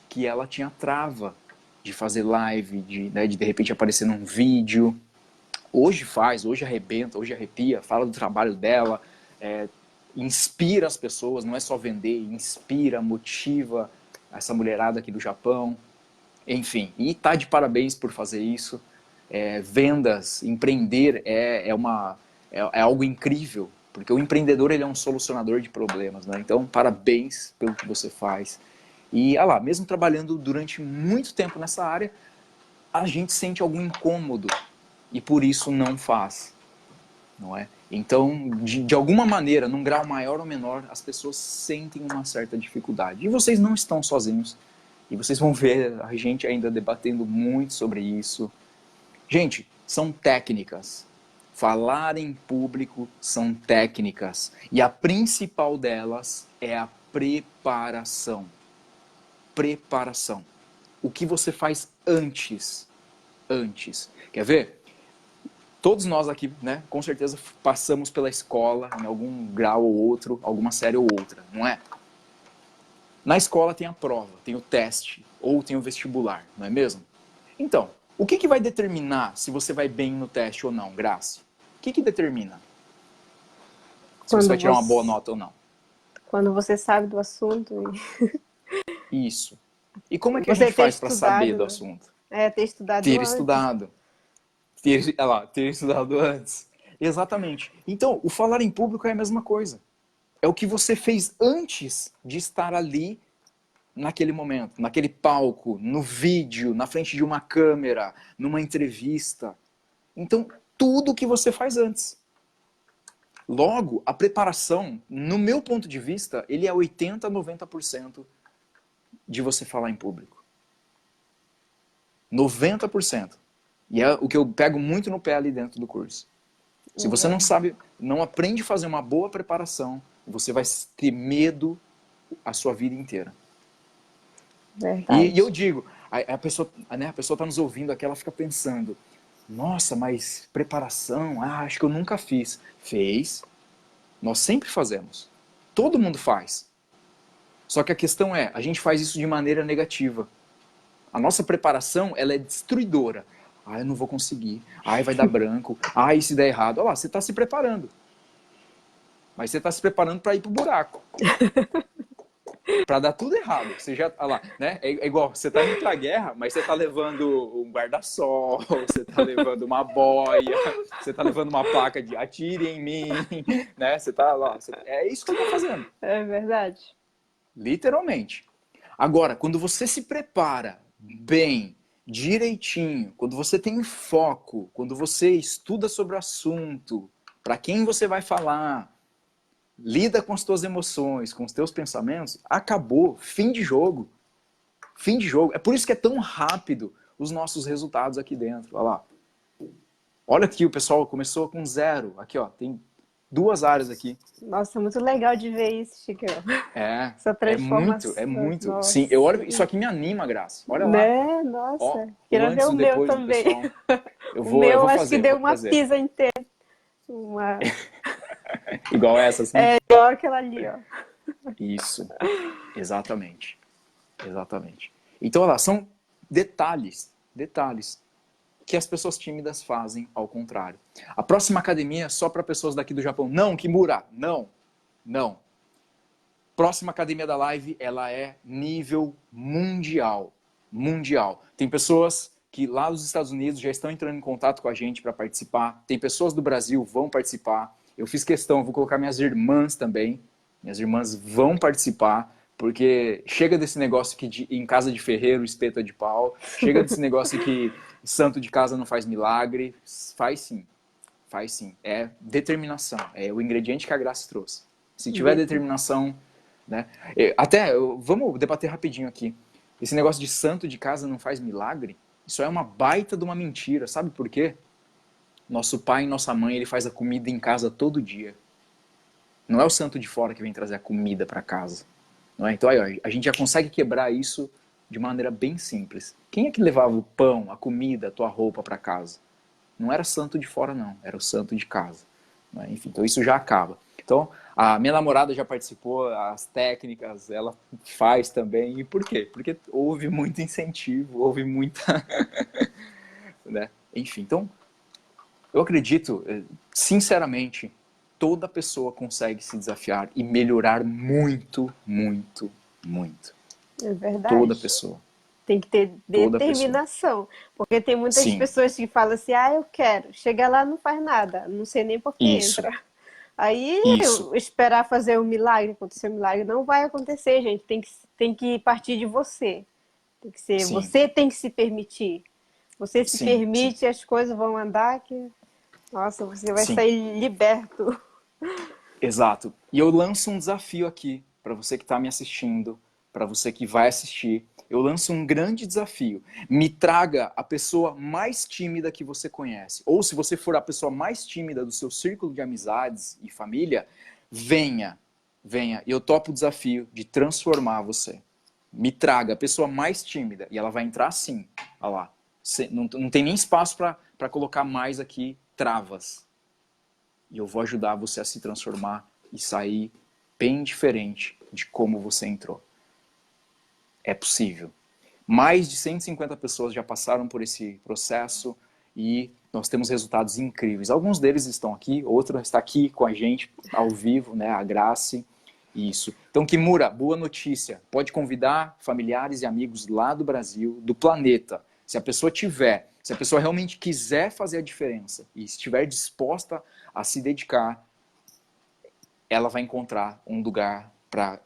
que ela tinha trava de fazer live, de repente aparecer num vídeo. Hoje arrebenta, hoje arrepia, fala do trabalho dela, inspira as pessoas, não é só vender, inspira, motiva essa mulherada aqui do Japão, enfim, e tá de parabéns por fazer isso. Vendas, empreender é algo incrível, porque o empreendedor ele é um solucionador de problemas, né? Então, parabéns pelo que você faz. E, olha lá, mesmo trabalhando durante muito tempo nessa área, a gente sente algum incômodo e por isso não faz, não é? Então, de alguma maneira, num grau maior ou menor, as pessoas sentem uma certa dificuldade. E vocês não estão sozinhos. E vocês vão ver a gente ainda debatendo muito sobre isso. Gente, são técnicas. Falar em público são técnicas. E a principal delas é a preparação. Preparação. O que você faz antes. Antes. Quer ver? Todos nós aqui, né, com certeza passamos pela escola em algum grau ou outro, alguma série ou outra, não é? Na escola tem a prova, tem o teste, ou tem o vestibular, não é mesmo? Então, o que vai determinar se você vai bem no teste ou não, Grace? O que determina se você Quando vai tirar uma boa você, nota ou não? quando você sabe do assunto Isso. E como é e que a você gente ter faz para saber estudado, do né? assunto? Ter estudado Ter antes. estudado. Ter estudado antes. Exatamente. Então, o falar em público é a mesma coisa. É o que você fez antes de estar ali naquele momento, naquele palco, no vídeo, na frente de uma câmera, numa entrevista. Então, tudo que você faz antes. Logo, a preparação, no meu ponto de vista, ele é 80 a 90% de você falar em público. 90%. E é o que eu pego muito no pé ali dentro do curso. Se você não sabe, não aprende a fazer uma boa preparação, você vai ter medo a sua vida inteira. E eu Verdade. digo, a pessoa, né, a pessoa está nos ouvindo aqui, ela fica pensando, nossa, mas preparação, acho que eu nunca fiz. Fez, nós sempre fazemos. Todo mundo faz. Só que a questão é, a gente faz isso de maneira negativa. A nossa preparação, ela é destruidora. Ah, eu não vou conseguir. Ai, vai dar branco. Ai, e se der errado. Olha lá, você está se preparando. Mas você está se preparando para ir pro buraco. Para dar tudo errado. Você já, olha lá, né? É igual, você está indo para a guerra, mas você está levando um guarda-sol, você está levando uma boia, você está levando uma placa de atire em mim, né? Você está lá. É isso que eu estou fazendo. É verdade. Literalmente. Agora, quando você se prepara bem, direitinho, quando você tem foco, quando você estuda sobre o assunto, para quem você vai falar, lida com as tuas emoções, com os teus pensamentos, acabou, fim de jogo. Fim de jogo. É por isso que é tão rápido os nossos resultados aqui dentro. Olha lá. Olha aqui, o pessoal começou com 0. Aqui, ó, tem 2 áreas aqui. Nossa, muito legal de ver isso, Chicão. Essa É muito, é transformação. muito. Sim, eu olho, Nossa. isso aqui me anima, Graça. Olha lá. Né? Ó, Nossa. o Queria ver antes e o o meu depois do também. pessoal. Eu O vou, eu meu vou acho que fazer, deu vou uma fazer. pizza inteira. Uma... Igual essa, assim? É igual aquela ali, ó. Isso, exatamente. Exatamente. Então, olha lá, são detalhes que as pessoas tímidas fazem ao contrário. A próxima academia é só para pessoas daqui do Japão. Não, Kimura, não, não. Próxima academia da live, ela é nível mundial. Mundial. Tem pessoas que lá nos Estados Unidos já estão entrando em contato com a gente para participar. Tem pessoas do Brasil que vão participar. Eu fiz questão, vou colocar minhas irmãs também. Minhas irmãs vão participar, porque chega desse negócio que em casa de ferreiro espeta de pau. Chega desse negócio que santo de casa não faz milagre. Faz sim. Faz sim. É determinação. É o ingrediente que a Graça trouxe. Se tiver determinação, né? Até, vamos debater rapidinho aqui. Esse negócio de santo de casa não faz milagre, isso é uma baita de uma mentira. Sabe por quê? Nosso pai e nossa mãe, ele faz a comida em casa todo dia. Não é o santo de fora que vem trazer a comida para casa. Não é? Então, aí, ó, a gente já consegue quebrar isso de maneira bem simples. Quem é que levava o pão, a comida, a tua roupa para casa? Não era santo de fora, não. Era o santo de casa. Né? Enfim, então isso já acaba. Então, a minha namorada já participou, as técnicas, ela faz também. E por quê? Porque houve muito incentivo, houve muita... né? Enfim, então, eu acredito, sinceramente, toda pessoa consegue se desafiar e melhorar muito, muito, muito. É Toda verdade. pessoa. Tem que ter Toda pessoa. determinação. Porque tem muitas Sim, pessoas que falam assim, ah, eu quero. Chega lá, não faz nada. Não sei nem por que isso, entra. Aí, isso. esperar fazer um milagre, acontecer um milagre, não vai acontecer, gente. Tem que partir de você. Tem que ser, Sim, você tem que se permitir. Você se sim, sim, permite, as coisas vão andar que, nossa, você vai sim. sair liberto. Exato. E eu lanço um desafio aqui para você que está me assistindo, para você que vai assistir. Eu lanço um grande desafio. Me traga a pessoa mais tímida que você conhece. Ou se você for a pessoa mais tímida do seu círculo de amizades e família, venha, venha. E eu topo o desafio de transformar você. Me traga a pessoa mais tímida. E ela vai entrar sim. Olha lá. Não tem nem espaço para colocar mais aqui travas. E eu vou ajudar você a se transformar e sair bem diferente de como você entrou. É possível. Mais de 150 pessoas já passaram por esse processo e nós temos resultados incríveis. Alguns deles estão aqui, outro está aqui com a gente ao vivo, né, a Grace. Isso. Então, Kimura, boa notícia. Pode convidar familiares e amigos lá do Brasil, do planeta. Se a pessoa tiver, se a pessoa realmente quiser fazer a diferença e estiver disposta a se dedicar, ela vai encontrar um lugar para...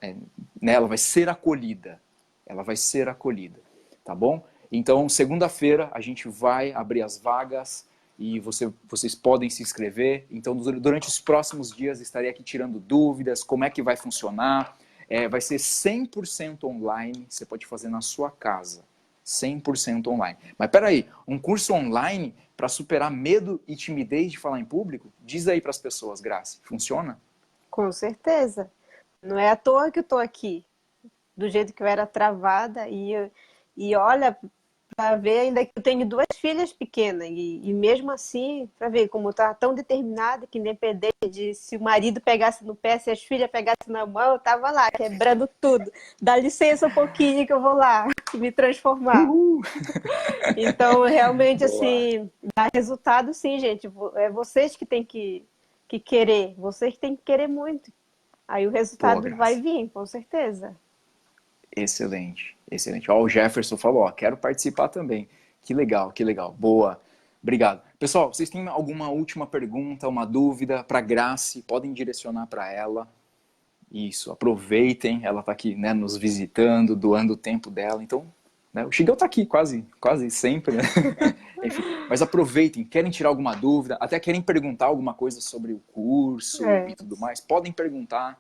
né, ela vai ser acolhida. Ela vai ser acolhida, tá bom? Então, segunda-feira, a gente vai abrir as vagas e vocês podem se inscrever. Então, durante os próximos dias, estarei aqui tirando dúvidas, como é que vai funcionar. Vai ser 100% online, você pode fazer na sua casa. 100% online. Mas peraí, um curso online para superar medo e timidez de falar em público? Diz aí para as pessoas, Grace, funciona? Com certeza. Não é à toa que eu tô aqui, do jeito que eu era travada, e olha, para ver ainda que eu tenho duas filhas pequenas, e mesmo assim, para ver como eu estava tão determinada que independente de se o marido pegasse no pé, se as filhas pegassem na mão, eu estava lá, quebrando tudo. Dá licença um pouquinho que eu vou lá me transformar. Uhul! Então, realmente, Boa. assim, dá resultado sim, gente. É vocês que têm que querer, vocês que têm que querer muito. Aí o Boa, resultado vai Grace. vir, com certeza. Excelente, excelente. Ó, o Jefferson falou, ó, quero participar também. Que legal, que legal. Boa. Obrigado. Pessoal, vocês têm alguma última pergunta, uma dúvida para Grace? Podem direcionar para ela. Isso, aproveitem. Ela está aqui, né, nos visitando, doando o tempo dela. Então, né, o Shigel está aqui quase sempre, né? Enfim, mas aproveitem. Querem tirar alguma dúvida? Até querem perguntar alguma coisa sobre o curso É, e tudo mais? Podem perguntar.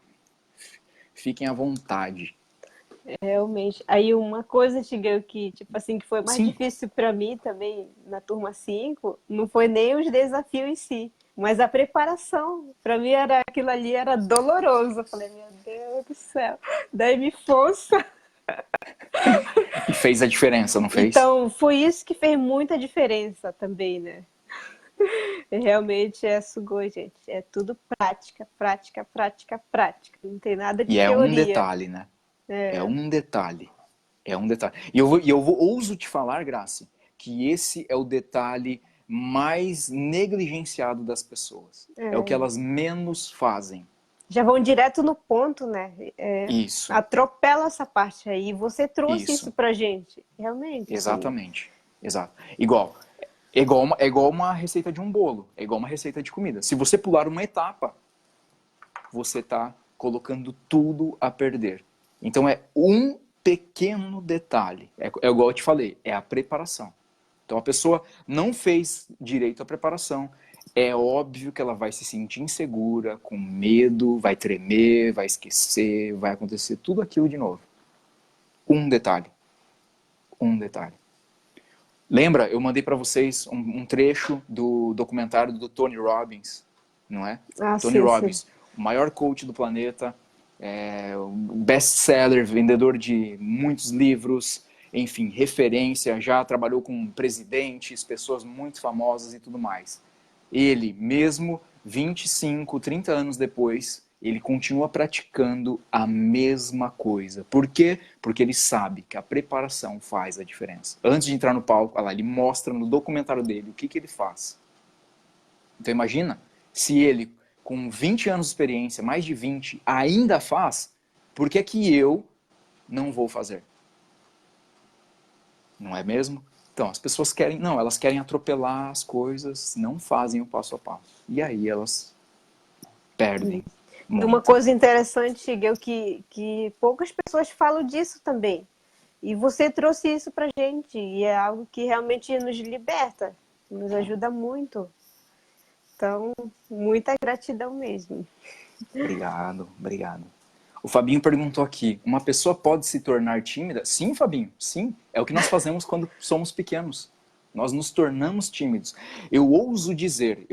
Fiquem à vontade. realmente. Aí uma coisa, Tigão, que, tipo assim, que foi mais Sim. difícil para mim também na turma 5 não foi nem os desafios em si, mas a preparação. Para mim era aquilo ali era doloroso. Eu falei, meu Deus do céu. Daí me força. E fez a diferença, não fez? Então, foi isso que fez muita diferença também, né? Realmente é sugoi, gente. É tudo prática, prática, prática, prática. Não tem nada de E é um teoria. detalhe, né? É um detalhe. É um detalhe. E eu ouso te falar, Grace, que esse é o detalhe mais negligenciado das pessoas. É o que elas menos fazem. Já vão direto no ponto, né? Isso, Atropela essa parte aí. E você trouxe isso isso. pra gente. Realmente, assim. Exatamente. Exato. É igual uma receita de um bolo. É igual uma receita de comida. Se você pular uma etapa, você está colocando tudo a perder. Então é um pequeno detalhe. É igual eu te falei, é a preparação. Então a pessoa não fez direito à preparação. É óbvio que ela vai se sentir insegura, com medo, vai tremer, vai esquecer, vai acontecer tudo aquilo de novo. Um detalhe. Um detalhe. Lembra, eu mandei para vocês um trecho do documentário do Tony Robbins, não é? Ah, Tony sim, sim. Robbins, o maior coach do planeta, best-seller, vendedor de muitos livros, enfim, referência, já trabalhou com presidentes, pessoas muito famosas e tudo mais. Ele, mesmo 25, 30 anos depois, ele continua praticando a mesma coisa. Por quê? Porque ele sabe que a preparação faz a diferença. Antes de entrar no palco, olha lá, ele mostra no documentário dele o que ele faz. Então imagina, se ele, com 20 anos de experiência, mais de 20, ainda faz, por que que eu não vou fazer? Não é mesmo? Então, as pessoas querem, não, elas querem atropelar as coisas, não fazem o passo a passo. E aí elas perdem E uma muito. coisa interessante, Shigeu, que poucas pessoas falam disso também. E você trouxe isso pra gente. E é algo que realmente nos liberta. Nos ajuda muito. Então, muita gratidão mesmo. Obrigado, obrigado. O Fabinho perguntou aqui, uma pessoa pode se tornar tímida? Sim, Fabinho, sim. É o que nós fazemos quando somos pequenos. Nós nos tornamos tímidos. Eu ouso dizer,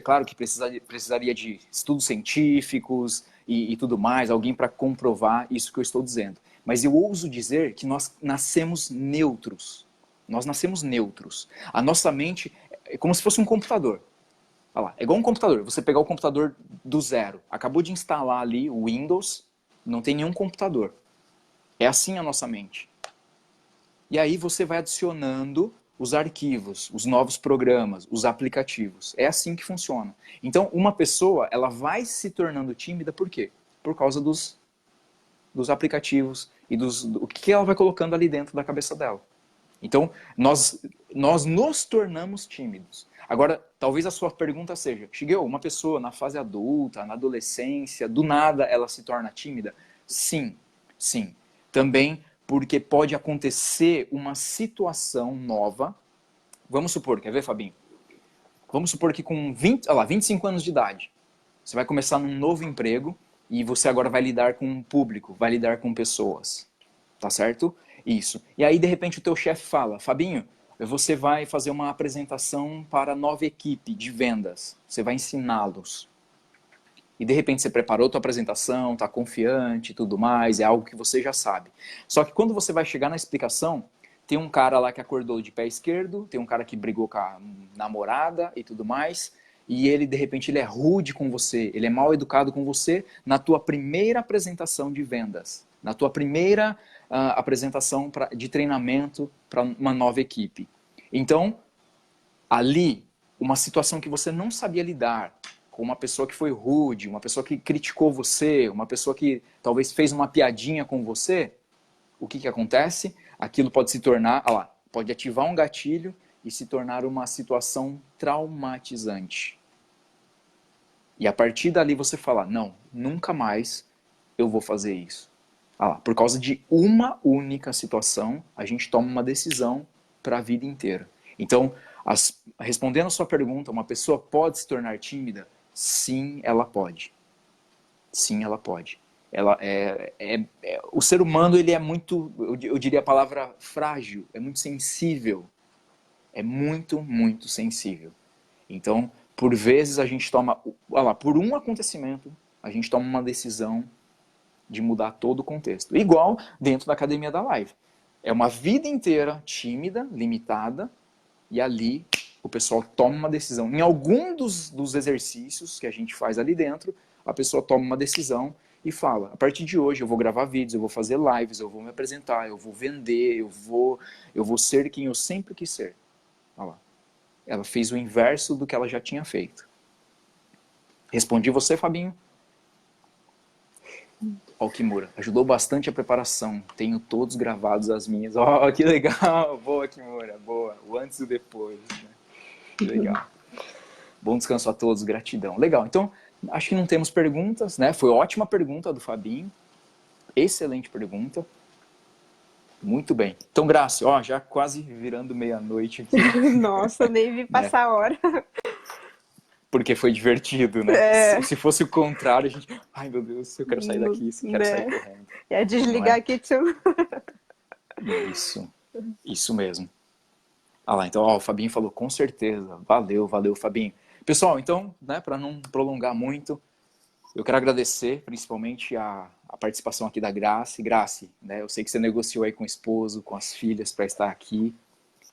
claro que precisaria de estudos científicos e tudo mais, alguém para comprovar isso que eu estou dizendo. Mas eu ouso dizer que nós nascemos neutros. Nós nascemos neutros. A nossa mente é como se fosse um computador. Olha lá, é igual um computador. Você pegar o computador do zero, acabou de instalar ali o Windows, não tem nenhum computador. É assim a nossa mente. E aí você vai adicionando os arquivos, os novos programas, os aplicativos. É assim que funciona. Então, uma pessoa, ela vai se tornando tímida por quê? Por causa dos aplicativos e do que ela vai colocando ali dentro da cabeça dela. Então, nós nos tornamos tímidos. Agora, talvez a sua pergunta seja, Shigeo, uma pessoa na fase adulta, na adolescência, do nada ela se torna tímida? Sim, sim. Também porque pode acontecer uma situação nova. Vamos supor, quer ver, Fabinho? Vamos supor que com 25 anos de idade, você vai começar num novo emprego e você agora vai lidar com um público, vai lidar com pessoas. Tá certo? Isso. E aí, de repente, o teu chefe fala, Fabinho, você vai fazer uma apresentação para a nova equipe de vendas. Você vai ensiná-los. E de repente você preparou tua apresentação, está confiante e tudo mais, é algo que você já sabe. Só que quando você vai chegar na explicação, tem um cara lá que acordou de pé esquerdo, tem um cara que brigou com a namorada e tudo mais, e ele de repente ele é rude com você, ele é mal educado com você na tua primeira apresentação de vendas, na tua primeira apresentação de treinamento para uma nova equipe. Então, ali, uma situação que você não sabia lidar, com uma pessoa que foi rude, uma pessoa que criticou você, uma pessoa que talvez fez uma piadinha com você, o que acontece? Aquilo pode se tornar, pode ativar um gatilho e se tornar uma situação traumatizante. E a partir dali você fala, não, nunca mais eu vou fazer isso. Por causa de uma única situação, a gente toma uma decisão para a vida inteira. Então, respondendo a sua pergunta, uma pessoa pode se tornar tímida? Sim, ela pode. Sim, ela pode. O ser humano, ele é muito, eu diria a palavra frágil, é muito sensível. É muito, muito sensível. Então, por vezes a gente toma, por um acontecimento, a gente toma uma decisão de mudar todo o contexto. Igual dentro da academia da live. É uma vida inteira tímida, limitada, e ali o pessoal toma uma decisão. Em algum dos exercícios que a gente faz ali dentro, a pessoa toma uma decisão e fala, a partir de hoje eu vou gravar vídeos, eu vou fazer lives, eu vou me apresentar, eu vou vender, eu vou ser quem eu sempre quis ser. Olha lá. Ela fez o inverso do que ela já tinha feito. Respondi você, Fabinho? Ó, Kimura, ajudou bastante a preparação. Tenho todos gravados as minhas. Ó, que legal. Boa, Kimura, boa. O antes e o depois. Né? Que legal. Bom descanso a todos, gratidão. Legal, então, acho que não temos perguntas, né? Foi ótima pergunta do Fabinho. Excelente pergunta. Muito bem. Então, Graci, ó, já quase virando meia-noite aqui. Nossa, nem vi passar a hora. Porque foi divertido, né? Se fosse o contrário, a gente... Ai, meu Deus, eu quero sair daqui, eu quero sair correndo. É desligar aqui, tio. Isso mesmo. Então, ó, o Fabinho falou, com certeza. Valeu, Fabinho. Pessoal, então, né, para não prolongar muito, eu quero agradecer principalmente a participação aqui da Graci. Graci, né, eu sei que você negociou aí com o esposo, com as filhas para estar aqui.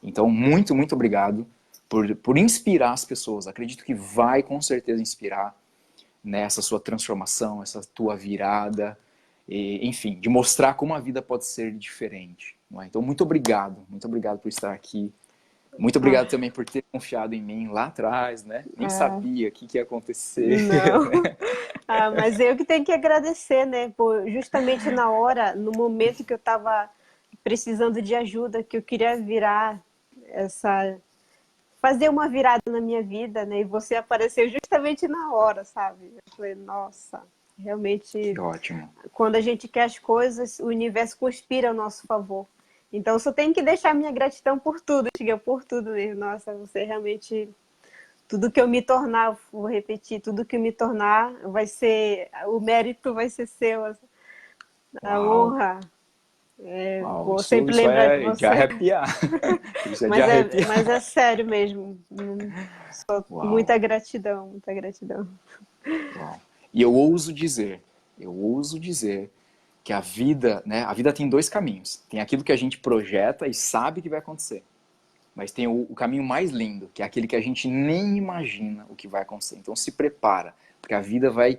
Então, muito, muito obrigado por inspirar as pessoas. Acredito que vai, com certeza, inspirar nessa sua transformação, essa tua virada, enfim, de mostrar como a vida pode ser diferente. Não é? Então, muito obrigado por estar aqui. Muito obrigado também por ter confiado em mim lá atrás, né? Nem sabia o que ia acontecer. Não. Mas eu que tenho que agradecer, né? Justamente na hora, no momento que eu estava precisando de ajuda, que eu queria fazer uma virada na minha vida, né? E você apareceu justamente na hora, sabe? Eu falei, nossa, realmente... Que ótimo. Quando a gente quer as coisas, o universo conspira a nosso favor. Então, eu só tenho que deixar minha gratidão por tudo, Chiga, por tudo mesmo. Nossa, você realmente... Tudo que eu me tornar, vou repetir, tudo que eu me tornar vai ser... O mérito vai ser seu, a honra. Vou sempre lembrar de você. De arrepiar. Isso é de arrepiar. Mas é sério mesmo. Muita gratidão, muita gratidão. Uau. E eu ouso dizer que a vida, né? A vida tem dois caminhos. Tem aquilo que a gente projeta e sabe que vai acontecer. Mas tem o caminho mais lindo, que é aquele que a gente nem imagina o que vai acontecer. Então se prepara, porque a vida vai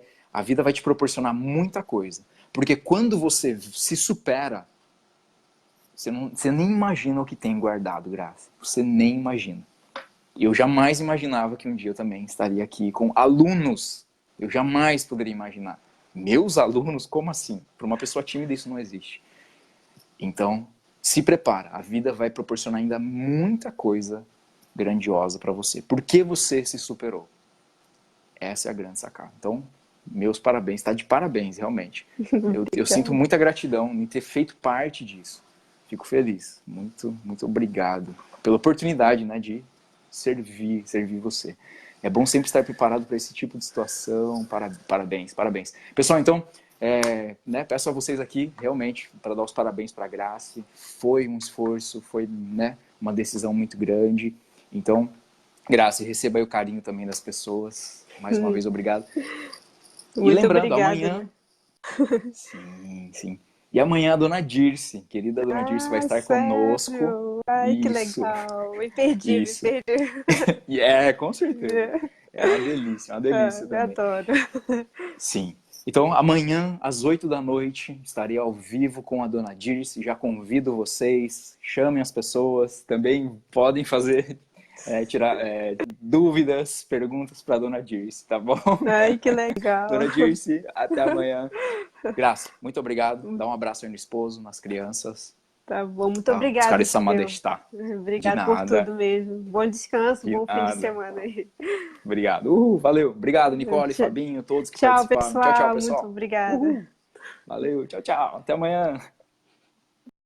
te proporcionar muita coisa. Porque quando você se supera, você nem imagina o que tem guardado, Graça. Você nem imagina. E eu jamais imaginava que um dia eu também estaria aqui com alunos. Eu jamais poderia imaginar. Meus alunos? Como assim? Para uma pessoa tímida isso não existe. Então, se prepara. A vida vai proporcionar ainda muita coisa grandiosa para você. Porque você se superou. Essa é a grande sacada. Então, meus parabéns. Está de parabéns, realmente. Eu sinto muita gratidão em ter feito parte disso. Fico feliz. Muito, muito obrigado pela oportunidade, né, de servir você. É bom sempre estar preparado para esse tipo de situação. Parabéns. Pessoal, então, Né, peço a vocês aqui, realmente, para dar os parabéns para a Grace. Foi um esforço, foi, né, uma decisão muito grande. Então, Grace, receba aí o carinho também das pessoas. Mais uma vez, obrigado. E Muito lembrando, obrigada, amanhã... né? Sim, sim. E amanhã a Dona Dirce, querida Dona Dirce, vai Ah, estar conosco. sério? Ai, que Isso, legal. Me perdi, me isso. perdi. E com certeza. É uma Ah, delícia eu também. adoro. Sim. Então, amanhã, às 8 da noite, estarei ao vivo com a Dona Dirce. Já convido vocês, chamem as pessoas. Também podem fazer, tirar dúvidas, perguntas para a Dona Dirce, tá bom? Ai, que legal. Dona Dirce, até amanhã. Graça, muito obrigado. Dá um abraço aí no esposo, nas crianças. Tá bom, muito Tá? obrigada, Esclareça Tadeu. Madestá. De Obrigado por nada, tudo mesmo. Bom descanso, de bom fim de nada. semana aí. Obrigado. Valeu. Obrigado, Nicole, Tchau, Fabinho, todos que tchau, participaram. Tchau, tchau, pessoal. Muito pessoal. obrigada. Valeu, tchau, tchau. Até amanhã.